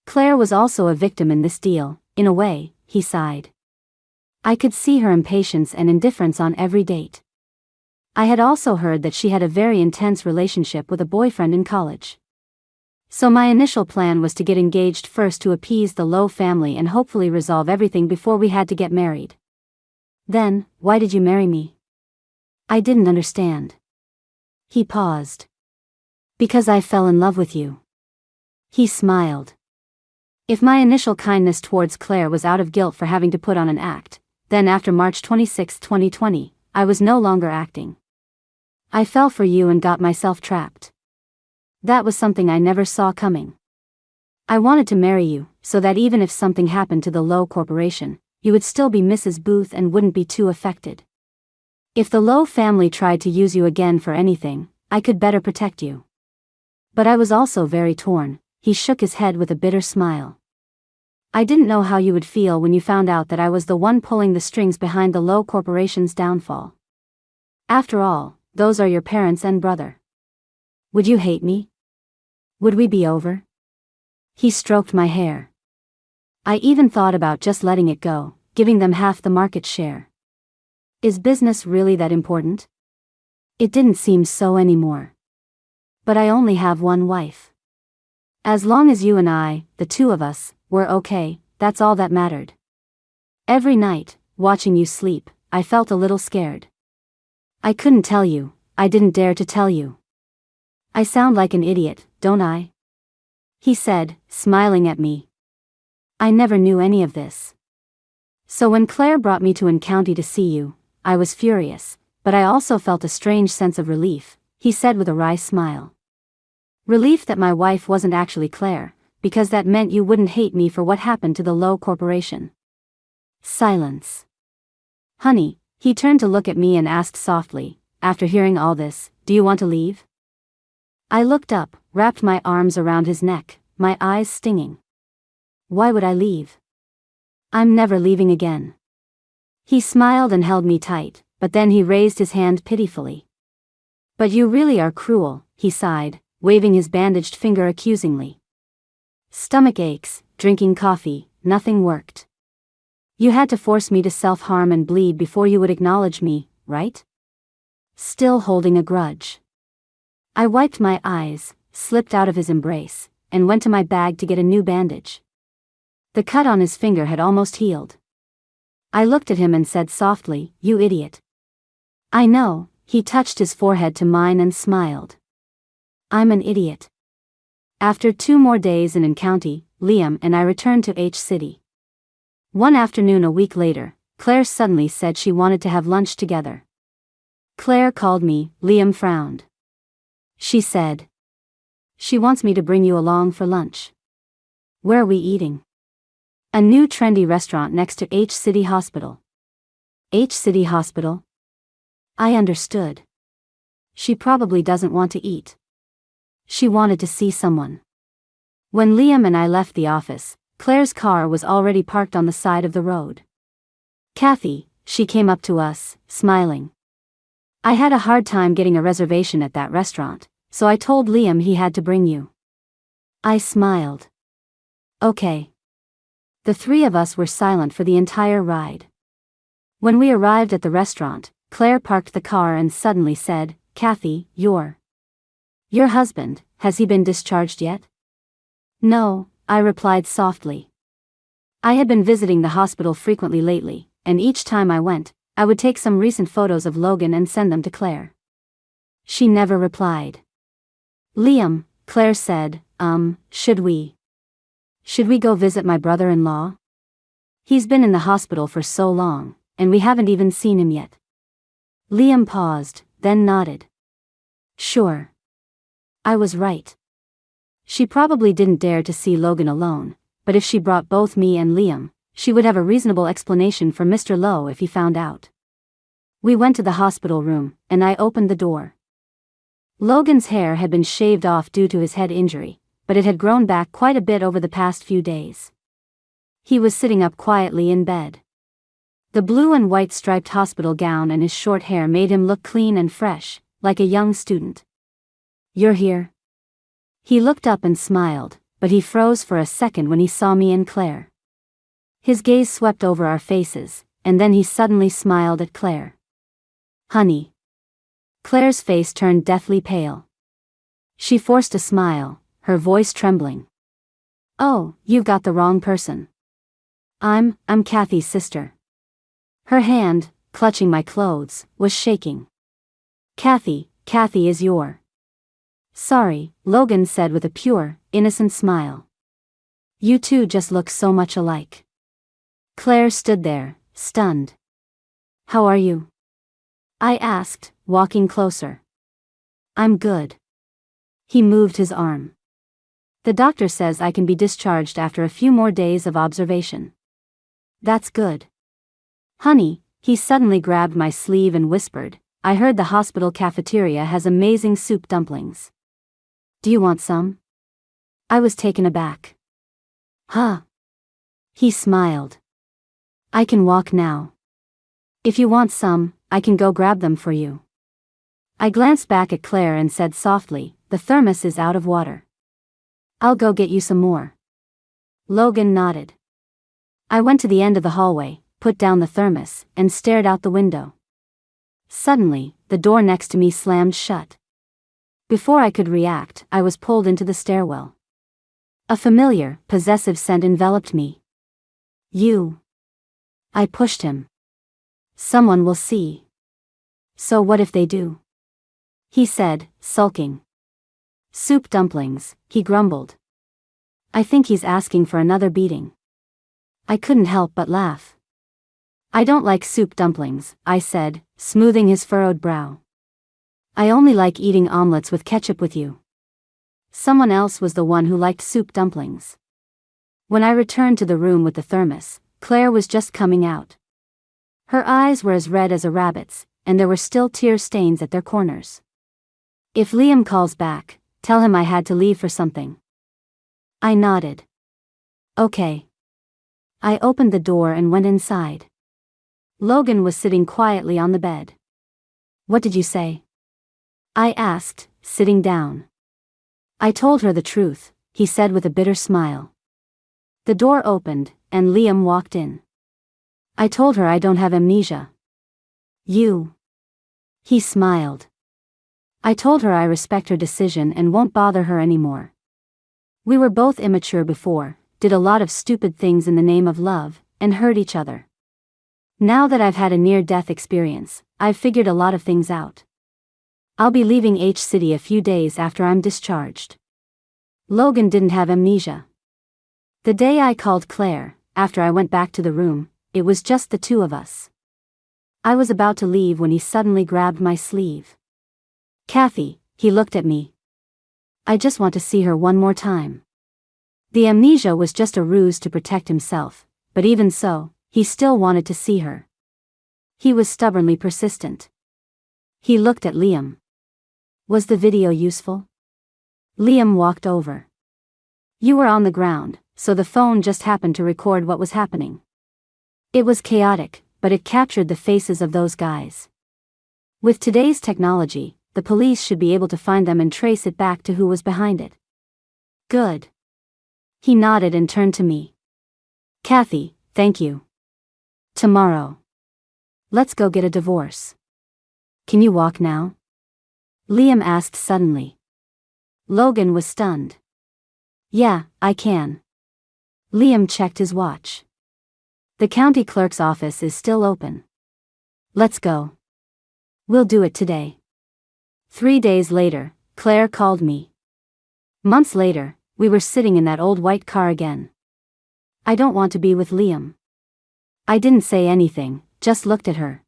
Claire was also a victim in this deal, in a way, he sighed. I could see her impatience and indifference on every date. I had also heard that she had a very intense relationship with a boyfriend in college. So my initial plan was to get engaged first to appease the Lowe family and hopefully resolve everything before we had to get married. Then, why did you marry me? I didn't understand. He paused. Because I fell in love with you. He smiled. If my initial kindness towards Claire was out of guilt for having to put on an act, then after March 26, 2020, I was no longer acting. I fell for you and got myself trapped. That was something I never saw coming. I wanted to marry you, so that even if something happened to the Lowe Corporation, you would still be Mrs. Booth and wouldn't be too affected. If the Lowe family tried to use you again for anything, I could better protect you. But I was also very torn. He shook his head with a bitter smile. I didn't know how you would feel when you found out that I was the one pulling the strings behind the Lowe Corporation's downfall. After all, those are your parents and brother. Would you hate me? Would we be over? He stroked my hair. I even thought about just letting it go, giving them half the market share. Is business really that important? It didn't seem so anymore. But I only have one wife. As long as you and I, the two of us, were okay, that's all that mattered. Every night, watching you sleep, I felt a little scared. I couldn't tell you, I didn't dare to tell you. I sound like an idiot, don't I? He said, smiling at me. I never knew any of this. So when Claire brought me to N County to see you, I was furious, but I also felt a strange sense of relief, he said with a wry smile. Relief that my wife wasn't actually Claire, because that meant you wouldn't hate me for what happened to the Lowe Corporation. Silence. Honey, he turned to look at me and asked softly, after hearing all this, do you want to leave? I looked up, wrapped my arms around his neck, my eyes stinging. Why would I leave? I'm never leaving again. He smiled and held me tight, but then he raised his hand pitifully. But you really are cruel, he sighed, waving his bandaged finger accusingly. Stomach aches, drinking coffee, nothing worked. You had to force me to self-harm and bleed before you would acknowledge me, right? Still holding a grudge. I wiped my eyes, slipped out of his embrace, and went to my bag to get a new bandage. The cut on his finger had almost healed. I looked at him and said softly, you idiot. I know, he touched his forehead to mine and smiled. I'm an idiot. After 2 more days in N County, Liam and I returned to H City. One afternoon a week later, Claire suddenly said she wanted to have lunch together. Claire called me, Liam frowned. She said. She wants me to bring you along for lunch. Where are we eating? A new trendy restaurant next to H City Hospital. H City Hospital? I understood. She probably doesn't want to eat. She wanted to see someone. When Liam and I left the office, Claire's car was already parked on the side of the road. Kathy, she came up to us, smiling. I had a hard time getting a reservation at that restaurant, so I told Liam he had to bring you. I smiled. Okay. The 3 of us were silent for the entire ride. When we arrived at the restaurant, Claire parked the car and suddenly said, Kathy, your husband, has he been discharged yet? No, I replied softly. I had been visiting the hospital frequently lately, and each time I went, I would take some recent photos of Logan and send them to Claire. She never replied. Liam, Claire said, should we go visit my brother-in-law? He's been in the hospital for so long, and we haven't even seen him yet. Liam paused, then nodded. Sure. I was right. She probably didn't dare to see Logan alone, but if she brought both me and Liam, she would have a reasonable explanation for Mr. Lowe if he found out. We went to the hospital room, and I opened the door. Logan's hair had been shaved off due to his head injury, but it had grown back quite a bit over the past few days. He was sitting up quietly in bed. The blue and white striped hospital gown and his short hair made him look clean and fresh, like a young student. You're here? He looked up and smiled, but he froze for a second when he saw me and Claire. His gaze swept over our faces, and then he suddenly smiled at Claire. Honey. Claire's face turned deathly pale. She forced a smile, her voice trembling. "Oh, you've got the wrong person. I'm Kathy's sister." Her hand, clutching my clothes, was shaking. Kathy is your..." "Sorry," Logan said with a pure, innocent smile. "You two just look so much alike." Claire stood there, stunned. "How are you?" I asked, walking closer. "I'm good." He moved his arm. "The doctor says I can be discharged after a few more days of observation." "That's good." "Honey," he suddenly grabbed my sleeve and whispered, "I heard the hospital cafeteria has amazing soup dumplings. Do you want some?" I was taken aback. "Huh?" He smiled. "I can walk now. If you want some, I can go grab them for you." I glanced back at Claire and said softly, "The thermos is out of water. I'll go get you some more." Logan nodded. I went to the end of the hallway, put down the thermos, and stared out the window. Suddenly, the door next to me slammed shut. Before I could react, I was pulled into the stairwell. A familiar, possessive scent enveloped me. "You." I pushed him. "Someone will see." "So what if they do?" he said, sulking. "Soup dumplings," he grumbled. "I think he's asking for another beating." I couldn't help but laugh. "I don't like soup dumplings," I said, smoothing his furrowed brow. "I only like eating omelets with ketchup with you." Someone else was the one who liked soup dumplings. When I returned to the room with the thermos, Claire was just coming out. Her eyes were as red as a rabbit's, and there were still tear stains at their corners. "If Liam calls back, tell him I had to leave for something." I nodded. "Okay." I opened the door and went inside. Logan was sitting quietly on the bed. "What did you say?" I asked, sitting down. "I told her the truth," he said with a bitter smile. The door opened, and Liam walked in. "I told her I don't have amnesia." "You..." He smiled. "I told her I respect her decision and won't bother her anymore. We were both immature before, did a lot of stupid things in the name of love, and hurt each other. Now that I've had a near-death experience, I've figured a lot of things out. I'll be leaving H-City a few days after I'm discharged." Logan didn't have amnesia. The day I called Claire, after I went back to the room, it was just the two of us. I was about to leave when he suddenly grabbed my sleeve. "Kathy," he looked at me. "I just want to see her one more time." The amnesia was just a ruse to protect himself, but even so, he still wanted to see her. He was stubbornly persistent. He looked at Liam. "Was the video useful?" Liam walked over. "You were on the ground, so the phone just happened to record what was happening. It was chaotic, but it captured the faces of those guys. With today's technology, the police should be able to find them and trace it back to who was behind it." "Good." He nodded and turned to me. "Kathy, thank you. Tomorrow. Let's go get a divorce." "Can you walk now?" Liam asked suddenly. Logan was stunned. "Yeah, I can." Liam checked his watch. "The county clerk's office is still open. Let's go. We'll do it today." 3 days later, Claire called me. Months later, we were sitting in that old white car again. "I don't want to be with Liam." I didn't say anything, just looked at her.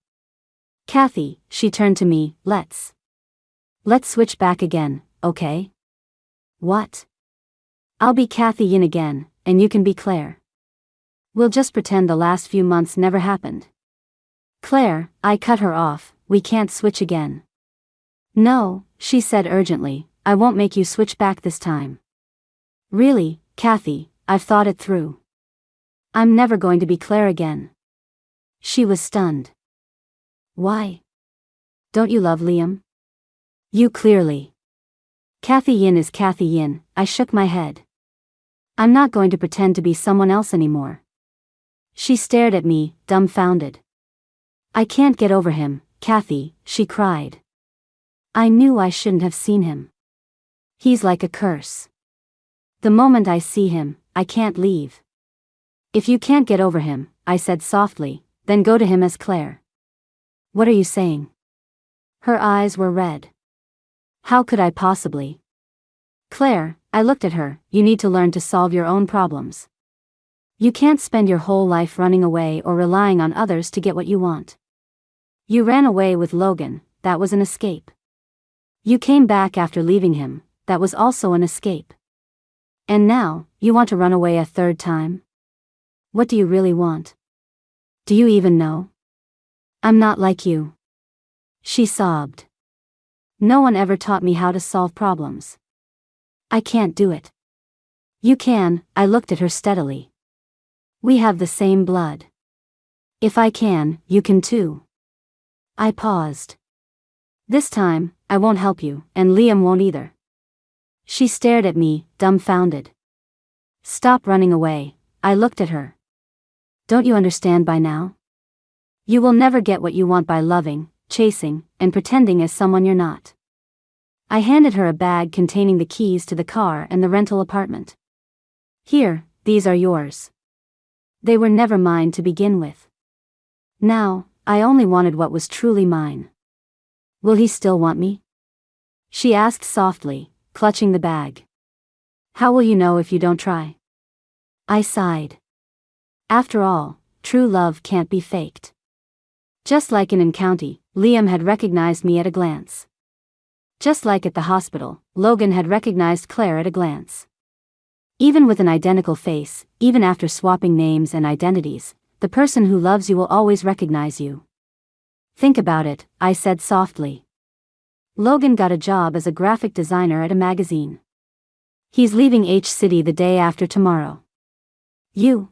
"Kathy," she turned to me, let's switch back again, okay?" "What?" "I'll be Kathy Yin again, and you can be Claire. We'll just pretend the last few months never happened." "Claire," I cut her off, "we can't switch again." "No," she said urgently, "I won't make you switch back this time. Really, Kathy, I've thought it through. I'm never going to be Claire again." She was stunned. "Why? Don't you love Liam?" "You clearly..." "Kathy Yin is Kathy Yin," I shook my head. "I'm not going to pretend to be someone else anymore." She stared at me, dumbfounded. "I can't get over him, Kathy," she cried. "I knew I shouldn't have seen him. He's like a curse." The moment I see him, I can't leave. If you can't get over him, I said softly, then go to him as Claire. What are you saying? Her eyes were red. How could I possibly? Claire, I looked at her, you need to learn to solve your own problems. You can't spend your whole life running away or relying on others to get what you want. You ran away with Logan, that was an escape. You came back after leaving him, that was also an escape. And now, you want to run away a third time? What do you really want? Do you even know? I'm not like you. She sobbed. No one ever taught me how to solve problems. I can't do it. You can, I looked at her steadily. We have the same blood. If I can, you can too. I paused. This time, I won't help you, and Liam won't either. She stared at me, dumbfounded. Stop running away, I looked at her. Don't you understand by now? You will never get what you want by loving, chasing, and pretending as someone you're not. I handed her a bag containing the keys to the car and the rental apartment. Here, these are yours. They were never mine to begin with. Now, I only wanted what was truly mine. Will he still want me? She asked softly, clutching the bag. How will you know if you don't try? I sighed. After all, true love can't be faked. Just like in County, Liam had recognized me at a glance. Just like at the hospital, Logan had recognized Claire at a glance. Even with an identical face, even after swapping names and identities, the person who loves you will always recognize you. Think about it, I said softly. Logan got a job as a graphic designer at a magazine. He's leaving H-City the day after tomorrow.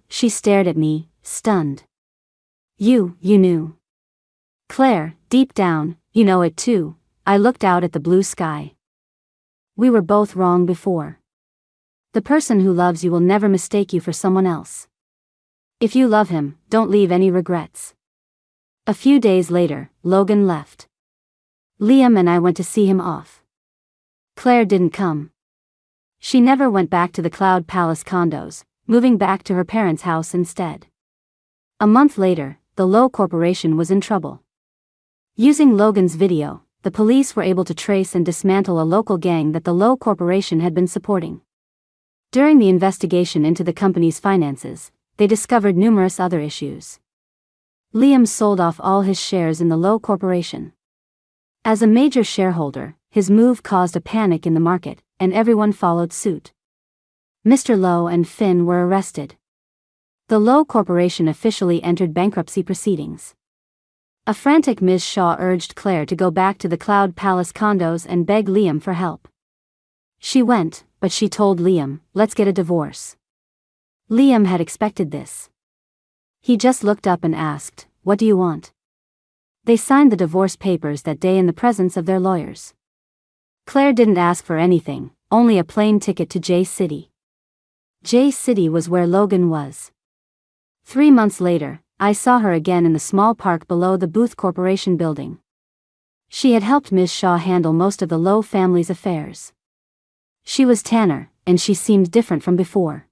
She stared at me, stunned. You knew. Claire, deep down, you know it too. I looked out at the blue sky. We were both wrong before. The person who loves you will never mistake you for someone else. If you love him, don't leave any regrets. A few days later, Logan left. Liam and I went to see him off. Claire didn't come. She never went back to the Cloud Palace condos, moving back to her parents' house instead. A month later, the Lowe Corporation was in trouble. Using Logan's video, the police were able to trace and dismantle a local gang that the Lowe Corporation had been supporting. During the investigation into the company's finances, they discovered numerous other issues. Liam sold off all his shares in the Lowe Corporation. As a major shareholder, his move caused a panic in the market, and everyone followed suit. Mr. Lowe and Finn were arrested. The Lowe Corporation officially entered bankruptcy proceedings. A frantic Ms. Shaw urged Claire to go back to the Cloud Palace condos and beg Liam for help. She went, but she told Liam, let's get a divorce. Liam had expected this. He just looked up and asked, what do you want? They signed the divorce papers that day in the presence of their lawyers. Claire didn't ask for anything, only a plane ticket to J-City. J-City was where Logan was. 3 months later, I saw her again in the small park below the Booth Corporation building. She had helped Ms. Shaw handle most of the Lowe family's affairs. She was tanner, and she seemed different from before.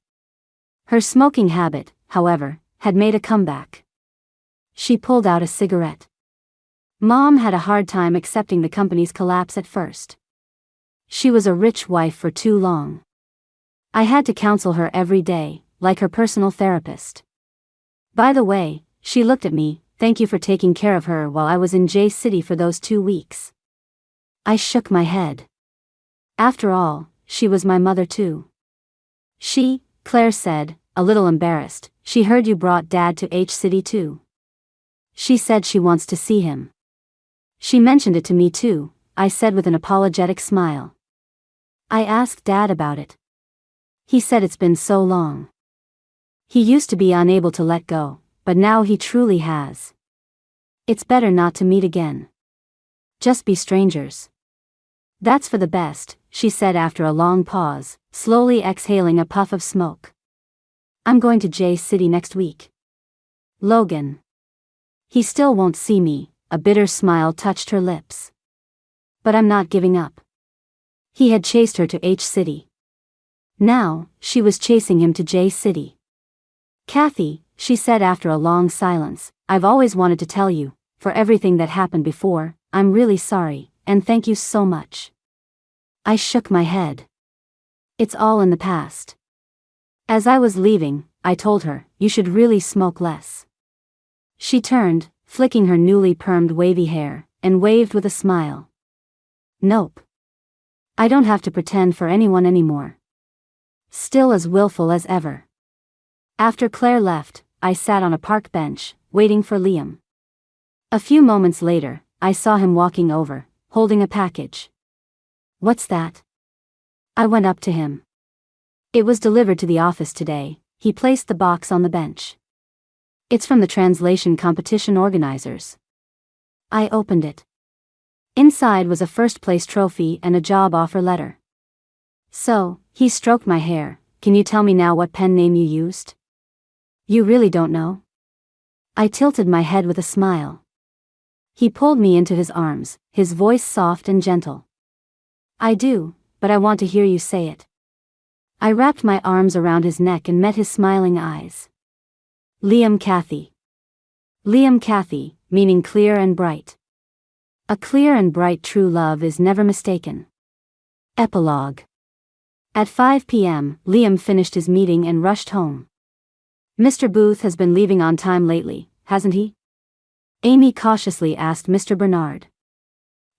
Her smoking habit, however, had made a comeback. She pulled out a cigarette. Mom had a hard time accepting the company's collapse at first. She was a rich wife for too long. I had to counsel her every day, like her personal therapist. By the way, she looked at me, thank you for taking care of her while I was in J-City for those 2 weeks. I shook my head. After all, she was my mother too. Claire said, a little embarrassed, she heard you brought Dad to H-City too. She said she wants to see him. She mentioned it to me too, I said with an apologetic smile. I asked Dad about it. He said it's been so long. He used to be unable to let go, but now he truly has. It's better not to meet again. Just be strangers. That's for the best, she said after a long pause, slowly exhaling a puff of smoke. I'm going to J-City next week. Logan. He still won't see me, a bitter smile touched her lips. But I'm not giving up. He had chased her to H-City. Now, she was chasing him to J City. Kathy, she said after a long silence, I've always wanted to tell you, for everything that happened before, I'm really sorry, and thank you so much. I shook my head. It's all in the past. As I was leaving, I told her, you should really smoke less. She turned, flicking her newly permed wavy hair, and waved with a smile. Nope. I don't have to pretend for anyone anymore. Still as willful as ever. After Claire left, I sat on a park bench, waiting for Liam. A few moments later, I saw him walking over, holding a package. What's that? I went up to him. It was delivered to the office today. He placed the box on the bench. It's from the translation competition organizers. I opened it. Inside was a first-place trophy and a job offer letter. So, he stroked my hair, can you tell me now what pen name you used? You really don't know? I tilted my head with a smile. He pulled me into his arms, his voice soft and gentle. I do, but I want to hear you say it. I wrapped my arms around his neck and met his smiling eyes. Liam Cathy. Liam Cathy, meaning clear and bright. A clear and bright true love is never mistaken. Epilogue. At 5 p.m., Liam finished his meeting and rushed home. Mr. Booth has been leaving on time lately, hasn't he? Amy cautiously asked Mr. Bernard.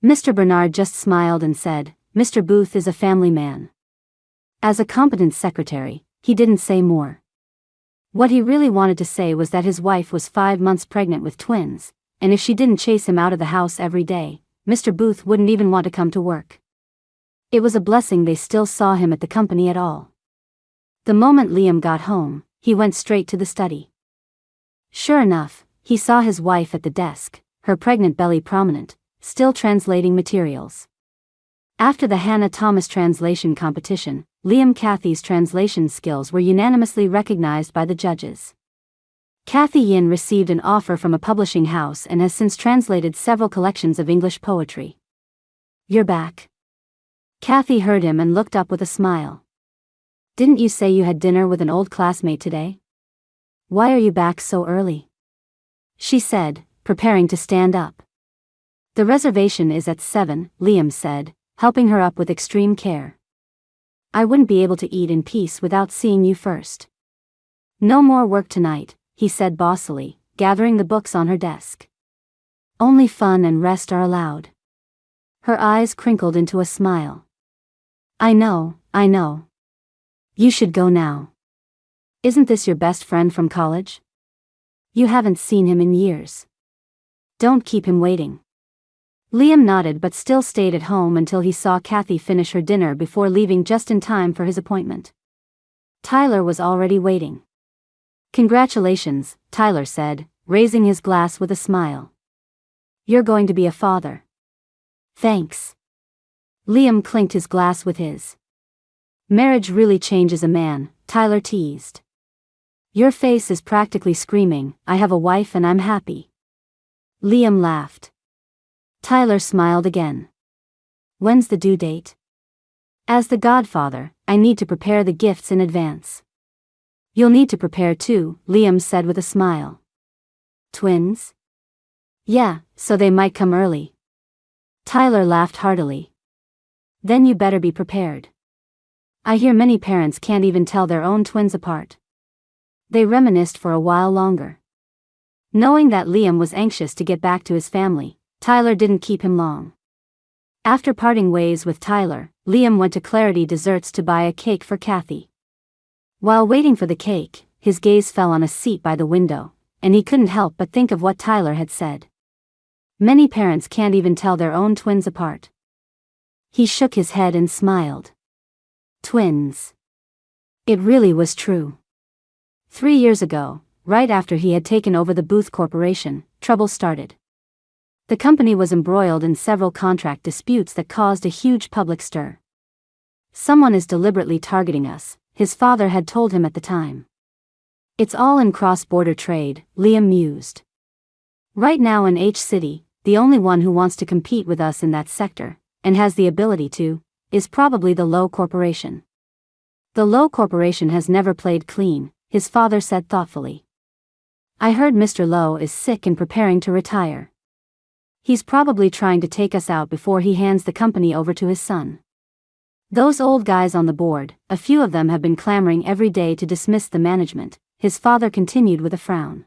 Mr. Bernard just smiled and said, Mr. Booth is a family man. As a competent secretary, he didn't say more. What he really wanted to say was that his wife was 5 months pregnant with twins, and if she didn't chase him out of the house every day, Mr. Booth wouldn't even want to come to work. It was a blessing they still saw him at the company at all. The moment Liam got home, he went straight to the study. Sure enough, he saw his wife at the desk, her pregnant belly prominent, still translating materials. After the Hannah Thomas translation competition, Liam Cathy's translation skills were unanimously recognized by the judges. Cathy Yin received an offer from a publishing house and has since translated several collections of English poetry. You're back. Cathy heard him and looked up with a smile. Didn't you say you had dinner with an old classmate today? Why are you back so early? She said, preparing to stand up. The reservation is at 7, Liam said, helping her up with extreme care. I wouldn't be able to eat in peace without seeing you first. No more work tonight, he said bossily, gathering the books on her desk. Only fun and rest are allowed. Her eyes crinkled into a smile. I know. You should go now. Isn't this your best friend from college? You haven't seen him in years. Don't keep him waiting. Liam nodded but still stayed at home until he saw Cathy finish her dinner before leaving just in time for his appointment. Tyler was already waiting. Congratulations, Tyler said, raising his glass with a smile. You're going to be a father. Thanks. Liam clinked his glass with his. Marriage really changes a man, Tyler teased. Your face is practically screaming, I have a wife and I'm happy. Liam laughed. Tyler smiled again. When's the due date? As the godfather, I need to prepare the gifts in advance. You'll need to prepare too, Liam said with a smile. Twins? Yeah, so they might come early. Tyler laughed heartily. Then you better be prepared. I hear many parents can't even tell their own twins apart. They reminisced for a while longer. Knowing that Liam was anxious to get back to his family, Tyler didn't keep him long. After parting ways with Tyler, Liam went to Clarity Desserts to buy a cake for Cathy. While waiting for the cake, his gaze fell on a seat by the window, and he couldn't help but think of what Tyler had said. Many parents can't even tell their own twins apart. He shook his head and smiled. Twins. It really was true. 3 years ago, right after he had taken over the Booth Corporation, trouble started. The company was embroiled in several contract disputes that caused a huge public stir. Someone is deliberately targeting us, his father had told him at the time. It's all in cross-border trade, Liam mused. Right now in H City, the only one who wants to compete with us in that sector, and has the ability to, is probably the Lowe Corporation. The Lowe Corporation has never played clean, his father said thoughtfully. I heard Mr. Lowe is sick and preparing to retire. He's probably trying to take us out before he hands the company over to his son. Those old guys on the board, a few of them have been clamoring every day to dismiss the management, his father continued with a frown.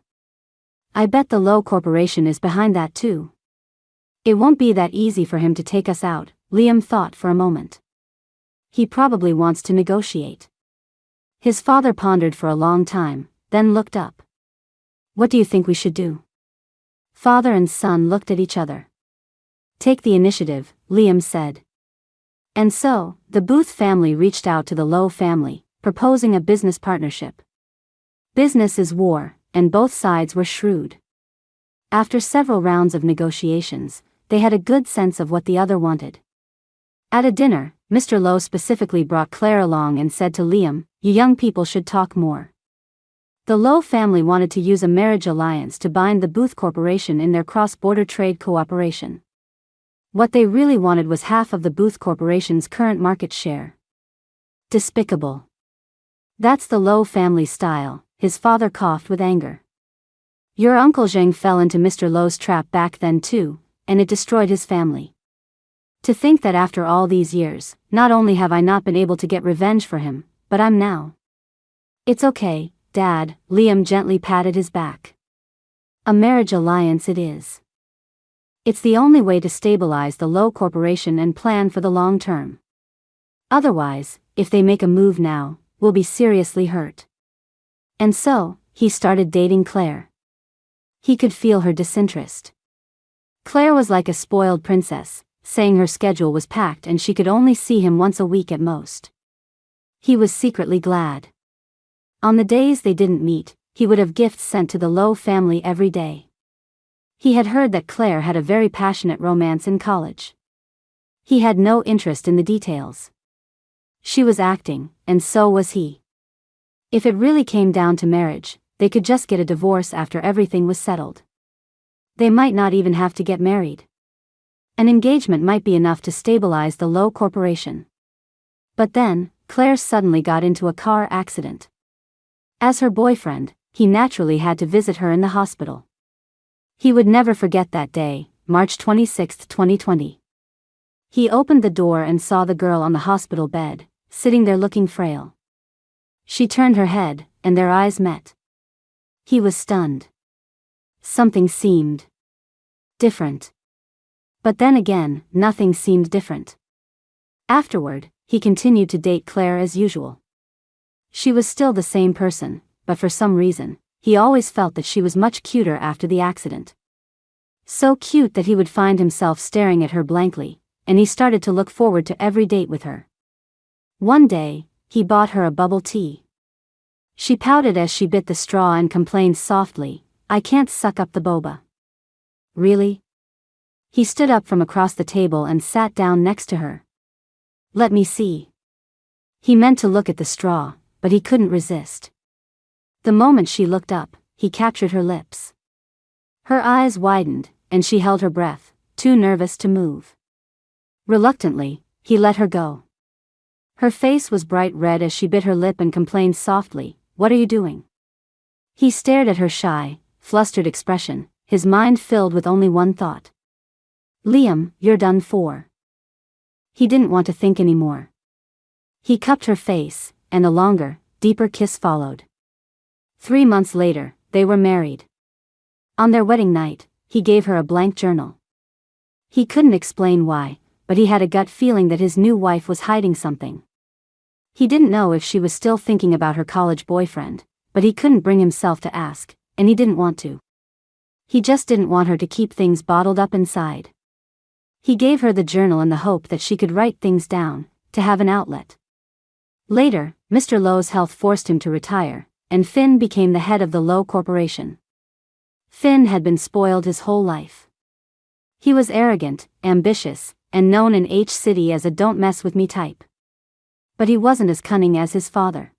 I bet the Lowe Corporation is behind that too. It won't be that easy for him to take us out, Liam thought for a moment. He probably wants to negotiate. His father pondered for a long time, then looked up. What do you think we should do? Father and son looked at each other. Take the initiative, Liam said. And so, the Booth family reached out to the Lowe family, proposing a business partnership. Business is war, and both sides were shrewd. After several rounds of negotiations, they had a good sense of what the other wanted. At a dinner, Mr. Lowe specifically brought Claire along and said to Liam, "You young people should talk more." The Lowe family wanted to use a marriage alliance to bind the Booth Corporation in their cross-border trade cooperation. What they really wanted was half of the Booth Corporation's current market share. Despicable. That's the Lowe family style, his father coughed with anger. Your Uncle Zheng fell into Mr. Lowe's trap back then too, and it destroyed his family. To think that after all these years, not only have I not been able to get revenge for him, but I'm now. It's okay, Dad, Liam gently patted his back. A marriage alliance it is. It's the only way to stabilize the Lowe Corporation and plan for the long term. Otherwise, if they make a move now, we'll be seriously hurt. And so, he started dating Claire. He could feel her disinterest. Claire was like a spoiled princess, saying her schedule was packed and she could only see him once a week at most. He was secretly glad. On the days they didn't meet, he would have gifts sent to the Lowe family every day. He had heard that Claire had a very passionate romance in college. He had no interest in the details. She was acting, and so was he. If it really came down to marriage, they could just get a divorce after everything was settled. They might not even have to get married. An engagement might be enough to stabilize the Lowe Corporation. But then, Claire suddenly got into a car accident. As her boyfriend, he naturally had to visit her in the hospital. He would never forget that day, March 26, 2020. He opened the door and saw the girl on the hospital bed, sitting there looking frail. She turned her head, and their eyes met. He was stunned. Something seemed different. But then again, nothing seemed different. Afterward, he continued to date Claire as usual. She was still the same person, but for some reason, he always felt that she was much cuter after the accident. So cute that he would find himself staring at her blankly, and he started to look forward to every date with her. One day, he bought her a bubble tea. She pouted as she bit the straw and complained softly, "I can't suck up the boba." Really? He stood up from across the table and sat down next to her. "Let me see." He meant to look at the straw, but he couldn't resist. The moment she looked up, he captured her lips. Her eyes widened, and she held her breath, too nervous to move. Reluctantly, he let her go. Her face was bright red as she bit her lip and complained softly, "What are you doing?" He stared at her shy, flustered expression, his mind filled with only one thought. "Liam, you're done for." He didn't want to think anymore. He cupped her face, and a longer, deeper kiss followed. 3 months later, they were married. On their wedding night, he gave her a blank journal. He couldn't explain why, but he had a gut feeling that his new wife was hiding something. He didn't know if she was still thinking about her college boyfriend, but he couldn't bring himself to ask, and he didn't want to. He just didn't want her to keep things bottled up inside. He gave her the journal in the hope that she could write things down, to have an outlet. Later, Mr. Lowe's health forced him to retire, and Finn became the head of the Lowe Corporation. Finn had been spoiled his whole life. He was arrogant, ambitious, and known in H City as a don't mess with me type. But he wasn't as cunning as his father.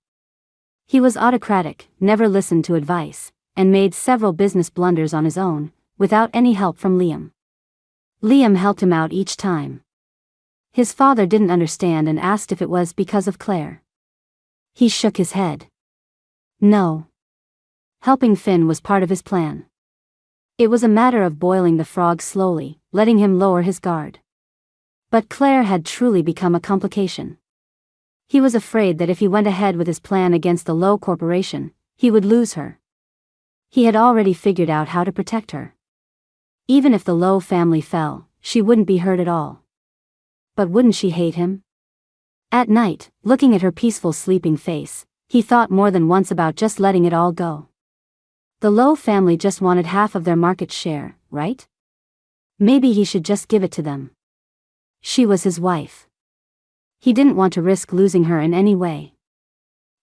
He was autocratic, never listened to advice, and made several business blunders on his own, without any help from Liam. Liam helped him out each time. His father didn't understand and asked if it was because of Claire. He shook his head. No. Helping Finn was part of his plan. It was a matter of boiling the frog slowly, letting him lower his guard. But Claire had truly become a complication. He was afraid that if he went ahead with his plan against the Lowe Corporation, he would lose her. He had already figured out how to protect her. Even if the Lowe family fell, she wouldn't be hurt at all. But wouldn't she hate him? At night, looking at her peaceful sleeping face, he thought more than once about just letting it all go. The Lowe family just wanted half of their market share, right? Maybe he should just give it to them. She was his wife. He didn't want to risk losing her in any way.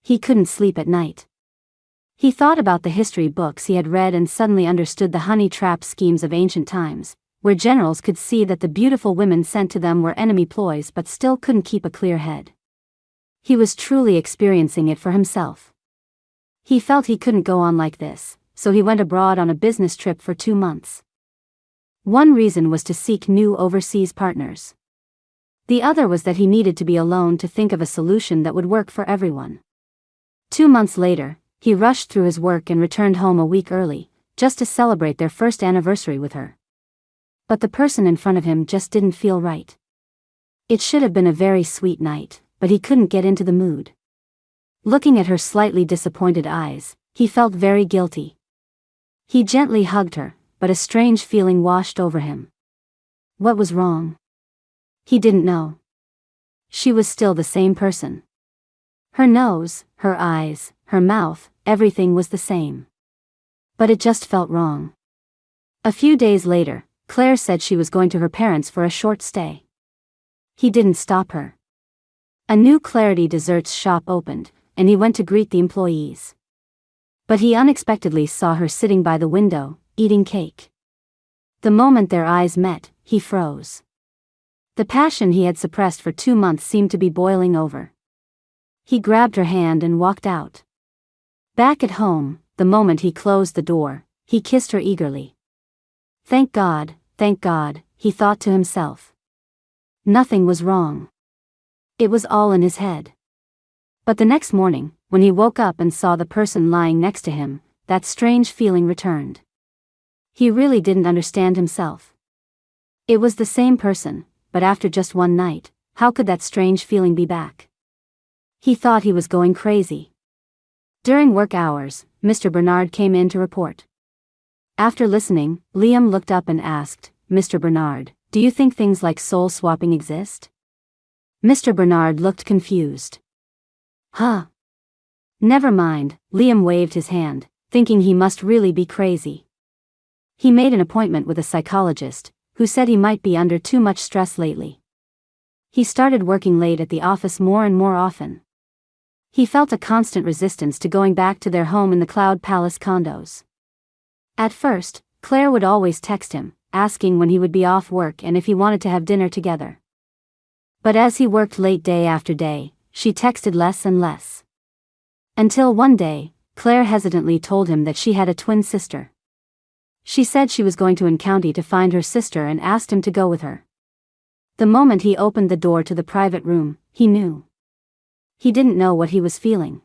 He couldn't sleep at night. He thought about the history books he had read and suddenly understood the honey trap schemes of ancient times, where generals could see that the beautiful women sent to them were enemy ploys but still couldn't keep a clear head. He was truly experiencing it for himself. He felt he couldn't go on like this, so he went abroad on a business trip for 2 months. One reason was to seek new overseas partners. The other was that he needed to be alone to think of a solution that would work for everyone. 2 months later, he rushed through his work and returned home a week early, just to celebrate their first anniversary with her. But the person in front of him just didn't feel right. It should have been a very sweet night, but he couldn't get into the mood. Looking at her slightly disappointed eyes, he felt very guilty. He gently hugged her, but a strange feeling washed over him. What was wrong? He didn't know. She was still the same person. Her nose, her eyes, her mouth, everything was the same. But it just felt wrong. A few days later, Claire said she was going to her parents for a short stay. He didn't stop her. A new Clarity Desserts shop opened, and he went to greet the employees. But he unexpectedly saw her sitting by the window, eating cake. The moment their eyes met, he froze. The passion he had suppressed for 2 months seemed to be boiling over. He grabbed her hand and walked out. Back at home, the moment he closed the door, he kissed her eagerly. Thank God, he thought to himself. Nothing was wrong. It was all in his head. But the next morning, when he woke up and saw the person lying next to him, that strange feeling returned. He really didn't understand himself. It was the same person, but after just one night, how could that strange feeling be back? He thought he was going crazy. During work hours, Mr. Bernard came in to report. After listening, Liam looked up and asked, Mr. Bernard, do you think things like soul swapping exist? Mr. Bernard looked confused. Huh? Never mind, Liam waved his hand, thinking he must really be crazy. He made an appointment with a psychologist, who said he might be under too much stress lately. He started working late at the office more and more often. He felt a constant resistance to going back to their home in the Cloud Palace condos. At first, Claire would always text him, asking when he would be off work and if he wanted to have dinner together. But as he worked late day after day, she texted less and less. Until one day, Claire hesitantly told him that she had a twin sister. She said she was going to County to find her sister and asked him to go with her. The moment he opened the door to the private room, he knew. He didn't know what he was feeling.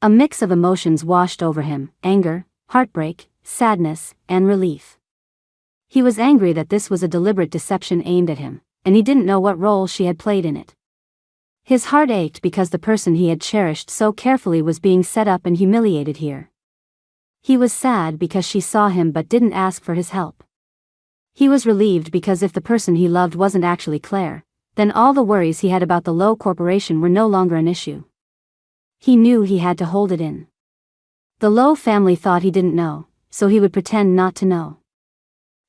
A mix of emotions washed over him, anger, heartbreak, sadness, and relief. He was angry that this was a deliberate deception aimed at him, and he didn't know what role she had played in it. His heart ached because the person he had cherished so carefully was being set up and humiliated here. He was sad because she saw him but didn't ask for his help. He was relieved because if the person he loved wasn't actually Claire, then all the worries he had about the Lowe Corporation were no longer an issue. He knew he had to hold it in. The Lowe family thought he didn't know, so he would pretend not to know.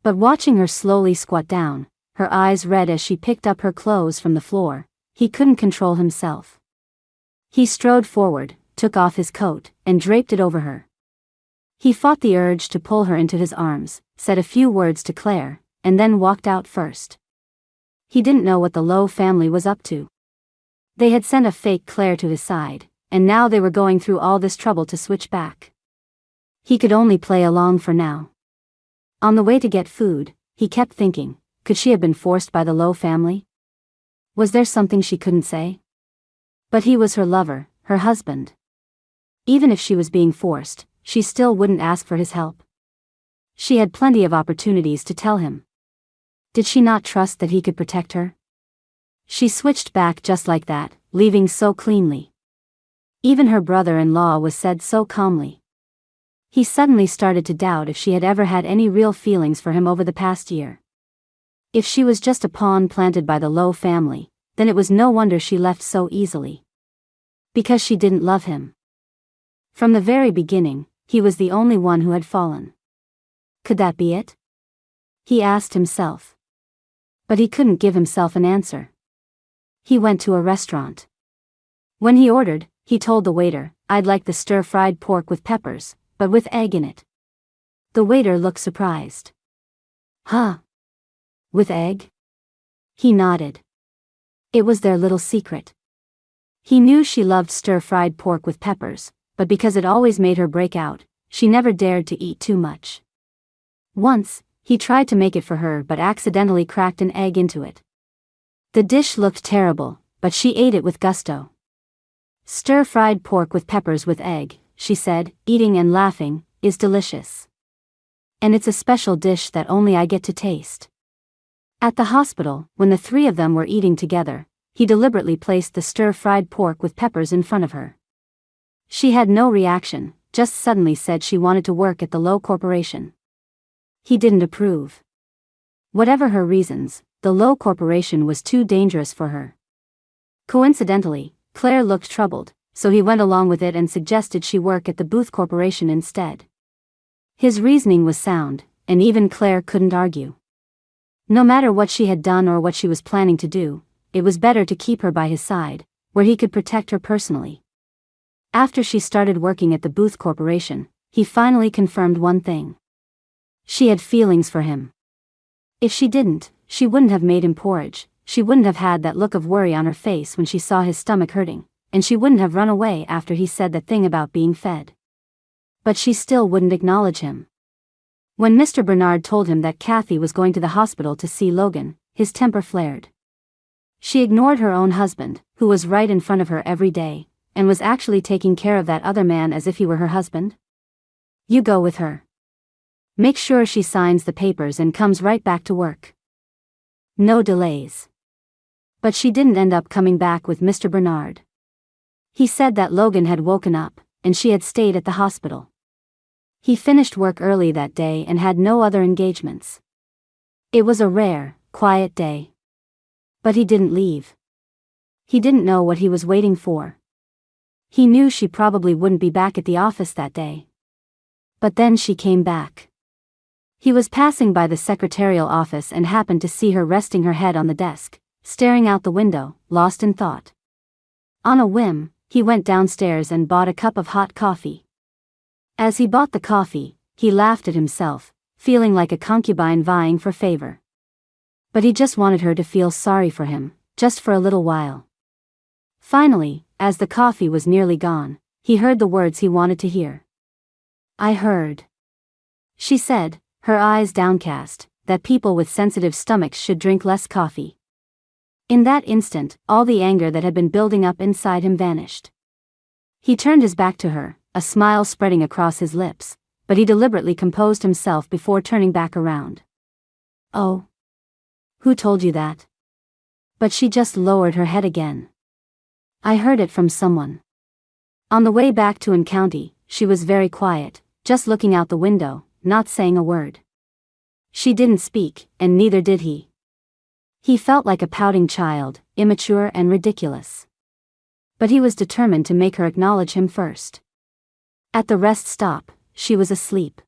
But watching her slowly squat down, her eyes red as she picked up her clothes from the floor, he couldn't control himself. He strode forward, took off his coat, and draped it over her. He fought the urge to pull her into his arms, said a few words to Claire, and then walked out first. He didn't know what the Lowe family was up to. They had sent a fake Claire to his side, and now they were going through all this trouble to switch back. He could only play along for now. On the way to get food, he kept thinking, could she have been forced by the Lowe family? Was there something she couldn't say? But he was her lover, her husband. Even if she was being forced, she still wouldn't ask for his help. She had plenty of opportunities to tell him. Did she not trust that he could protect her? She switched back just like that, leaving so cleanly. Even her brother-in-law was said so calmly. He suddenly started to doubt if she had ever had any real feelings for him over the past year. If she was just a pawn planted by the Lowe family, then it was no wonder she left so easily. Because she didn't love him. From the very beginning, he was the only one who had fallen. Could that be it? He asked himself. But he couldn't give himself an answer. He went to a restaurant. When he ordered, he told the waiter, "I'd like the stir-fried pork with peppers, but with egg in it." The waiter looked surprised. "Huh? With egg?" He nodded. It was their little secret. He knew she loved stir-fried pork with peppers, but because it always made her break out, she never dared to eat too much. Once, he tried to make it for her but accidentally cracked an egg into it. The dish looked terrible, but she ate it with gusto. "Stir-fried pork with peppers with egg," she said, eating and laughing, "is delicious. And it's a special dish that only I get to taste." At the hospital, when the three of them were eating together, he deliberately placed the stir-fried pork with peppers in front of her. She had no reaction, just suddenly said she wanted to work at the Lowe Corporation. He didn't approve. Whatever her reasons, the Lowe Corporation was too dangerous for her. Coincidentally, Claire looked troubled, so he went along with it and suggested she work at the Booth Corporation instead. His reasoning was sound, and even Claire couldn't argue. No matter what she had done or what she was planning to do, it was better to keep her by his side, where he could protect her personally. After she started working at the Booth Corporation, he finally confirmed one thing. She had feelings for him. If she didn't, she wouldn't have made him porridge, she wouldn't have had that look of worry on her face when she saw his stomach hurting, and she wouldn't have run away after he said that thing about being fed. But she still wouldn't acknowledge him. When Mr. Bernard told him that Kathy was going to the hospital to see Logan, his temper flared. She ignored her own husband, who was right in front of her every day, and was actually taking care of that other man as if he were her husband. "You go with her. Make sure she signs the papers and comes right back to work. No delays." But she didn't end up coming back with Mr. Bernard. He said that Logan had woken up, and she had stayed at the hospital. He finished work early that day and had no other engagements. It was a rare, quiet day. But he didn't leave. He didn't know what he was waiting for. He knew she probably wouldn't be back at the office that day. But then she came back. He was passing by the secretarial office and happened to see her resting her head on the desk, staring out the window, lost in thought. On a whim, he went downstairs and bought a cup of hot coffee. As he bought the coffee, he laughed at himself, feeling like a concubine vying for favor. But he just wanted her to feel sorry for him, just for a little while. Finally, as the coffee was nearly gone, he heard the words he wanted to hear. "I heard," she said, her eyes downcast, "that people with sensitive stomachs should drink less coffee." In that instant, all the anger that had been building up inside him vanished. He turned his back to her, a smile spreading across his lips, but he deliberately composed himself before turning back around. "Oh. Who told you that?" But she just lowered her head again. "I heard it from someone." On the way back to N County, she was very quiet, just looking out the window, not saying a word. She didn't speak, and neither did he. He felt like a pouting child, immature and ridiculous. But he was determined to make her acknowledge him first. At the rest stop, she was asleep.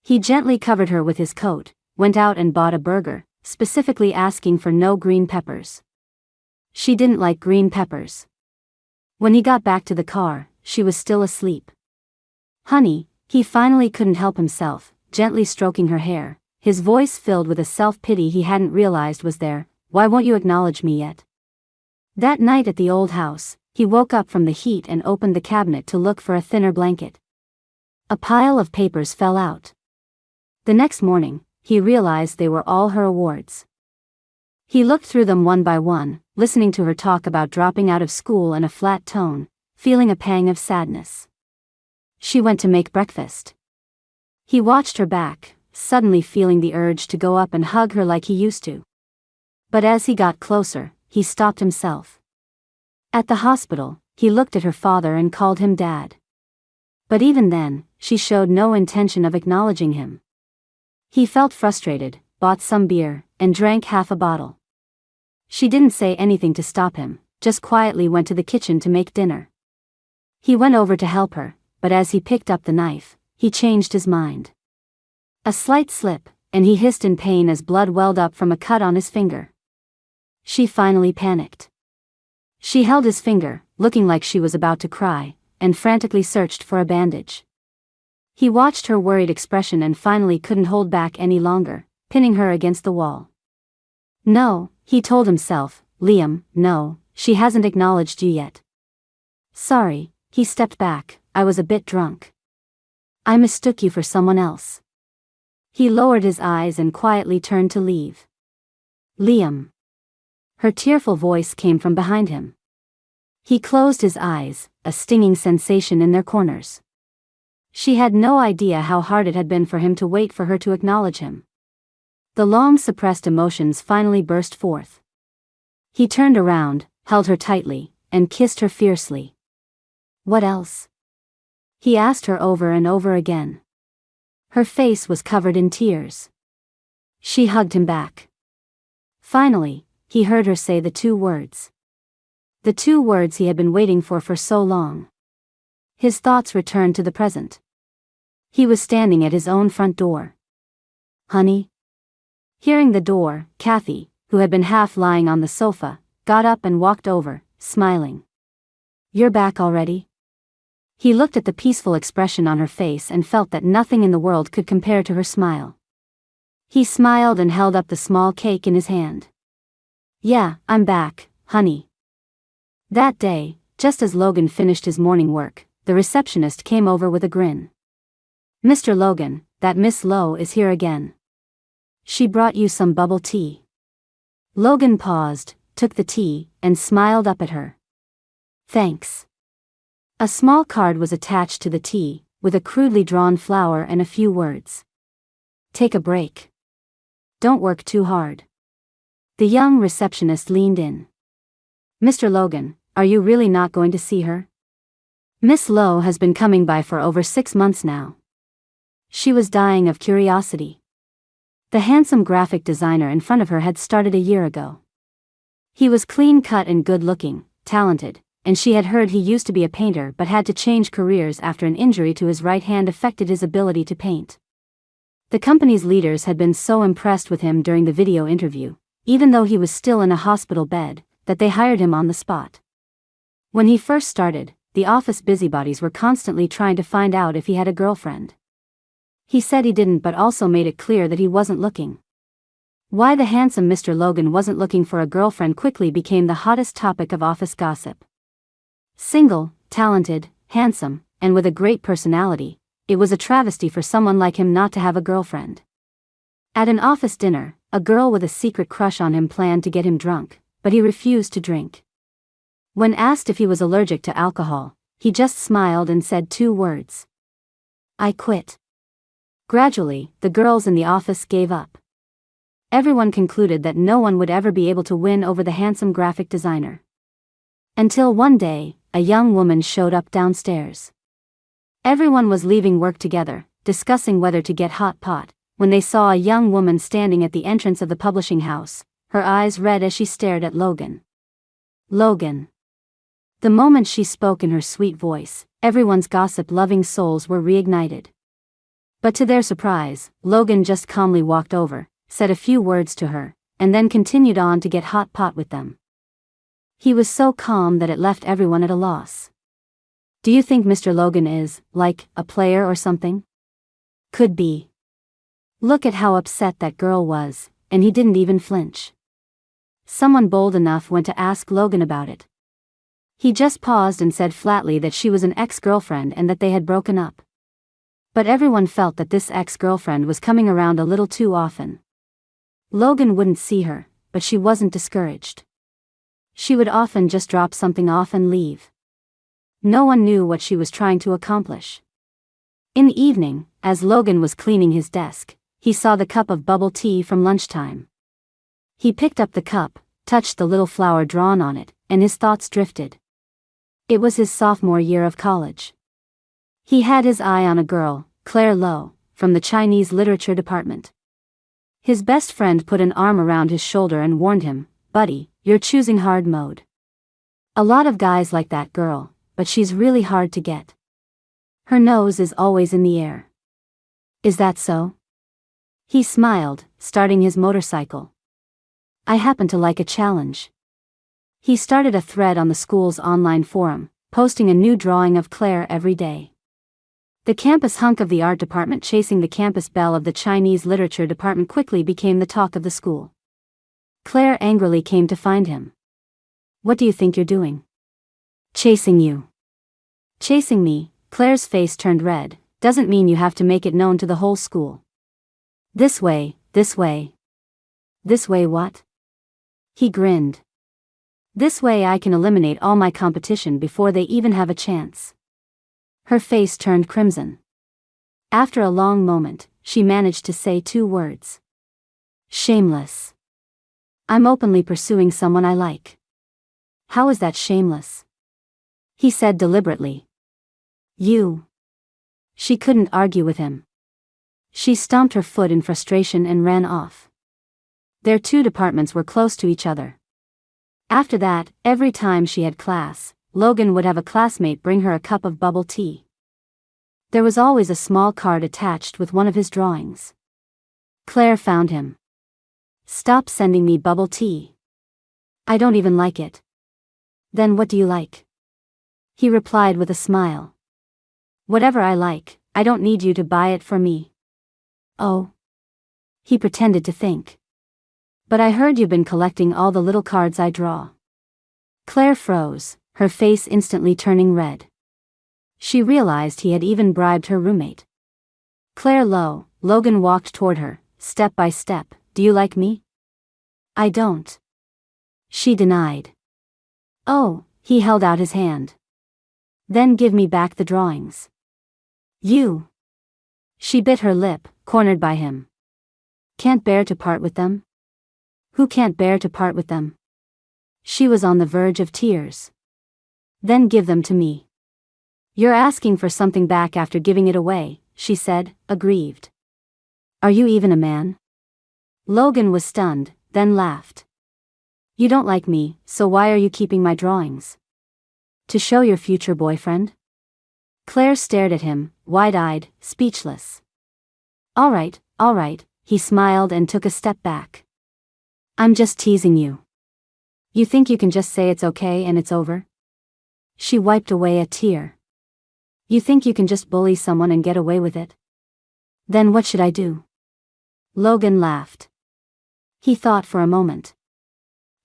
He gently covered her with his coat, went out and bought a burger, specifically asking for no green peppers. She didn't like green peppers. When he got back to the car, she was still asleep. "Honey," he finally couldn't help himself, gently stroking her hair, his voice filled with a self-pity he hadn't realized was there, "why won't you acknowledge me yet?" That night at the old house, he woke up from the heat and opened the cabinet to look for a thinner blanket. A pile of papers fell out. The next morning, he realized they were all her awards. He looked through them one by one, listening to her talk about dropping out of school in a flat tone, feeling a pang of sadness. She went to make breakfast. He watched her back, suddenly feeling the urge to go up and hug her like he used to. But as he got closer, he stopped himself. At the hospital, he looked at her father and called him Dad. But even then, she showed no intention of acknowledging him. He felt frustrated, bought some beer, and drank half a bottle. She didn't say anything to stop him, just quietly went to the kitchen to make dinner. He went over to help her, but as he picked up the knife, he changed his mind. A slight slip, and he hissed in pain as blood welled up from a cut on his finger. She finally panicked. She held his finger, looking like she was about to cry, and frantically searched for a bandage. He watched her worried expression and finally couldn't hold back any longer, pinning her against the wall. No, he told himself, Liam, no, she hasn't acknowledged you yet. Sorry, he stepped back, I was a bit drunk. I mistook you for someone else. He lowered his eyes and quietly turned to leave. Liam. Her tearful voice came from behind him. He closed his eyes, a stinging sensation in their corners. She had no idea how hard it had been for him to wait for her to acknowledge him. The long-suppressed emotions finally burst forth. He turned around, held her tightly, and kissed her fiercely. What else? He asked her over and over again. Her face was covered in tears. She hugged him back. Finally, he heard her say the two words. The two words he had been waiting for so long. His thoughts returned to the present. He was standing at his own front door. Honey? Hearing the door, Kathy, who had been half lying on the sofa, got up and walked over, smiling. You're back already? He looked at the peaceful expression on her face and felt that nothing in the world could compare to her smile. He smiled and held up the small cake in his hand. Yeah, I'm back, honey. That day, just as Logan finished his morning work, the receptionist came over with a grin. Mr. Logan, that Miss Lowe is here again. She brought you some bubble tea. Logan paused, took the tea, and smiled up at her. Thanks. A small card was attached to the tea, with a crudely drawn flower and a few words. Take a break. Don't work too hard. The young receptionist leaned in. Mr. Logan, are you really not going to see her? Miss Lowe has been coming by for over 6 months now. She was dying of curiosity. The handsome graphic designer in front of her had started a year ago. He was clean-cut and good-looking, talented, and she had heard he used to be a painter but had to change careers after an injury to his right hand affected his ability to paint. The company's leaders had been so impressed with him during the video interview, even though he was still in a hospital bed, that they hired him on the spot. When he first started, the office busybodies were constantly trying to find out if he had a girlfriend. He said he didn't, but also made it clear that he wasn't looking. Why the handsome Mr. Logan wasn't looking for a girlfriend quickly became the hottest topic of office gossip. Single, talented, handsome, and with a great personality, it was a travesty for someone like him not to have a girlfriend. At an office dinner, a girl with a secret crush on him planned to get him drunk, but he refused to drink. When asked if he was allergic to alcohol, he just smiled and said 2 words. I quit. Gradually, the girls in the office gave up. Everyone concluded that no one would ever be able to win over the handsome graphic designer. Until one day, a young woman showed up downstairs. Everyone was leaving work together, discussing whether to get hot pot, when they saw a young woman standing at the entrance of the publishing house, her eyes red as she stared at Logan. Logan. The moment she spoke in her sweet voice, everyone's gossip-loving souls were reignited. But to their surprise, Logan just calmly walked over, said a few words to her, and then continued on to get hot pot with them. He was so calm that it left everyone at a loss. Do you think Mr. Logan is, like, a player or something? Could be. Look at how upset that girl was, and he didn't even flinch. Someone bold enough went to ask Logan about it. He just paused and said flatly that she was an ex-girlfriend and that they had broken up. But everyone felt that this ex-girlfriend was coming around a little too often. Logan wouldn't see her, but she wasn't discouraged. She would often just drop something off and leave. No one knew what she was trying to accomplish. In the evening, as Logan was cleaning his desk, he saw the cup of bubble tea from lunchtime. He picked up the cup, touched the little flower drawn on it, and his thoughts drifted. It was his sophomore year of college. He had his eye on a girl, Claire Lowe, from the Chinese literature department. His best friend put an arm around his shoulder and warned him, "Buddy, you're choosing hard mode. A lot of guys like that girl, but she's really hard to get. Her nose is always in the air." "Is that so?" He smiled, starting his motorcycle. "I happen to like a challenge." He started a thread on the school's online forum, posting a new drawing of Claire every day. The campus hunk of the art department chasing the campus belle of the Chinese literature department quickly became the talk of the school. Claire angrily came to find him. "What do you think you're doing?" "Chasing you." "Chasing me?" Claire's face turned red. "Doesn't mean you have to make it known to the whole school." This way, this way." "This way what?" He grinned. "This way I can eliminate all my competition before they even have a chance." Her face turned crimson. After a long moment, she managed to say 2 words. "Shameless. I'm openly pursuing someone I like." "How is that shameless?" He said deliberately. "You." She couldn't argue with him. She stomped her foot in frustration and ran off. Their 2 departments were close to each other. After that, every time she had class, Logan would have a classmate bring her a cup of bubble tea. There was always a small card attached with one of his drawings. Claire found him. "Stop sending me bubble tea. I don't even like it." "Then what do you like?" He replied with a smile. "Whatever I like, I don't need you to buy it for me." "Oh." He pretended to think. "But I heard you've been collecting all the little cards I draw." Claire froze, her face instantly turning red. She realized he had even bribed her roommate. "Claire Lowe," Logan walked toward her, step by step. "Do you like me?" "I don't." She denied. "Oh," he held out his hand. "Then give me back the drawings." "You." She bit her lip, cornered by him. "Can't bear to part with them?" "Who can't bear to part with them?" She was on the verge of tears. "Then give them to me." "You're asking for something back after giving it away," she said, aggrieved. "Are you even a man?" Logan was stunned, then laughed. "You don't like me, so why are you keeping my drawings? To show your future boyfriend?" Claire stared at him, wide-eyed, speechless. All right," he smiled and took a step back. "I'm just teasing you. You think you can just say it's okay and it's over?" She wiped away a tear. "You think you can just bully someone and get away with it? Then what should I do?" Logan laughed. He thought for a moment.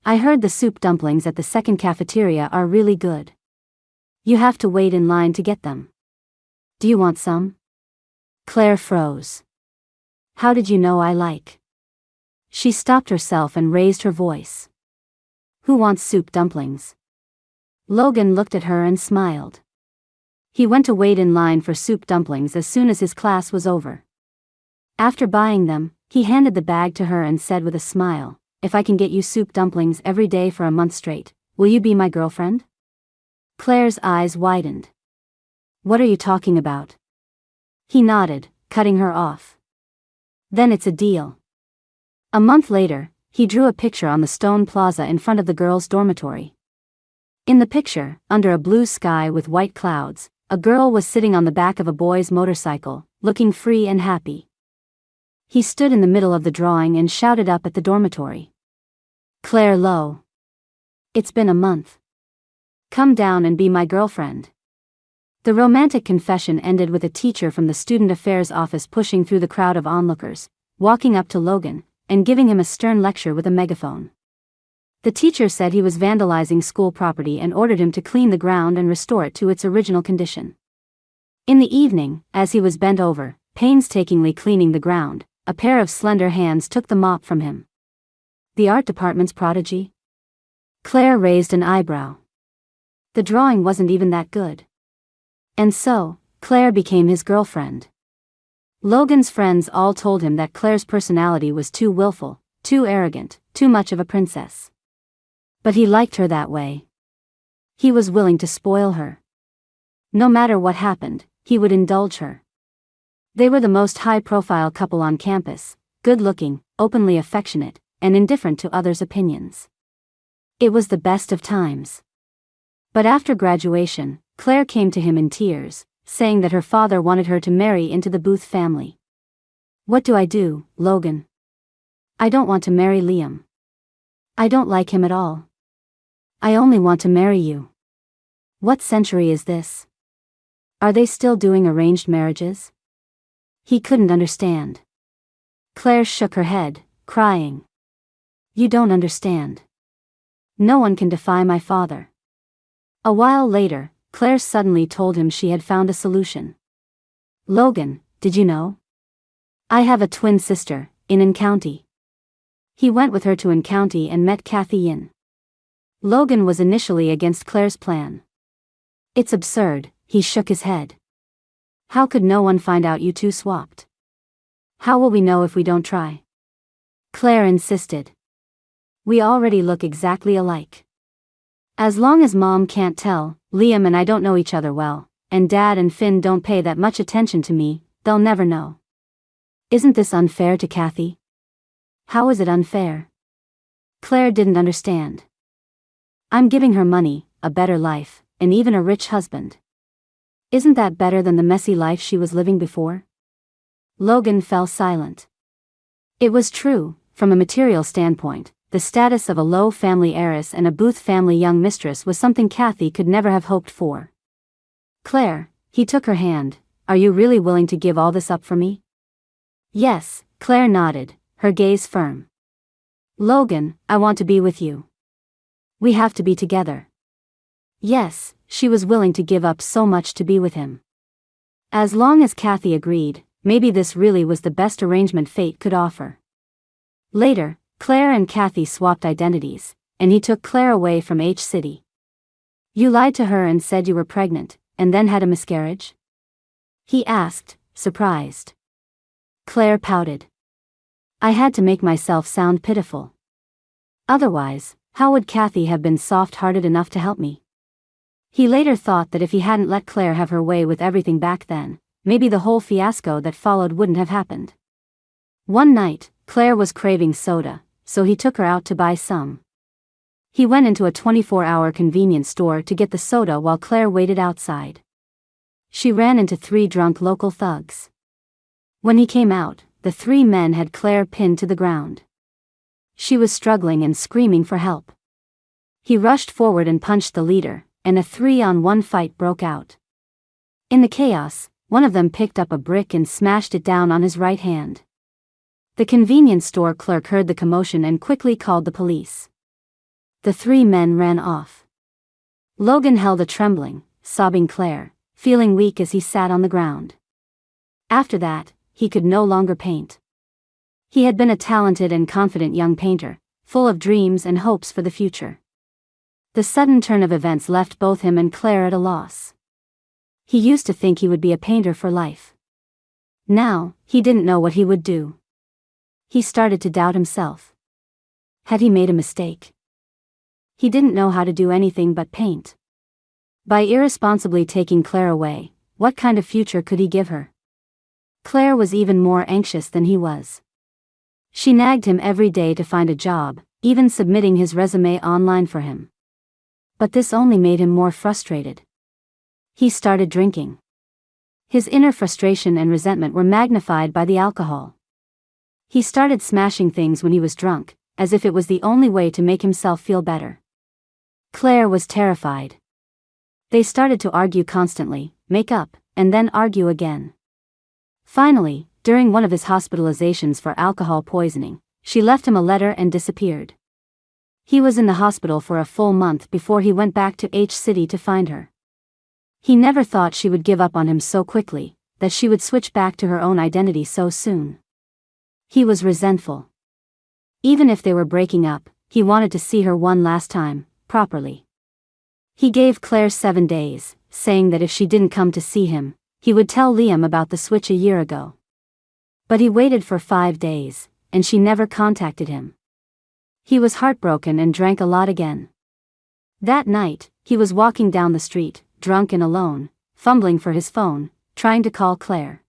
"I heard the soup dumplings at the second cafeteria are really good. You have to wait in line to get them. Do you want some?" Claire froze. "How did you know I like?" She stopped herself and raised her voice. "Who wants soup dumplings?" Logan looked at her and smiled. He went to wait in line for soup dumplings as soon as his class was over. After buying them, he handed the bag to her and said with a smile, "If I can get you soup dumplings every day for a month straight, will you be my girlfriend?" Claire's eyes widened. "What are you talking about?" He nodded, cutting her off. "Then it's a deal." A month later, he drew a picture on the stone plaza in front of the girls' dormitory. In the picture, under a blue sky with white clouds, a girl was sitting on the back of a boy's motorcycle, looking free and happy. He stood in the middle of the drawing and shouted up at the dormitory. "Claire Lowe. It's been a month. Come down and be my girlfriend." The romantic confession ended with a teacher from the student affairs office pushing through the crowd of onlookers, walking up to Logan, and giving him a stern lecture with a megaphone. The teacher said he was vandalizing school property and ordered him to clean the ground and restore it to its original condition. In the evening, as he was bent over, painstakingly cleaning the ground, a pair of slender hands took the mop from him. The art department's prodigy? Claire raised an eyebrow. The drawing wasn't even that good. And so, Claire became his girlfriend. Logan's friends all told him that Claire's personality was too willful, too arrogant, too much of a princess. But he liked her that way. He was willing to spoil her. No matter what happened, he would indulge her. They were the most high-profile couple on campus, good-looking, openly affectionate, and indifferent to others' opinions. It was the best of times. But after graduation, Claire came to him in tears, saying that her father wanted her to marry into the Booth family. "What do I do, Logan? I don't want to marry Liam. I don't like him at all. I only want to marry you. What century is this? Are they still doing arranged marriages?" He couldn't understand. Claire shook her head, crying. "You don't understand. No one can defy my father." A while later, Claire suddenly told him she had found a solution. "Logan, did you know? I have a twin sister, in County." He went with her to County and met Kathy Yin. Logan was initially against Claire's plan. "It's absurd," he shook his head. "How could no one find out you two swapped? How will we know if we don't try?" Claire insisted. "We already look exactly alike. As long as Mom can't tell, Liam and I don't know each other well, and Dad and Finn don't pay that much attention to me, they'll never know. Isn't this unfair to Kathy?" "How is it unfair?" Claire didn't understand. "I'm giving her money, a better life, and even a rich husband. Isn't that better than the messy life she was living before?" Logan fell silent. It was true, from a material standpoint, the status of a Lowe family heiress and a Booth family young mistress was something Kathy could never have hoped for. "Claire," he took her hand, "are you really willing to give all this up for me?" "Yes," Claire nodded, her gaze firm. "Logan, I want to be with you. We have to be together." Yes, she was willing to give up so much to be with him. As long as Kathy agreed, maybe this really was the best arrangement fate could offer. Later, Claire and Kathy swapped identities, and he took Claire away from H-City. "You lied to her and said you were pregnant, and then had a miscarriage?" he asked, surprised. Claire pouted. "I had to make myself sound pitiful. Otherwise, how would Kathy have been soft-hearted enough to help me?" He later thought that if he hadn't let Claire have her way with everything back then, maybe the whole fiasco that followed wouldn't have happened. One night, Claire was craving soda, so he took her out to buy some. He went into a 24-hour convenience store to get the soda while Claire waited outside. She ran into 3 drunk local thugs. When he came out, the 3 men had Claire pinned to the ground. She was struggling and screaming for help. He rushed forward and punched the leader, and a 3-on-1 fight broke out. In the chaos, one of them picked up a brick and smashed it down on his right hand. The convenience store clerk heard the commotion and quickly called the police. The 3 men ran off. Logan held a trembling, sobbing Claire, feeling weak as he sat on the ground. After that, he could no longer paint. He had been a talented and confident young painter, full of dreams and hopes for the future. The sudden turn of events left both him and Claire at a loss. He used to think he would be a painter for life. Now, he didn't know what he would do. He started to doubt himself. Had he made a mistake? He didn't know how to do anything but paint. By irresponsibly taking Claire away, what kind of future could he give her? Claire was even more anxious than he was. She nagged him every day to find a job, even submitting his resume online for him. But this only made him more frustrated. He started drinking. His inner frustration and resentment were magnified by the alcohol. He started smashing things when he was drunk, as if it was the only way to make himself feel better. Claire was terrified. They started to argue constantly, make up, and then argue again. Finally, during one of his hospitalizations for alcohol poisoning, she left him a letter and disappeared. He was in the hospital for a full month before he went back to H-City to find her. He never thought she would give up on him so quickly, that she would switch back to her own identity so soon. He was resentful. Even if they were breaking up, he wanted to see her one last time, properly. He gave Claire 7 days, saying that if she didn't come to see him, he would tell Liam about the switch a year ago. But he waited for 5 days, and she never contacted him. He was heartbroken and drank a lot again. That night, he was walking down the street, drunk and alone, fumbling for his phone, trying to call Claire.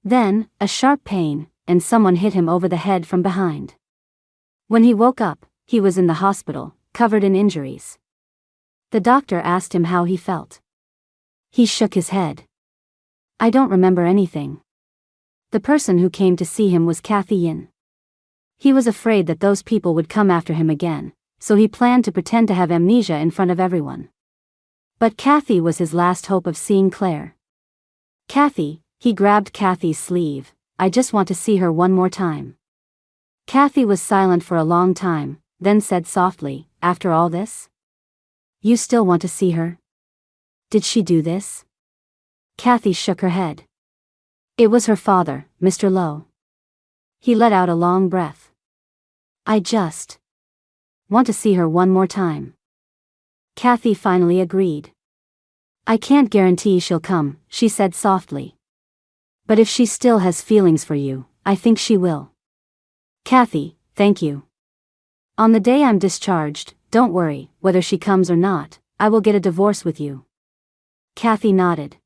Then, a sharp pain, and someone hit him over the head from behind. When he woke up, he was in the hospital, covered in injuries. The doctor asked him how he felt. He shook his head. "I don't remember anything." The person who came to see him was Kathy Yin. He was afraid that those people would come after him again, so he planned to pretend to have amnesia in front of everyone. But Kathy was his last hope of seeing Claire. "Kathy," he grabbed Kathy's sleeve, "I just want to see her one more time." Kathy was silent for a long time, then said softly, "After all this? You still want to see her? Did she do this?" Kathy shook her head. "It was her father, Mr. Lowe." He let out a long breath. "I just want to see her one more time." Kathy finally agreed. "I can't guarantee she'll come," she said softly. "But if she still has feelings for you, I think she will." "Kathy, thank you. On the day I'm discharged, don't worry, whether she comes or not, I will get a divorce with you." Kathy nodded.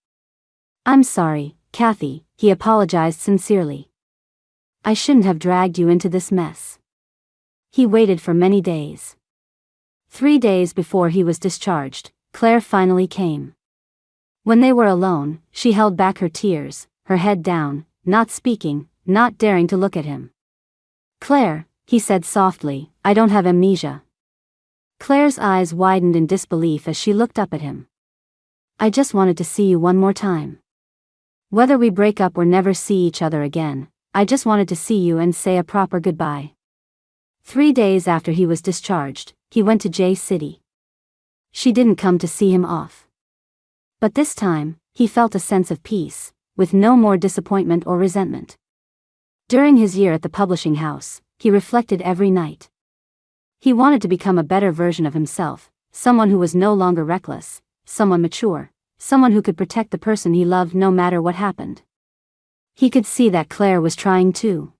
"I'm sorry, Kathy," he apologized sincerely. "I shouldn't have dragged you into this mess." He waited for many days. 3 days before he was discharged, Claire finally came. When they were alone, she held back her tears, her head down, not speaking, not daring to look at him. "Claire," he said softly, "I don't have amnesia." Claire's eyes widened in disbelief as she looked up at him. "I just wanted to see you one more time. Whether we break up or never see each other again, I just wanted to see you and say a proper goodbye." 3 days after he was discharged, he went to J City. She didn't come to see him off. But this time, he felt a sense of peace, with no more disappointment or resentment. During his year at the publishing house, he reflected every night. He wanted to become a better version of himself, someone who was no longer reckless, someone mature, someone who could protect the person he loved no matter what happened. He could see that Claire was trying too.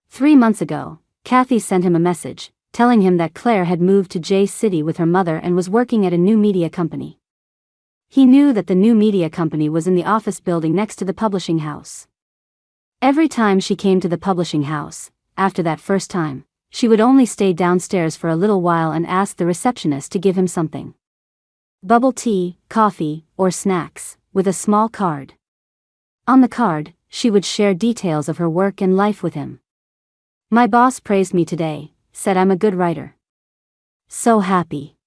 3 months ago, Kathy sent him a message, telling him that Claire had moved to J City with her mother and was working at a new media company. He knew that the new media company was in the office building next to the publishing house. Every time she came to the publishing house, after that first time, she would only stay downstairs for a little while and ask the receptionist to give him something. Bubble tea, coffee, or snacks, with a small card. On the card, she would share details of her work and life with him. "My boss praised me today, said I'm a good writer. So happy.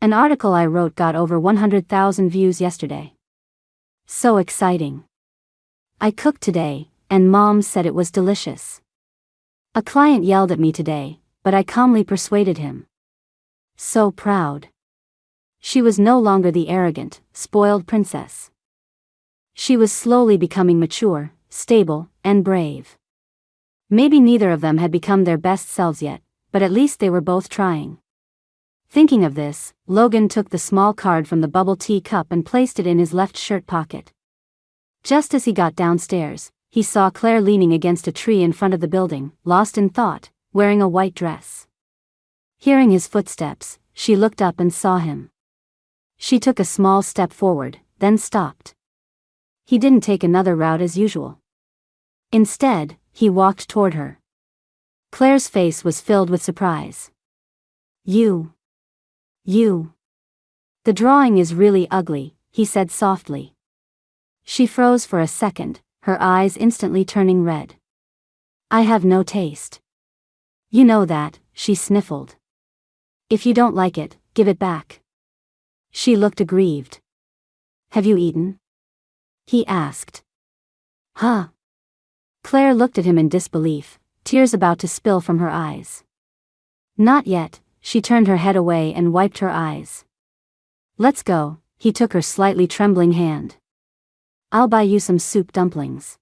An article I wrote got over 100,000 views yesterday. So exciting. I cooked today, and Mom said it was delicious. A client yelled at me today, but I calmly persuaded him. So proud." She was no longer the arrogant, spoiled princess. She was slowly becoming mature, stable, and brave. Maybe neither of them had become their best selves yet, but at least they were both trying. Thinking of this, Logan took the small card from the bubble tea cup and placed it in his left shirt pocket. Just as he got downstairs, he saw Claire leaning against a tree in front of the building, lost in thought, wearing a white dress. Hearing his footsteps, she looked up and saw him. She took a small step forward, then stopped. He didn't take another route as usual. Instead, he walked toward her. Claire's face was filled with surprise. You. The drawing is really ugly," he said softly. She froze for a second, her eyes instantly turning red. "I have no taste." "You know that," she sniffled. "If you don't like it, give it back." She looked aggrieved. "Have you eaten?" he asked. "Huh?" Claire looked at him in disbelief, tears about to spill from her eyes. "Not yet." She turned her head away and wiped her eyes. "Let's go," he took her slightly trembling hand. "I'll buy you some soup dumplings."